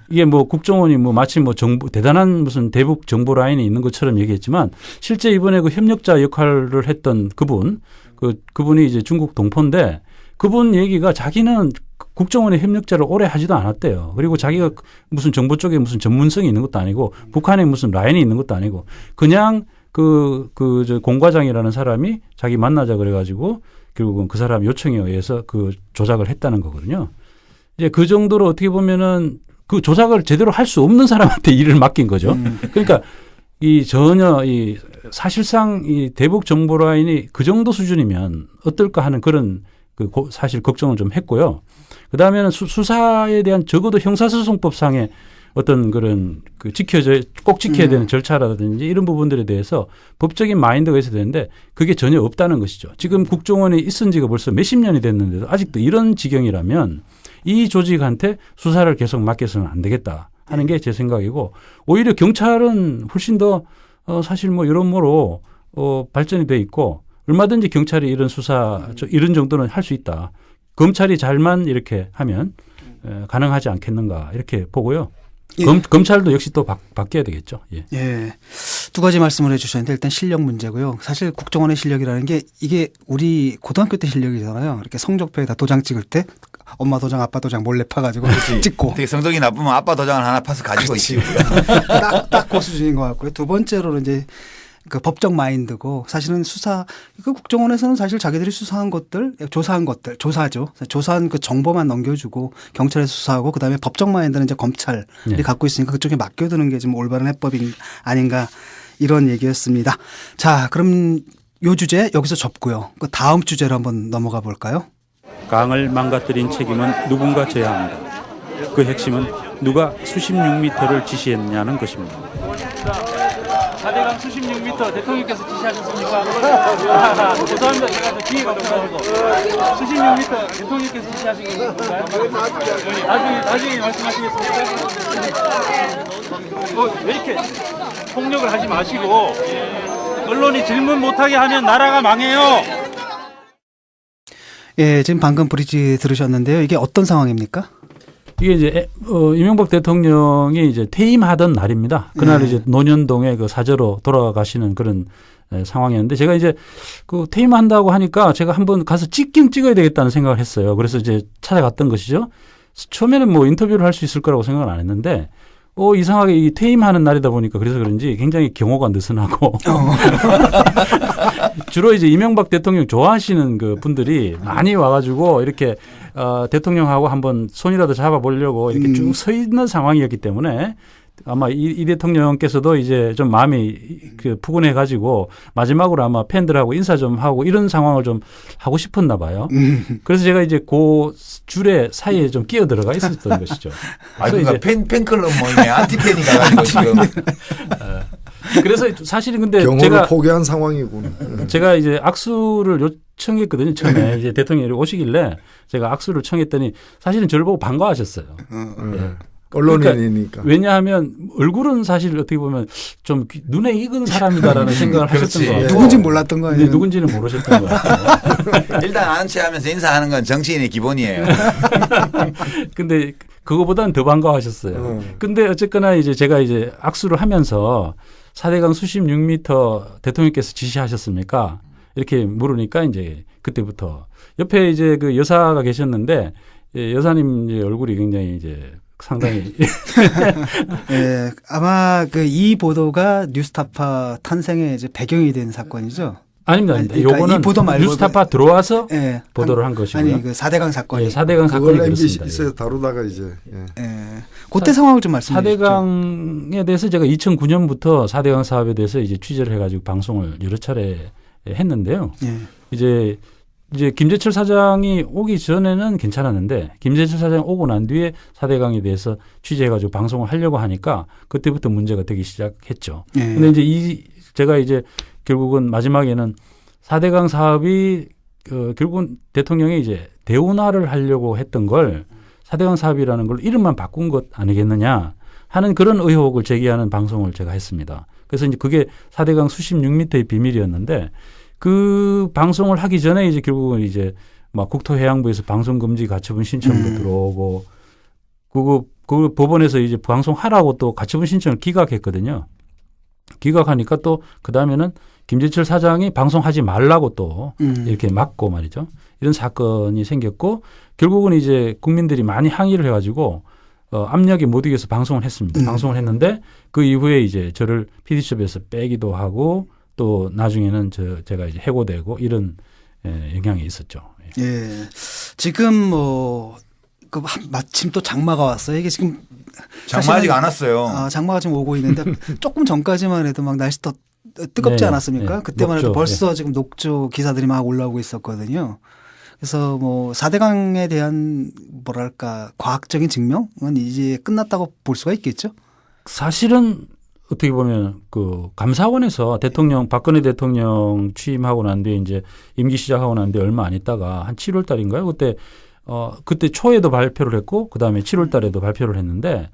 Speaker 4: 이게 뭐 국정원이 뭐 마치 뭐 정부 대단한 무슨 대북 정보 라인이 있는 것처럼 얘기했지만 실제 이번에 그 협력자 역할을 했던 그분이 이제 중국 동포인데 그분 얘기가 자기는 국정원의 협력자를 오래 하지도 않았대요. 그리고 자기가 무슨 정보 쪽에 무슨 전문성이 있는 것도 아니고 북한에 무슨 라인이 있는 것도 아니고 그냥 저 공과장이라는 사람이 자기 만나자 그래가지고 결국은 그 사람 요청에 의해서 그 조작을 했다는 거거든요. 이제 그 정도로 어떻게 보면은 그 조작을 제대로 할 수 없는 사람한테 일을 맡긴 거죠. 그러니까 전혀 사실상 이 대북 정보 라인이 그 정도 수준이면 어떨까 하는 그런 사실 걱정을 좀 했고요. 그 다음에는 수사에 대한 적어도 형사소송법상의 어떤 그런 꼭 지켜야 되는 절차라든지 이런 부분들에 대해서 법적인 마인드가 있어야 되는데 그게 전혀 없다는 것이죠. 지금 국정원에 있은 지가 벌써 몇십 년이 됐는데도 아직도 이런 지경이라면 이 조직한테 수사를 계속 맡겨서는 안 되겠다 하는 게 제 생각이고 오히려 경찰은 훨씬 더 사실 뭐 여러모로 발전이 돼 있고 얼마든지 경찰이 이런 수사 이런 정도는 할 수 있다. 검찰이 잘만 이렇게 하면 가능하지 않겠는가 이렇게 보고요.
Speaker 1: 예.
Speaker 4: 검찰도 역시 또 바뀌어야 되겠죠. 예.
Speaker 1: 예. 두 가지 말씀을 해 주셨는데 일단 실력 문제고요. 사실 국정원의 실력이라는 게 이게 우리 고등학교 때 실력이잖아요. 이렇게 성적표에다 도장 찍을 때 엄마 도장 아빠 도장 몰래 파가지고 찍고.
Speaker 2: 되게 성적이 나쁘면 아빠 도장을 하나 파서 가지고 있지.
Speaker 1: 딱 그 수준인 것 같고요. 두 번째로는 이제 그 법적 마인드고 사실은 그 국정원에서는 사실 자기들이 조사한 것들 조사죠. 조사한 그 정보만 넘겨주고 경찰에서 수사하고 그다음에 법적 마인드는 이제 검찰이 갖고 있으니까 그쪽에 맡겨두는 게 좀 올바른 해법이 아닌가 이런 얘기였습니다. 자, 그럼 요 주제 여기서 접고요. 그 다음 주제로 한번 넘어가 볼까요?
Speaker 4: 강을 망가뜨린 책임은 누군가 져야 합니다. 그 핵심은 누가 수십 6m를 지시했냐는 것입니다.
Speaker 6: 4대강 수십 6m 대통령께서 지시하셨습니까? 죄송합니다. 제가 더 기회가 없어가지고 수십 6m 대통령께서 지시하신 건가요? 나중에 말씀하시겠습니까? 왜 이렇게 폭력을 하지 마시고 언론이 질문 못하게 하면 나라가 망해요.
Speaker 1: 예, 지금 방금 브리지 들으셨는데요. 이게 어떤 상황입니까?
Speaker 4: 이게 이제 이명박 대통령이 이제 퇴임하던 날입니다. 그날 이제 논현동에 그 사저로 돌아가시는 그런 상황이었는데 제가 이제 그 퇴임한다고 하니까 제가 한번 가서 찍긴 찍어야 되겠다는 생각을 했어요. 그래서 이제 찾아갔던 것이죠. 처음에는 뭐 인터뷰를 할 수 있을 거라고 생각을 안 했는데 이상하게 이 퇴임하는 날이다 보니까 그래서 그런지 굉장히 경호가 느슨하고 주로 이제 이명박 대통령 좋아하시는 그 분들이 많이 와가지고 이렇게 대통령하고 한번 손이라도 잡아보려고 이렇게 쭉 서 있는 상황이었기 때문에 아마 이 대통령께서도 이제 좀 마음이 푸근해 가지고 마지막으로 아마 팬들하고 인사 좀 하고 이런 상황을 좀 하고 싶었나 봐요. 그래서 제가 이제 그 줄에 사이에 좀 끼어 들어가 있었던 것이죠.
Speaker 2: 그러니까 팬클럽 모임에 안티팬이 가가지고 지금.
Speaker 4: 그래서 사실은 근데
Speaker 3: 경호를 포기한 상황이군.
Speaker 4: 제가 이제 악수를 요청했거든요. 처음에 이제 대통령이 오시길래 제가 악수를 청했더니 사실은 저를 보고 반가워하셨어요. 네.
Speaker 3: 언론인이니까.
Speaker 4: 그러니까 왜냐하면 얼굴은 사실 어떻게 보면 좀 눈에 익은 사람이다라는 생각을 하셨던 것 같아요.
Speaker 1: 누군지 몰랐던 거 아니에요?
Speaker 4: 누군지는 모르셨던 것 같아요.
Speaker 2: 일단 아는 체하면서 인사하는 건 정치인의 기본이에요.
Speaker 4: 근데 그거보다는 더 반가워하셨어요. 근데 어쨌거나 이제 제가 이제 악수를 하면서 4대강 수십 6m 대통령께서 지시하셨습니까? 이렇게 물으니까 이제 그때부터 옆에 이제 그 여사가 계셨는데 여사님 이제 얼굴이 굉장히 이제 상당히
Speaker 1: 예, 아마 이 보도가 뉴스타파 탄생의 이제 배경이 된 사건이죠.
Speaker 4: 아닙니다.
Speaker 1: 그러니까
Speaker 4: 요거는
Speaker 1: 이 보도 말고
Speaker 4: 뉴스타파 들어와서
Speaker 1: 예,
Speaker 4: 보도를 한 것이고요.
Speaker 1: 아니 4대강 사건이.
Speaker 4: 예, 4대강 사건이 그렇습니다.
Speaker 3: MBC에서 다루다가 이제.
Speaker 1: 그때 상황을 좀 말씀해 주시죠.
Speaker 4: 4대강에 대해서 제가 2009년부터 4대강 사업에 대해서 이제 취재를 해가지고 방송을 여러 차례 했는데요. 이제 김재철 사장이 오기 전에는 괜찮았는데 김재철 사장이 오고 난 뒤에 4대강에 대해서 취재해가지고 방송을 하려고 하니까 그때부터 문제가 되기 시작했죠.
Speaker 1: 예.
Speaker 4: 근데 이제 제가 이제 결국은 마지막에는 4대강 사업이 결국은 대통령이 이제 대운하를 하려고 했던 걸 4대강 사업이라는 걸 이름만 바꾼 것 아니겠느냐 하는 그런 의혹을 제기하는 방송을 제가 했습니다. 그래서 이제 그게 4대강 수십 6m의 비밀이었는데 그 방송을 하기 전에 이제 결국은 이제 막 국토해양부에서 방송금지 가처분 신청도 들어오고 그 법원에서 이제 방송하라고 또 가처분 신청을 기각했거든요. 기각하니까 또 그 다음에는 김재철 사장이 방송하지 말라고 또 이렇게 막고 말이죠. 이런 사건이 생겼고 결국은 이제 국민들이 많이 항의를 해가지고 압력에 못 이겨서 방송을 했습니다. 방송을 했는데 그 이후에 이제 저를 PD수첩에서 빼기도 하고 또 나중에는 제가 이제 해고되고 이런 영향이 있었죠.
Speaker 1: 예. 지금 마침 또 장마가 왔어요. 이게 지금
Speaker 2: 장마 아직 안 왔어요.
Speaker 1: 장마가 지금 오고 있는데 조금 전까지만 해도 막 날씨 더 뜨겁지
Speaker 4: 네,
Speaker 1: 않았습니까?
Speaker 4: 네.
Speaker 1: 그때만 해도
Speaker 4: 녹조,
Speaker 1: 벌써 지금 녹조 기사들이 막 올라오고 있었거든요. 그래서 4대강에 대한 뭐랄까 과학적인 증명은 이제 끝났다고 볼 수가 있겠죠.
Speaker 4: 사실은 어떻게 보면 그 감사원에서 박근혜 대통령 취임하고 난 뒤에 이제 임기 시작하고 난 뒤에 얼마 안 있다가 한 7월 달인가요? 그때 초에도 발표를 했고 그다음에 7월 달에도 발표를 했는데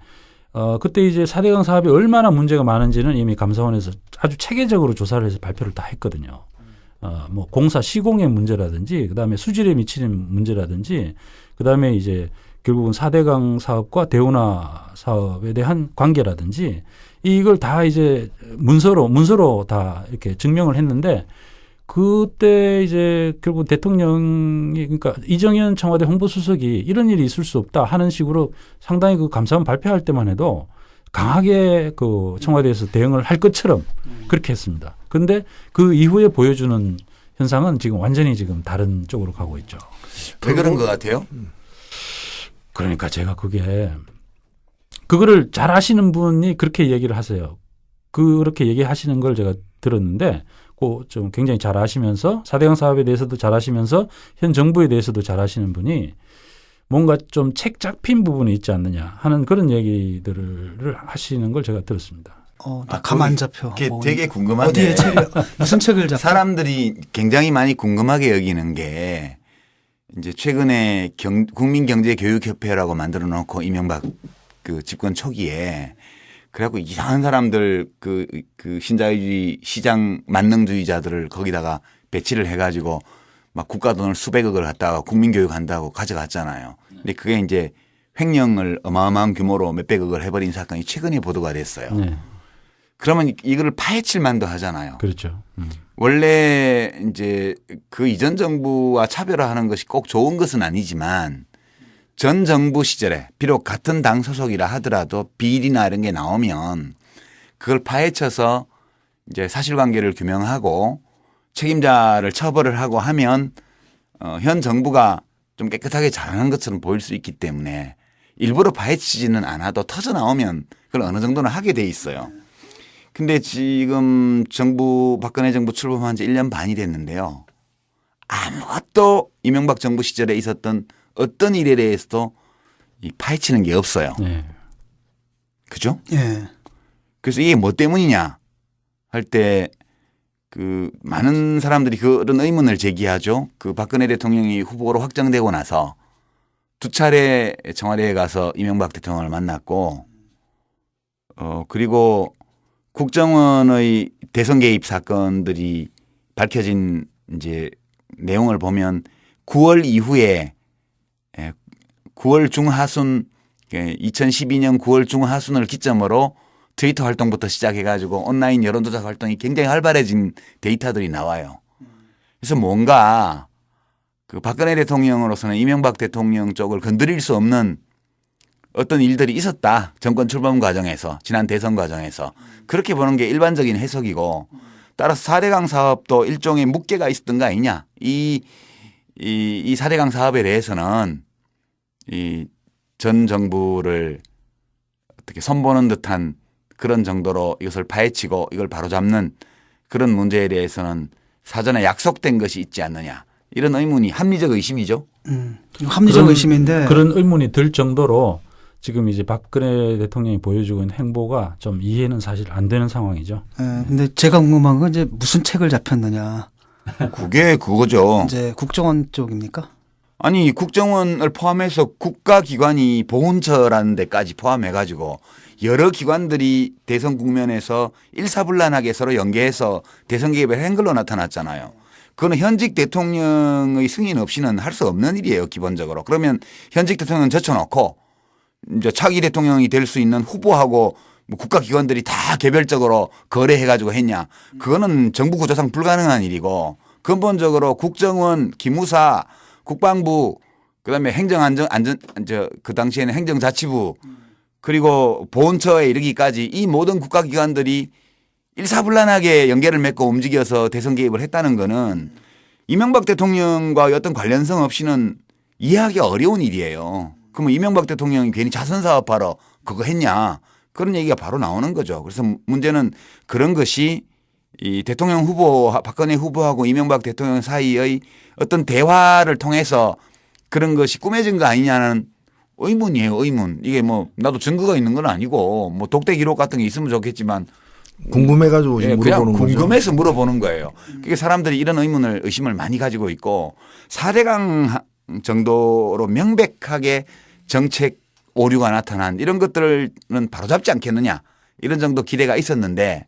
Speaker 4: 그때 이제 4대강 사업이 얼마나 문제가 많은지는 이미 감사원에서 아주 체계적으로 조사를 해서 발표를 다 했거든요. 공사 시공의 문제라든지 그다음에 수질에 미치는 문제라든지 그다음에 이제 결국은 4대강 사업과 대운하 사업에 대한 관계라든지 이걸 다 이제 문서로 다 이렇게 증명을 했는데 그때 이제 결국 대통령이 그러니까 이정현 청와대 홍보수석이 이런 일이 있을 수 없다 하는 식으로 상당히 그 감사원 발표할 때만 해도 강하게 그 청와대에서 대응을 할 것처럼 그렇게 했습니다. 그런데 그 이후에 보여주는 현상은 지금 완전히 지금 다른 쪽으로 가고 있죠.
Speaker 2: 왜 그런 것 같아요?
Speaker 4: 그러니까 제가 그거를 잘 아시는 분이 그렇게 얘기를 하세요. 그렇게 얘기하시는 걸 제가 들었는데 좀 굉장히 잘 아시면서 4대강 사업에 대해서도 잘 아시면서 현 정부에 대해서도 잘 아시는 분이 뭔가 좀 책 잡힌 부분이 있지 않느냐 하는 그런 얘기들을 하시는 걸 제가 들었습니다.
Speaker 1: 감 안 잡혀.
Speaker 2: 되게 궁금한데
Speaker 1: 어디에 무슨 책을 잡혀?
Speaker 2: 사람들이 굉장히 많이 궁금하게 여기는 게 이제 최근에 국민경제교육협회라고 만들어 놓고 이명박 그 집권 초기에 그래갖고 이상한 사람들 그 신자유주의 시장 만능주의자들을 거기다가 배치를 해가지고 막 국가 돈을 수백억을 갖다가 국민교육 한다고 가져갔잖아요. 근데 그게 이제 횡령을 어마어마한 규모로 몇백억을 해버린 사건이 최근에 보도가 됐어요.
Speaker 4: 네.
Speaker 2: 그러면 이거를 파헤칠 만도 하잖아요.
Speaker 4: 그렇죠.
Speaker 2: 원래 이제 그 이전 정부와 차별화하는 것이 꼭 좋은 것은 아니지만 전 정부 시절에 비록 같은 당 소속이라 하더라도 비리나 이런 게 나오면 그걸 파헤쳐서 이제 사실관계를 규명하고 책임자를 처벌을 하고 하면 현 정부가 좀 깨끗하게 잘하는 것처럼 보일 수 있기 때문에 일부러 파헤치지는 않아도 터져 나오면 그걸 어느 정도는 하게 돼 있어요. 근데 지금 박근혜 정부 출범한 지 1년 반이 됐는데요. 아무것도 이명박 정부 시절에 있었던 어떤 일에 대해서도 파헤치는 게 없어요.
Speaker 4: 네.
Speaker 2: 그죠?
Speaker 1: 예.
Speaker 2: 그래서 이게 뭐 때문이냐 할 때 그 많은 사람들이 그런 의문을 제기하죠. 그 박근혜 대통령이 후보로 확정되고 나서 2차례 청와대에 가서 이명박 대통령을 만났고 그리고 국정원의 대선 개입 사건들이 밝혀진 이제 내용을 보면 9월 이후에 9월 중하순 2012년 9월 중하순을 기점으로 트위터 활동부터 시작해가지고 온라인 여론조사 활동이 굉장히 활발해진 데이터들이 나와요. 그래서 뭔가 그 박근혜 대통령으로서는 이명박 대통령 쪽을 건드릴 수 없는 어떤 일들이 있었다. 정권 출범 과정에서 지난 대선 과정에서 그렇게 보는 게 일반적인 해석이고 따라서 4대강 사업도 일종의 묵계가 있었던 거 아니냐. 이 4대강 사업에 대해서는 이 전 정부를 어떻게 선보는 듯한 그런 정도로 이것을 파헤치고 이걸 바로잡는 그런 문제에 대해서는 사전에 약속된 것이 있지 않느냐. 이런 의문이 합리적 의심이죠.
Speaker 1: 합리적 의심인데
Speaker 4: 그런 의문이 들 정도로 지금 이제 박근혜 대통령이 보여주고 있는 행보가 좀 이해는 사실 안 되는 상황이죠.
Speaker 1: 근데 제가 궁금한 건 이제 무슨 책을 잡혔느냐.
Speaker 2: 그게 그거죠.
Speaker 1: 이제 국정원 쪽입니까?
Speaker 2: 아니 국정원을 포함해서 국가기관이 보훈처라는 데까지 포함해가지고 여러 기관들이 대선 국면에서 일사불란하게 서로 연계해서 대선 개입을 한 걸로 나타났잖아요. 그거는 현직 대통령의 승인 없이는 할 수 없는 일이에요. 기본적으로. 그러면 현직 대통령은 젖혀놓고 이제 차기 대통령이 될 수 있는 후보하고 뭐 국가기관들이 다 개별적으로 거래해가지고 했냐. 그거는 정부 구조상 불가능한 일이고 근본적으로 국정원, 기무사, 국방부 그다음에 그 당시에는 행정자치부 그리고 보훈처에 이르기까지 이 모든 국가기관들이 일사불란하게 연계를 맺고 움직여서 대선 개입을 했다는 거는 이명박 대통령과 어떤 관련성 없이는 이해하기 어려운 일이에요. 그러면 이명박 대통령이 괜히 자선 사업하러 그거 했냐. 그런 얘기가 바로 나오는 거죠. 그래서 문제는 그런 것이 이 대통령 후보, 박근혜 후보하고 이명박 대통령 사이의 어떤 대화를 통해서 그런 것이 꾸며진 거 아니냐는 의문이에요. 의문. 이게 뭐 나도 증거가 있는 건 아니고 뭐 독대 기록 같은 게 있으면 좋겠지만
Speaker 3: 궁금해가지고
Speaker 2: 그냥
Speaker 3: 물어보는 거죠.
Speaker 2: 궁금해서 물어보는 거예요. 그게 사람들이 이런 의심을 많이 가지고 있고 4대강 정도로 명백하게 정책 오류가 나타난 이런 것들은 바로잡지 않겠느냐 이런 정도 기대가 있었는데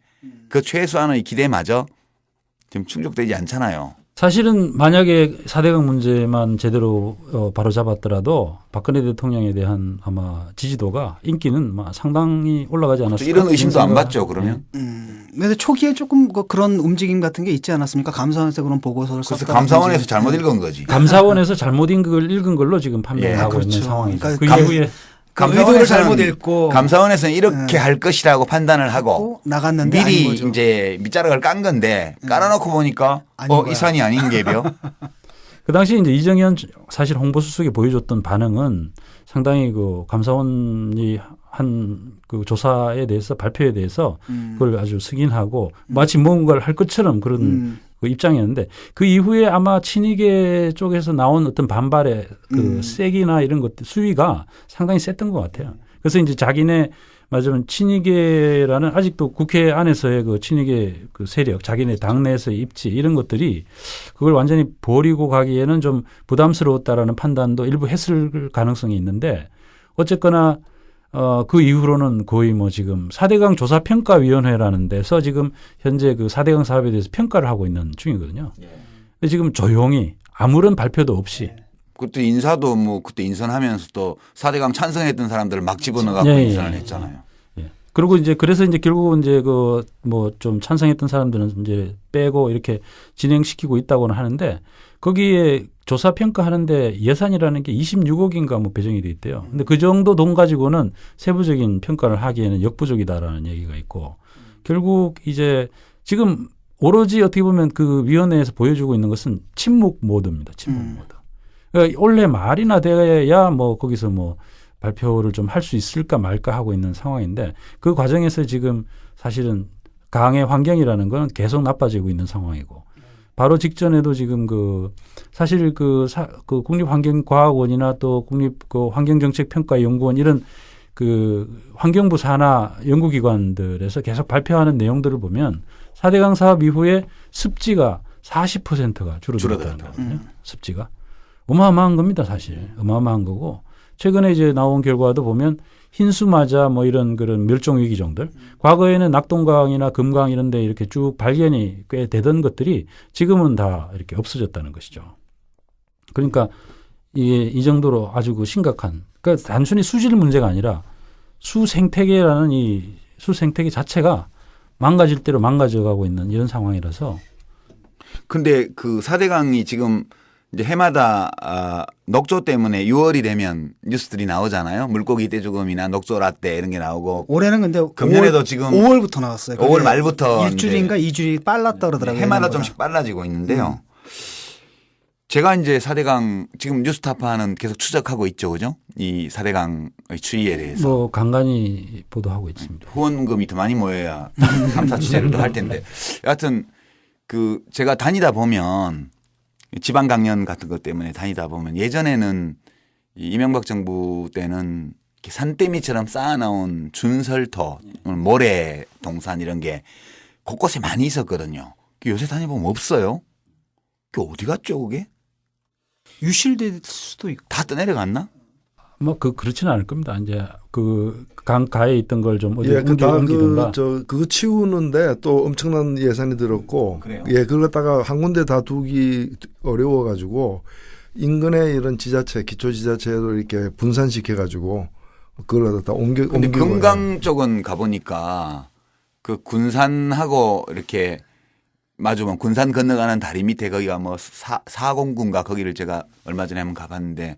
Speaker 2: 그 최소한의 기대마저 지금 충족되지 않잖아요.
Speaker 4: 사실은 만약에 4대강 문제만 제대로 바로 잡았더라도 박근혜 대통령에 대한 아마 지지도가 인기는 상당히 올라가지 않았을까.
Speaker 2: 이런 의심도 안 받죠. 그러면.
Speaker 1: 근데 초기에 조금 그런 움직임 같은 게 있지 않았습니까? 감사원에서 그런 보고서를 썼다.
Speaker 2: 그래서 감사원에서 잘못 읽은 거지.
Speaker 4: 감사원에서 잘못 읽은 걸로 지금 판명하고
Speaker 1: 그렇죠.
Speaker 4: 있는 상황이죠.
Speaker 1: 그러니까
Speaker 4: 그 이후에
Speaker 1: 의도를 잘못 읽고
Speaker 2: 감사원에서는 이렇게 할 것이라고 판단을 하고
Speaker 1: 나갔는데
Speaker 2: 미리
Speaker 1: 아닌 거죠.
Speaker 2: 이제 밑자락을 깐 건데 깔아놓고 보니까 이 산이 아닌 게벼.
Speaker 4: 그 당시 이제 이정현 사실 홍보수석이 보여줬던 반응은 상당히 그 감사원이 한 그 조사에 대해서 발표에 대해서 그걸 아주 승인하고 마치 뭔가를 할 것처럼 그런 그 입장이었는데 그 이후에 아마 친이계 쪽에서 나온 어떤 반발의 그 세기나 이런 것들 수위가 상당히 셌던 것 같아요. 그래서 이제 자기네 맞으면 친이계라는 아직도 국회 안에서의 그 친이계 그 세력, 자기네 당내에서의 입지 이런 것들이 그걸 완전히 버리고 가기에는 좀 부담스러웠다라는 판단도 일부 했을 가능성이 있는데 어쨌거나 그 이후로는 거의 뭐 지금 4대강 조사평가위원회라는 데서 지금 현재 그 4대강 사업에 대해서 평가를 하고 있는 중이거든요. 근데 지금 조용히 아무런 발표도 없이
Speaker 2: 그때 인사도 뭐 그때 인선하면서 또 4대강 찬성했던 사람들을 막 집어넣어갖고 인선을 했잖아요.
Speaker 4: 그리고 이제 그래서 이제 결국은 이제 그 뭐 좀 찬성했던 사람들은 이제 빼고 이렇게 진행시키고 있다고는 하는데 거기에 조사 평가하는데 예산이라는 게 26억인가 뭐 배정이 돼 있대요. 근데 그 정도 돈 가지고는 세부적인 평가를 하기에는 역부족이다라는 얘기가 있고 결국 이제 지금 오로지 어떻게 보면 그 위원회에서 보여주고 있는 것은 침묵 모드입니다. 침묵 모드. 그러니까 원래 말이나 돼야 뭐 거기서 뭐 발표를 좀 할 수 있을까 말까 하고 있는 상황인데 그 과정에서 지금 사실은 강의 환경이라는 건 계속 나빠지고 있는 상황이고 바로 직전에도 지금 그 사실 그 국립환경과학원이나 또 국립 그 환경정책평가연구원 이런 그 환경부 산하 연구기관들에서 계속 발표하는 내용들을 보면 4대강 사업 이후에 습지가 40%가 줄어들었다는 거거든요. 습지가. 어마어마한 겁니다, 사실. 어마어마한 거고. 최근에 이제 나온 결과도 보면 흰수마자 뭐 이런 그런 멸종위기종들. 과거에는 낙동강이나 금강 이런 데 이렇게 쭉 발견이 꽤 되던 것들이 지금은 다 이렇게 없어졌다는 것이죠. 그러니까 이게 이 정도로 아주 그 심각한, 그러니까 단순히 수질 문제가 아니라 수생태계라는 이 수생태계 자체가 망가질 대로 망가져가고 있는 이런 상황이라서.
Speaker 2: 근데 그 4대강이 지금 이제 해마다 녹조 때문에 6월이 되면 뉴스들이 나오잖아요. 물고기 떼죽음이나 녹조 라떼 이런 게 나오고.
Speaker 1: 올해는 근데
Speaker 2: 금년에도 지금
Speaker 1: 5월부터 나왔어요.
Speaker 2: 5월 말부터
Speaker 1: 일주일인가 2주일이 빨랐다 그러더라고요.
Speaker 2: 해마다 좀씩 빨라지고 있는데요. 제가 이제 4대강 지금 뉴스타파는 계속 추적하고 있죠. 그죠? 이 4대강의 추이에 대해서.
Speaker 4: 뭐 간간히 보도하고 있습니다.
Speaker 2: 후원금이 더 많이 모여야 탐사 취재를 더 할 텐데. 여하튼 그 제가 다니다 보면 지방 강연 같은 것 때문에 다니다 보면 예전에는 이 이명박 정부 때는 이렇게 산더미처럼 쌓아놓은 준설토, 모래 동산 이런 게 곳곳에 많이 있었거든요. 요새 다녀보면 없어요. 그게 어디 갔죠, 그게?
Speaker 1: 유실될 수도 있고.
Speaker 2: 다 떠내려갔나?
Speaker 4: 뭐 그렇지는 않을 겁니다. 이제 그 강가에 있던 걸 좀 어디
Speaker 3: 예,
Speaker 4: 옮기든가.
Speaker 3: 그거 치우는데 또 엄청난 예산이 들었고,
Speaker 2: 그래요?
Speaker 3: 예, 그걸 갖다가 한 군데 다 두기 어려워가지고 인근의 이런 지자체, 기초지자체도 이렇게 분산시켜가지고 그걸 갖다 옮겨.
Speaker 2: 근데 금강 쪽은 가보니까 그 군산하고 이렇게 마주보면 군산 건너가는 다리 밑에 거기가 뭐 사공군가 거기를 제가 얼마 전에 한번 가봤는데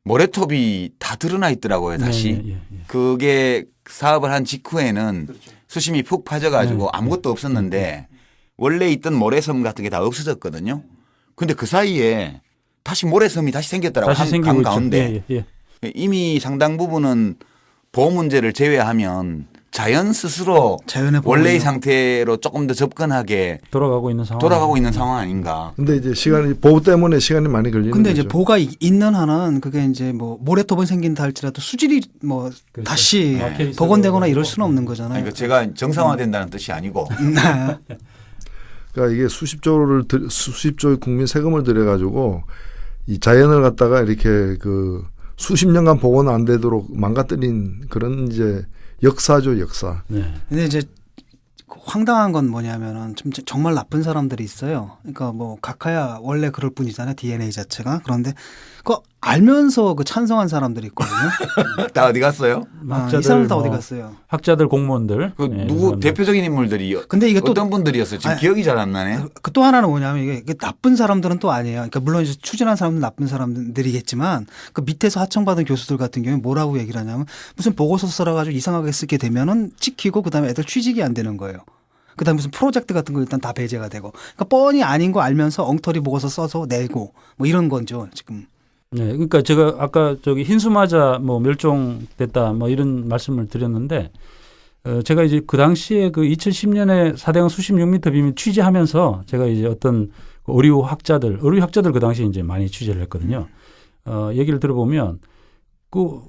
Speaker 2: 모래톱이 다 드러나 있더라고요, 다시.
Speaker 4: 네, 예.
Speaker 2: 그게 사업을 한 직후에는 수심이 푹 빠져가지고 아무것도 없었는데 원래 있던 모래섬 같은 게 다 없어졌거든요. 근데 그 사이에 다시 모래섬이 다시 생겼더라고요.
Speaker 4: 다시
Speaker 2: 강
Speaker 4: 생기고
Speaker 2: 가운데.
Speaker 4: 있죠.
Speaker 2: 이미 상당 부분은 보호 문제를 제외하면 자연 스스로
Speaker 1: 자연의
Speaker 2: 원래의
Speaker 1: 보호요.
Speaker 2: 상태로 조금 더 접근하게
Speaker 4: 돌아가고 있는 상황
Speaker 2: 아닌가.
Speaker 3: 근데 이제 시간이 보호 때문에 시간이 많이 걸리는
Speaker 1: 근데
Speaker 3: 거죠.
Speaker 1: 이제 보가 있는 한은 그게 이제 뭐 모래톱은 생긴다 할지라도 수질이 뭐
Speaker 4: 그렇죠.
Speaker 1: 다시
Speaker 4: 막혀 있어도
Speaker 1: 복원되거나 이럴 수는 없는 거잖아요.
Speaker 2: 그러니까 제가 정상화된다는 뜻이 아니고
Speaker 3: 그러니까 이게 수십조의 국민 세금을 들여가지고 이 자연을 갖다가 이렇게 그 수십 년간 복원 안 되도록 망가뜨린 그런 이제 역사죠, 역사.
Speaker 4: 네.
Speaker 1: 근데 이제 황당한 건 뭐냐면은 좀 정말 나쁜 사람들이 있어요. 그러니까 뭐 각하야 원래 그럴 뿐이잖아요. DNA 자체가. 그런데 그거 알면서 그 찬성한 사람들이 있거든요.
Speaker 2: 다 어디 갔어요?
Speaker 1: 이 사람들 다 어디 갔어요?
Speaker 4: 학자들, 공무원들.
Speaker 2: 그
Speaker 4: 예,
Speaker 2: 누구
Speaker 4: 사람들.
Speaker 2: 대표적인 인물들이
Speaker 1: 근데 이게 또
Speaker 2: 어떤 분들이었어요? 지금
Speaker 1: 아니,
Speaker 2: 기억이 잘 안 나네.
Speaker 1: 그 또 하나는 뭐냐면 이게 나쁜 사람들은 또 아니에요. 그러니까 물론 이제 추진한 사람들은 나쁜 사람들이겠지만 그 밑에서 하청받은 교수들 같은 경우에 뭐라고 얘기를 하냐면 무슨 보고서 써가지고 이상하게 쓰게 되면은 찍히고 그다음에 애들 취직이 안 되는 거예요. 그다음에 무슨 프로젝트 같은 거 일단 다 배제가 되고 그러니까 뻔히 아닌 거 알면서 엉터리 보고서 써서 내고 뭐 이런 거죠 지금.
Speaker 4: 네, 그러니까 제가 아까 저기 흰수마자 뭐 멸종됐다 뭐 이런 말씀을 드렸는데 제가 이제 그 당시에 그 2010년에 4대강 수심 6m 비밀 취재하면서 제가 이제 어떤 어류 학자들 그 당시에 이제 많이 취재를 했거든요. 얘기를 들어보면 그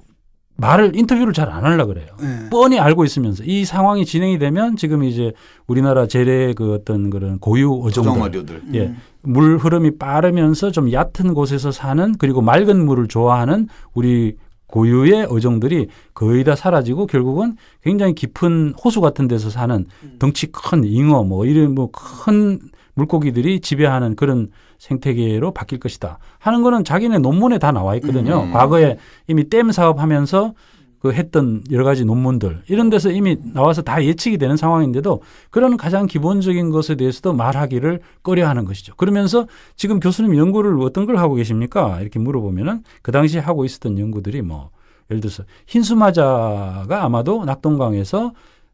Speaker 4: 인터뷰를 잘 안 하려고 그래요.
Speaker 1: 네.
Speaker 4: 뻔히 알고 있으면서 이 상황이 진행이 되면 지금 이제 우리나라 재래 그 어떤 그런 고유 어종들.
Speaker 2: 어종어류들.
Speaker 4: 예. 물 흐름이 빠르면서 좀 얕은 곳에서 사는 그리고 맑은 물을 좋아하는 우리 고유의 어종들이 거의 다 사라지고 결국은 굉장히 깊은 호수 같은 데서 사는 덩치 큰 잉어 뭐 이런 뭐 큰 물고기들이 지배하는 그런 생태계로 바뀔 것이다 하는 거는 자기네 논문에 다 나와 있거든요. 과거에 이미 댐 사업하면서 그 했던 여러 가지 논문들 이런 데서 이미 나와서 다 예측이 되는 상황인데도 그런 가장 기본적인 것에 대해서도 말하기를 꺼려하는 것이죠. 그러면서 지금 교수님 연구를 어떤 걸 하고 계십니까? 이렇게 물어보면은 그 당시에 하고 있었던 연구들이 뭐 예를 들어서 흰수마자가 아마도 낙동강에서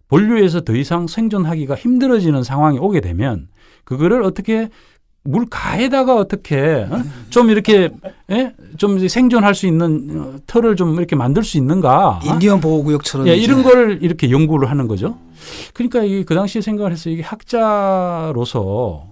Speaker 4: 본류에서 더 이상 생존하기가 힘들어지는 상황이 오게 되면 그거를 어떻게 물가에다가 어떻게 좀 이렇게 좀 생존할 수 있는 털을 좀 이렇게 만들 수 있는가?
Speaker 1: 인디언 보호구역처럼
Speaker 4: 이런 거를 이렇게 연구를 하는 거죠. 그러니까 이게 그 당시에 생각을 했어요. 이게 학자로서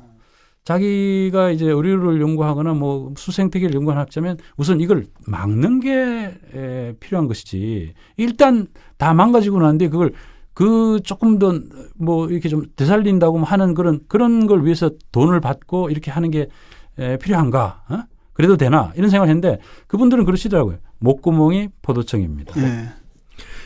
Speaker 4: 자기가 이제 의료를 연구하거나 뭐 수생태계를 연구하는 학자면 우선 이걸 막는 게 필요한 것이지. 일단 다 망가지고 나는데 그걸 그 조금 더 뭐 이렇게 좀 되살린다고 하는 그런 걸 위해서 돈을 받고 이렇게 하는 게 필요한가? 그래도 되나? 이런 생각을 했는데 그분들은 그러시더라고요. 목구멍이 포도청입니다.
Speaker 1: 네.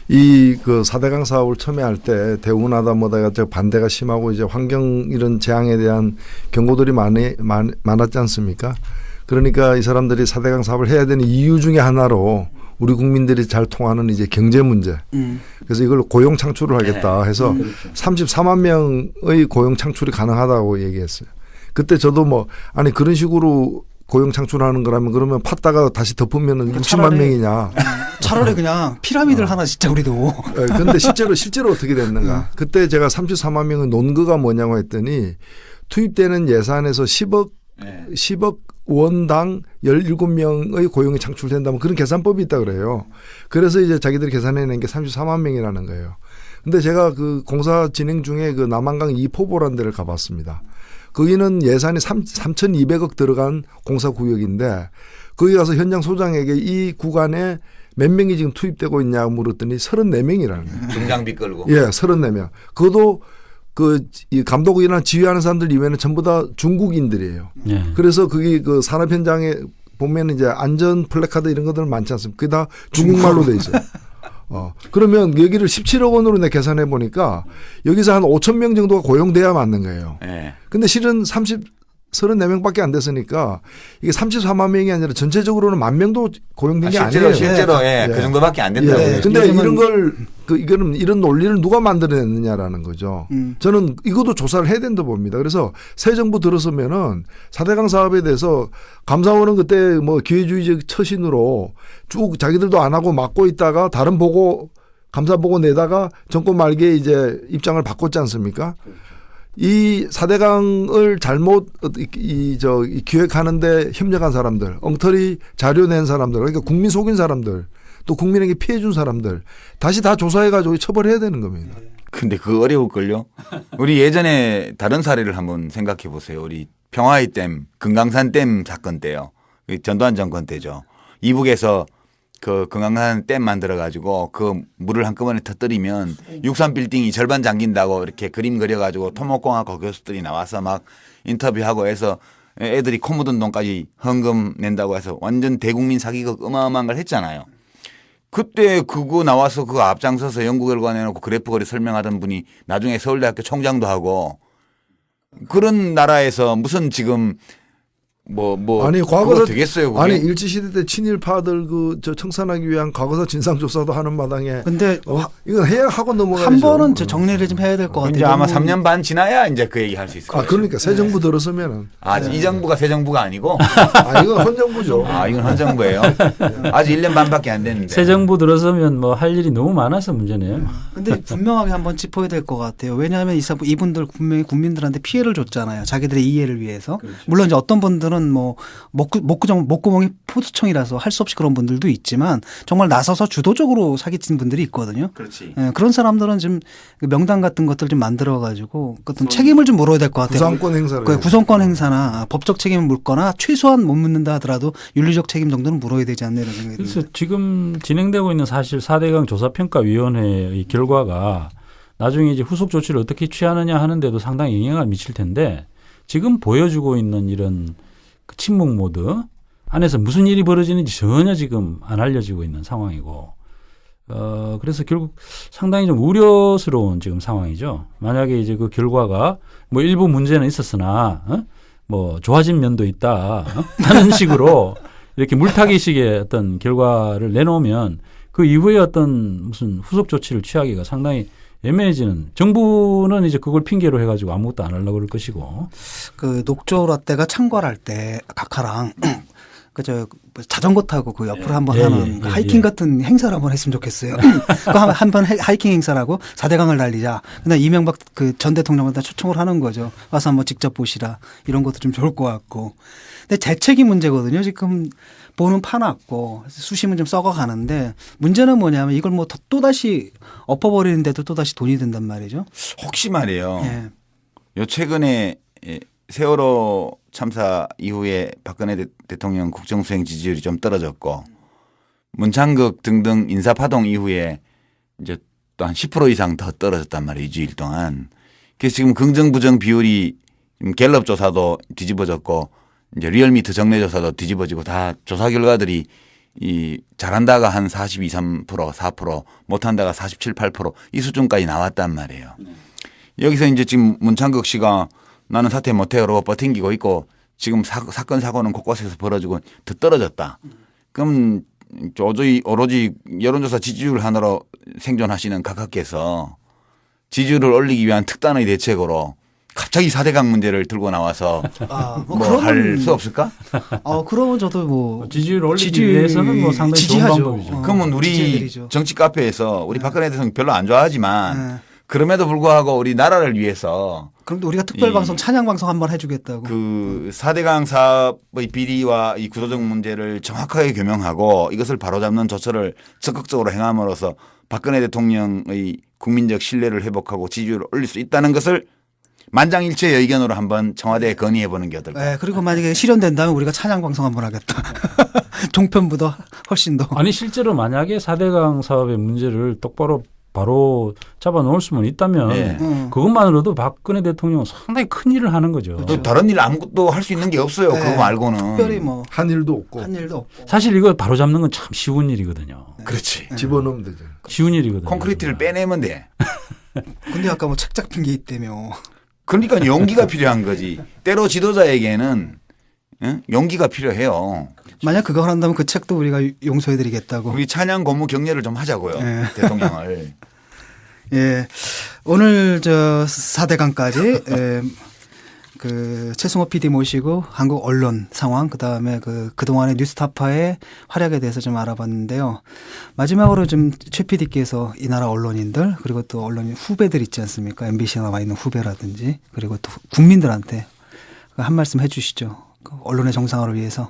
Speaker 3: 이 그 4대강 사업을 처음에 할 때 대운하다 뭐다가 반대가 심하고 이제 환경 이런 재앙에 대한 경고들이 많았지 않습니까? 그러니까 이 사람들이 4대강 사업을 해야 되는 이유 중에 하나로 우리 국민들이 잘 통하는 이제 경제 문제. 그래서 이걸 고용 창출을 하겠다 해서 34만 명의 고용 창출이 가능하다고 얘기했어요. 그때 저도 뭐 아니 그런 식으로 고용 창출하는 거라면 그러면 팠다가 다시 덮으면 60만 명이냐.
Speaker 1: 차라리 그냥 피라미드를 하나 짓자 우리도.
Speaker 3: 그런데 실제로 어떻게 됐는가. 그때 제가 34만 명의 논거가 뭐냐고 했더니 투입되는 예산에서 10억 원당 17명의 고용이 창출된다면 그런 계산법이 있다 그래요. 그래서 이제 자기들이 계산해낸 게 34만 명이라는 거예요. 근데 제가 그 공사 진행 중에 그 남한강 2포보라는 데를 가봤습니다. 거기는 예산이 3,200억 들어간 공사구역인데 거기 가서 현장 소장에게 이 구간에 몇 명이 지금 투입되고 있냐고 물었더니 34명이라는 거예요.
Speaker 2: 중장비 끌고.
Speaker 3: 예, 34명. 그것도 이 감독이나 지휘하는 사람들 이외에는 전부 다 중국인들이에요.
Speaker 4: 예.
Speaker 3: 그래서 그게 그 산업 현장에 보면 이제 안전 플래카드 이런 것들 많지 않습니까? 그게 다 중국말로 돼 있어요. 그러면 여기를 17억 원으로 내 계산해 보니까 여기서 한 5천 명 정도가 고용돼야 맞는 거예요.
Speaker 2: 예.
Speaker 3: 근데 실은 34명밖에 안 됐으니까 이게 34만 명이 아니라 전체적으로는 1,000명도 고용된 게 아니에요.
Speaker 2: 실제로
Speaker 3: 예.
Speaker 2: 그 정도밖에 안 된다고.
Speaker 3: 예. 근데 이런 걸 이거는 이런 논리를 누가 만들어냈느냐라는 거죠. 저는 이것도 조사를 해야 된다 봅니다. 그래서 새 정부 들어서면은 4대강 사업에 대해서 감사원은 그때 뭐 기회주의적 처신으로 쭉 자기들도 안 하고 막고 있다가 다른 보고 감사 보고 내다가 정권 말기에 이제 입장을 바꿨지 않습니까? 이 4대강을 잘못 기획하는데 협력한 사람들, 엉터리 자료 낸 사람들, 그러니까 국민 속인 사람들, 또 국민에게 피해 준 사람들 다시 다 조사해가지고 처벌해야 되는 겁니다.
Speaker 2: 근데 그거 어려울걸요? 우리 예전에 다른 사례를 한번 생각해 보세요. 우리 평화의 댐, 금강산 댐 사건 때요. 전두환 정권 때죠. 이북에서 그 금강산 댐 만들어 가지고 그 물을 한꺼번에 터뜨리면 63 빌딩이 절반 잠긴다고 이렇게 그림 그려 가지고 토목공학과 교수들이 나와서 막 인터뷰하고 해서 애들이 코 묻은 돈까지 헌금 낸다고 해서 완전 대국민 사기극 어마어마한 걸 했잖아요. 그때 그거 나와서 그거 앞장서서 연구 결과 내놓고 그래프 그리 설명하던 분이 나중에 서울대학교 총장도 하고 그런 나라에서 무슨 지금
Speaker 3: 아니
Speaker 2: 그거
Speaker 3: 과거사
Speaker 2: 되겠어요. 그게?
Speaker 3: 아니 일제시대 때 친일파들 저 청산하기 위한 과거사 진상조사도 하는 마당에
Speaker 1: 근데
Speaker 3: 이건 해야 하고 넘어가야죠.
Speaker 1: 한 번은 정리를 좀 해야 될 것 같아요.
Speaker 2: 이제 아마
Speaker 1: 너무
Speaker 2: 3년 반 지나야 이제 그 얘기 할 수 있을 거예요.
Speaker 3: 그러니까 새 정부 들어서면은
Speaker 2: 이 정부가 새 정부가 아니고
Speaker 3: 이건 헌 정부죠.
Speaker 2: 이건 헌 정부예요. 아직 1년 반밖에 안 됐는데.
Speaker 4: 새 정부 들어서면 뭐 할 일이 너무 많아서 문제네요.
Speaker 1: 근데 분명하게 한번 짚어야 될 것 같아요. 왜냐하면 이분들 분명히 국민들한테 피해를 줬잖아요. 자기들의 이해를 위해서.
Speaker 2: 그렇죠.
Speaker 1: 물론 이제 어떤 분들은 뭐 목구멍이 포수청이라서 할 수 없이 그런 분들도 있지만 정말 나서서 주도적으로 사기친 분들이 있거든요.
Speaker 2: 그렇지.
Speaker 1: 예, 그런 사람들은 지금 명단 같은 것들 좀 만들어 가지고 어떤 책임을 좀 물어야 될 것 같아요.
Speaker 3: 구상권 행사를.
Speaker 1: 구성권 행사나 법적 책임을 물거나 최소한 못 묻는다 하더라도 윤리적 책임 정도는 물어야 되지 않나 이런 생각이 듭니다.
Speaker 4: 그래서 지금 진행되고 있는 사실 4대강 조사평가위원회의 결과가 나중에 이제 후속 조치를 어떻게 취하느냐 하는데도 상당히 영향을 미칠 텐데 지금 보여주고 있는 이런 침묵 모드 안에서 무슨 일이 벌어지는지 전혀 지금 안 알려지고 있는 상황이고 그래서 결국 상당히 좀 우려스러운 지금 상황이죠. 만약에 이제 그 결과가 뭐 일부 문제는 있었으나 뭐 좋아진 면도 있다 하는 식으로 이렇게 물타기식의 어떤 결과를 내놓으면 그 이후에 어떤 무슨 후속 조치를 취하기가 상당히 애매해지는 정부는 이제 그걸 핑계로 해가지고 아무것도 안 하려고 그럴 것이고
Speaker 1: 그 녹조 라떼가 창궐할 때 각하랑 그저 자전거 타고 그 옆으로 한번 하는 하이킹 같은 행사를 한번 했으면 좋겠어요. 그 한번 하이킹 행사라고 4대강을 달리자. 근데 이명박 그 전 대통령한테 초청을 하는 거죠. 와서 한번 직접 보시라. 이런 것도 좀 좋을 것 같고. 근데 대책이 문제거든요. 지금 보는 파놨고 수심은 좀 썩어가는데 문제는 뭐냐면 이걸 뭐 또다시 엎어버리는데도 또다시 돈이 든단 말이죠.
Speaker 2: 혹시 말이에요.
Speaker 1: 예.
Speaker 2: 요 최근에 세월호 참사 이후에 박근혜 대통령 국정수행 지지율이 좀 떨어졌고 문창극 등등 인사파동 이후에 이제 또 한 10% 이상 더 떨어졌단 말이에요. 2주일 동안. 그래서 지금 긍정 부정 비율이 갤럽 조사도 뒤집어졌고 이제 리얼미터 정례 조사도 뒤집어지고 다 조사 결과들이 잘한다가 한 42, 3%, 4%, 못한다가 47, 8%이 수준까지 나왔단 말이에요. 여기서 이제 지금 문창극 씨가 나는 사퇴 못해 그러고 버팅기고 있고 지금 사건 사고는 곳곳에서 벌어지고 더 떨어졌다. 그럼 오로지 여론조사 지지율 하나로 생존하시는 각하께서 지지율을 올리기 위한 특단의 대책으로 갑자기 4대강 문제를 들고 나와서 뭐 할 수 없을까?
Speaker 1: 그러면 저도 뭐
Speaker 4: 지지율 올리기 위해서는 뭐 상당히
Speaker 1: 지지하죠.
Speaker 4: 좋은 방법이죠.
Speaker 2: 그러면 우리
Speaker 1: 지지해드리죠.
Speaker 2: 정치 카페에서 우리 박근혜 대통령 별로 안 좋아하지만 그럼에도 불구하고 우리 나라를 위해서
Speaker 1: 그럼 우리가 특별방송 찬양방송 한번 해주겠다고.
Speaker 2: 그 4대강 사업의 비리와 이 구조적 문제를 정확하게 규명하고 이것을 바로잡는 조처를 적극적으로 행함으로써 박근혜 대통령의 국민적 신뢰를 회복하고 지지율을 올릴 수 있다는 것을 만장일치의 의견으로 한번 청와대에 건의해 보는 게 어떨까?
Speaker 1: 네, 그리고 만약에 실현된다면 우리가 찬양 방송 한번 하겠다. 종편보다 훨씬 더.
Speaker 4: 아니 실제로 만약에 4대강 사업의 문제를 똑바로 바로 잡아놓을 수만 있다면
Speaker 2: 네.
Speaker 4: 그것만으로도 박근혜 대통령은 상당히 큰 일을 하는 거죠.
Speaker 2: 또 다른 일 아무것도 할 수 있는 게 없어요.
Speaker 1: 네.
Speaker 2: 그거 말고는.
Speaker 1: 특별히 뭐
Speaker 3: 한 일도 없고
Speaker 1: 한 일도 없고.
Speaker 4: 사실 이거 바로 잡는 건 참 쉬운 일이거든요.
Speaker 2: 그렇지.
Speaker 3: 집어넣으면 되죠.
Speaker 4: 쉬운 일이거든요.
Speaker 2: 콘크리트를 빼내면 돼.
Speaker 1: 근데 아까 뭐 책 잡힌 게 있다며.
Speaker 2: 그러니까 용기가 필요한 거지. 때로 지도자에게는 용기가 필요해요.
Speaker 1: 만약 그거 한다면 그 책도 우리가 용서해드리겠다고.
Speaker 2: 우리 찬양 고무 격려를 좀 하자고요.
Speaker 1: 네.
Speaker 2: 대통령을.
Speaker 1: 예. 오늘 저 4대강까지 그 최승호 PD 모시고 한국 언론 상황 그다음에 그동안의 뉴스타파의 활약에 대해서 좀 알아봤는데요. 마지막으로 좀 최 PD께서 이 나라 언론인들 그리고 또 언론인 후배들 있지 않습니까? MBC에 나와 있는 후배라든지 그리고 또 국민들한테 한 말씀 해 주시죠. 그 언론의 정상화를 위해서.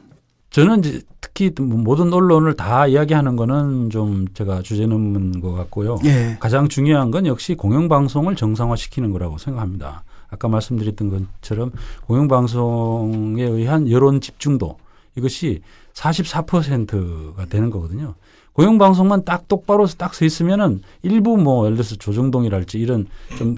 Speaker 4: 저는 이제 특히 모든 언론을 다 이야기하는 거는 좀 제가 주제 넘는 것 같고요.
Speaker 1: 예.
Speaker 4: 가장 중요한 건 역시 공영방송을 정상화시키는 거라고 생각합니다. 아까 말씀드렸던 것처럼 공영방송에 의한 여론 집중도 이것이 44%가 되는 거거든요. 공영방송만 딱 똑바로 딱 서 있으면은 일부 뭐 예를 들어서 조정동이랄지 이런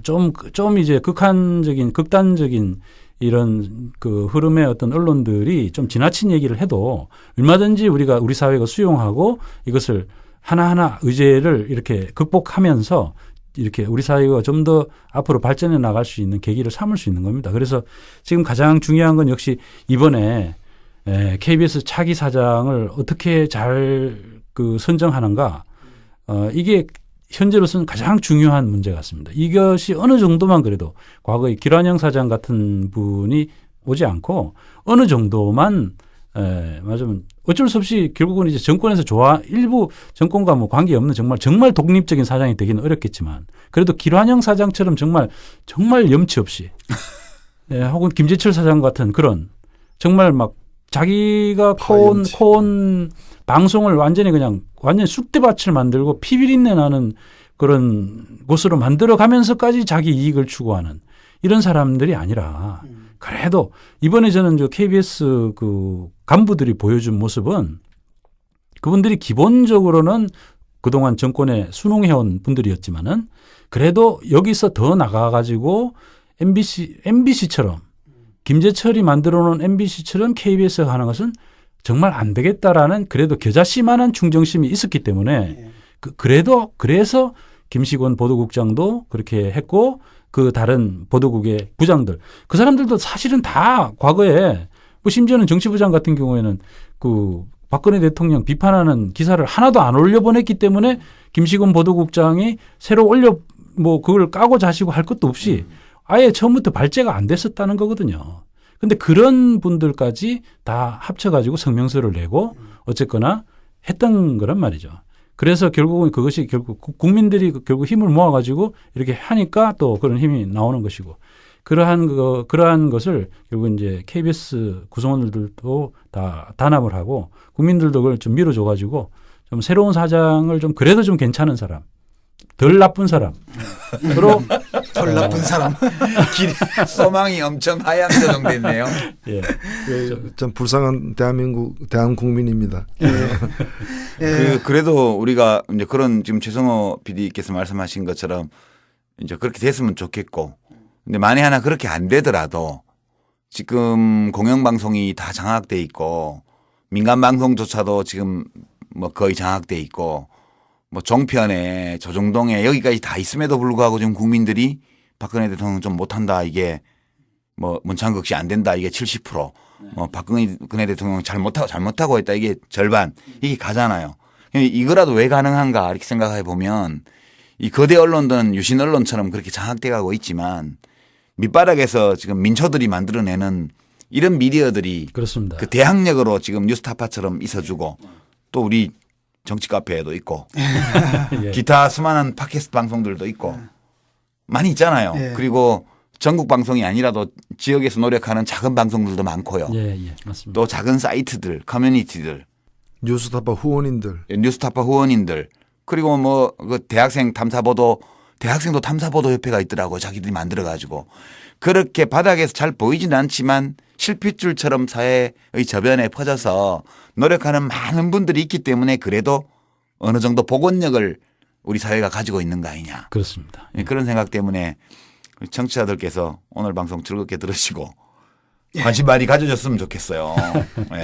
Speaker 4: 좀 이제 극단적인 이런 그 흐름의 어떤 언론들이 좀 지나친 얘기를 해도 얼마든지 우리 사회가 수용하고 이것을 하나하나 의제를 이렇게 극복하면서 이렇게 우리 사회가 좀 더 앞으로 발전해 나갈 수 있는 계기를 삼을 수 있는 겁니다. 그래서 지금 가장 중요한 건 역시 이번에 KBS 차기 사장을 어떻게 잘 그 선정하는가 이게 현재로서는 가장 중요한 문제 같습니다. 이것이 어느 정도만 그래도 과거에 길환영 사장 같은 분이 오지 않고 어느 정도만 맞으면 어쩔 수 없이 결국은 이제 정권에서 일부 정권과 뭐 관계없는 정말 독립적인 사장이 되기는 어렵겠지만 그래도 길환영 사장처럼 정말 염치 없이 혹은 김재철 사장 같은 그런 정말 막 자기가 커온 방송을 완전히 쑥대밭을 만들고 피비린내 나는 그런 곳으로 만들어 가면서까지 자기 이익을 추구하는 이런 사람들이 아니라 그래도 이번에 저는 KBS 그 간부들이 보여준 모습은 그분들이 기본적으로는 그동안 정권에 순응해온 분들이었지만은 그래도 여기서 더 나가가지고 MBC처럼 김재철이 만들어 놓은 MBC처럼 KBS가 하는 것은 정말 안 되겠다라는 그래도 겨자씨만한 충정심이 있었기 때문에 그래서 김시곤 보도국장도 그렇게 했고 그 다른 보도국의 부장들 그 사람들도 사실은 다 과거에 뭐 심지어는 정치부장 같은 경우에는 그 박근혜 대통령 비판하는 기사를 하나도 안 올려보냈기 때문에 김시곤 보도국장이 새로 뭐 그걸 까고 자시고 할 것도 없이 아예 처음부터 발제가 안 됐었다는 거거든요. 근데 그런 분들까지 다 합쳐가지고 성명서를 내고 어쨌거나 했던 거란 말이죠. 그래서 결국은 그것이 결국 국민들이 결국 힘을 모아가지고 이렇게 하니까 또 그런 힘이 나오는 것이고 그러한 것을 결국 이제 KBS 구성원들도 다 단합을 하고 국민들도 그걸 좀 밀어줘가지고 좀 새로운 사장을 좀 그래도 좀 괜찮은 사람, 덜 나쁜 사람, 서로
Speaker 1: 덜 나쁜 사람.
Speaker 2: 소망이 엄청 하향 조정됐네요.
Speaker 4: 예.
Speaker 3: 좀 불쌍한 대한국민입니다.
Speaker 2: 그래도 우리가 이제 그런 지금 최성호 PD께서 말씀하신 것처럼 이제 그렇게 됐으면 좋겠고, 근데 만에 하나 그렇게 안 되더라도 지금 공영방송이 다 장악돼 있고 민간방송조차도 지금 뭐 거의 장악돼 있고 뭐 종편에 조정동에 여기까지 다 있음에도 불구하고 지금 국민들이 박근혜 대통령 좀 못한다 이게 뭐 문창극 씨 안 된다 이게 70% 뭐 박근혜 대통령 잘못하고 했다 이게 절반 이게 가잖아요. 이거라도 왜 가능한가 이렇게 생각해 보면 이 거대 언론들은 유신 언론처럼 그렇게 장악돼 가고 있지만 밑바닥에서 지금 민초들이 만들어내는 이런 미디어들이
Speaker 4: 그렇습니다.
Speaker 2: 그 대항력으로 지금 뉴스타파처럼 있어주고 또 우리 정치 카페에도 있고
Speaker 4: 예.
Speaker 2: 기타 수많은 팟캐스트 방송들도 있고 많이 있잖아요.
Speaker 1: 예.
Speaker 2: 그리고 전국 방송이 아니라도 지역에서 노력하는 작은 방송들도 많고요.
Speaker 4: 예, 맞습니다.
Speaker 2: 또 작은 사이트들, 커뮤니티들,
Speaker 3: 뉴스타파 후원인들,
Speaker 2: 뉴스타파 후원인들 그리고 뭐 그 대학생도 탐사보도 협회가 있더라고 자기들이 만들어 가지고 그렇게 바닥에서 잘 보이지는 않지만 실핏줄처럼 사회의 저변에 퍼져서 노력하는 많은 분들이 있기 때문에 그래도 어느 정도 복원력을 우리 사회가 가지고 있는 거 아니냐.
Speaker 4: 그렇습니다.
Speaker 2: 그런 생각 때문에 청취자들께서 오늘 방송 즐겁게 들으시고 관심 많이 가져줬으면 좋겠어요.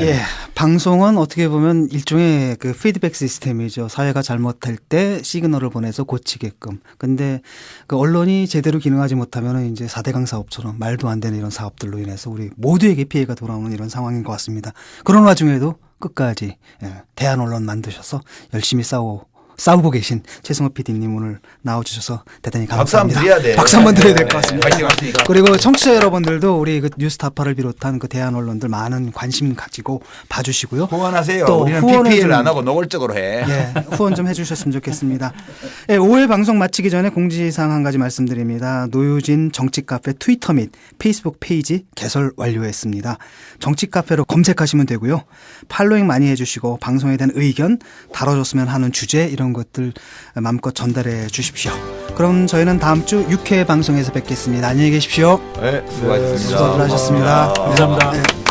Speaker 1: 예, 방송은 어떻게 보면 일종의 그 피드백 시스템이죠. 사회가 잘못할 때 시그널을 보내서 고치게끔. 근데 그 언론이 제대로 기능하지 못하면 이제 4대강 사업처럼 말도 안 되는 이런 사업들로 인해서 우리 모두에게 피해가 돌아오는 이런 상황인 것 같습니다. 그런 와중에도 끝까지 대한 언론 만드셔서 열심히 싸우고 계신 최승호 PD님 오늘 나와주셔서 대단히
Speaker 2: 박수 한번
Speaker 1: 감사합니다.
Speaker 2: 드려야 돼.
Speaker 1: 박수 한번 드려야 될 것 같습니다.
Speaker 2: 파이팅 하시니까.
Speaker 1: 그리고 청취자 여러분들도 우리 그 뉴스타파를 비롯한 그 대한 언론들 많은 관심 가지고 봐주시고요.
Speaker 2: 후원하세요.
Speaker 1: 또
Speaker 2: 우리는
Speaker 1: 후원을
Speaker 2: PPL
Speaker 1: 좀-
Speaker 2: 안 하고 노골적으로 해.
Speaker 1: 예, 후원 좀 해주셨으면 좋겠습니다. 예, 5회 방송 마치기 전에 공지사항 한 가지 말씀드립니다. 노유진 정치카페 트위터 및 페이스북 페이지 개설 완료했습니다. 정치카페로 검색하시면 되고요. 팔로잉 많이 해주시고 방송에 대한 의견 다뤄줬으면 하는 주제 이런 것들 마음껏 전달해 주십시오. 그럼 저희는 다음 주 6회 방송에서 뵙겠습니다. 안녕히 계십시오.
Speaker 2: 네, 수고하셨습니다.
Speaker 1: 수고들 하셨습니다.
Speaker 4: 감사합니다.
Speaker 1: 네.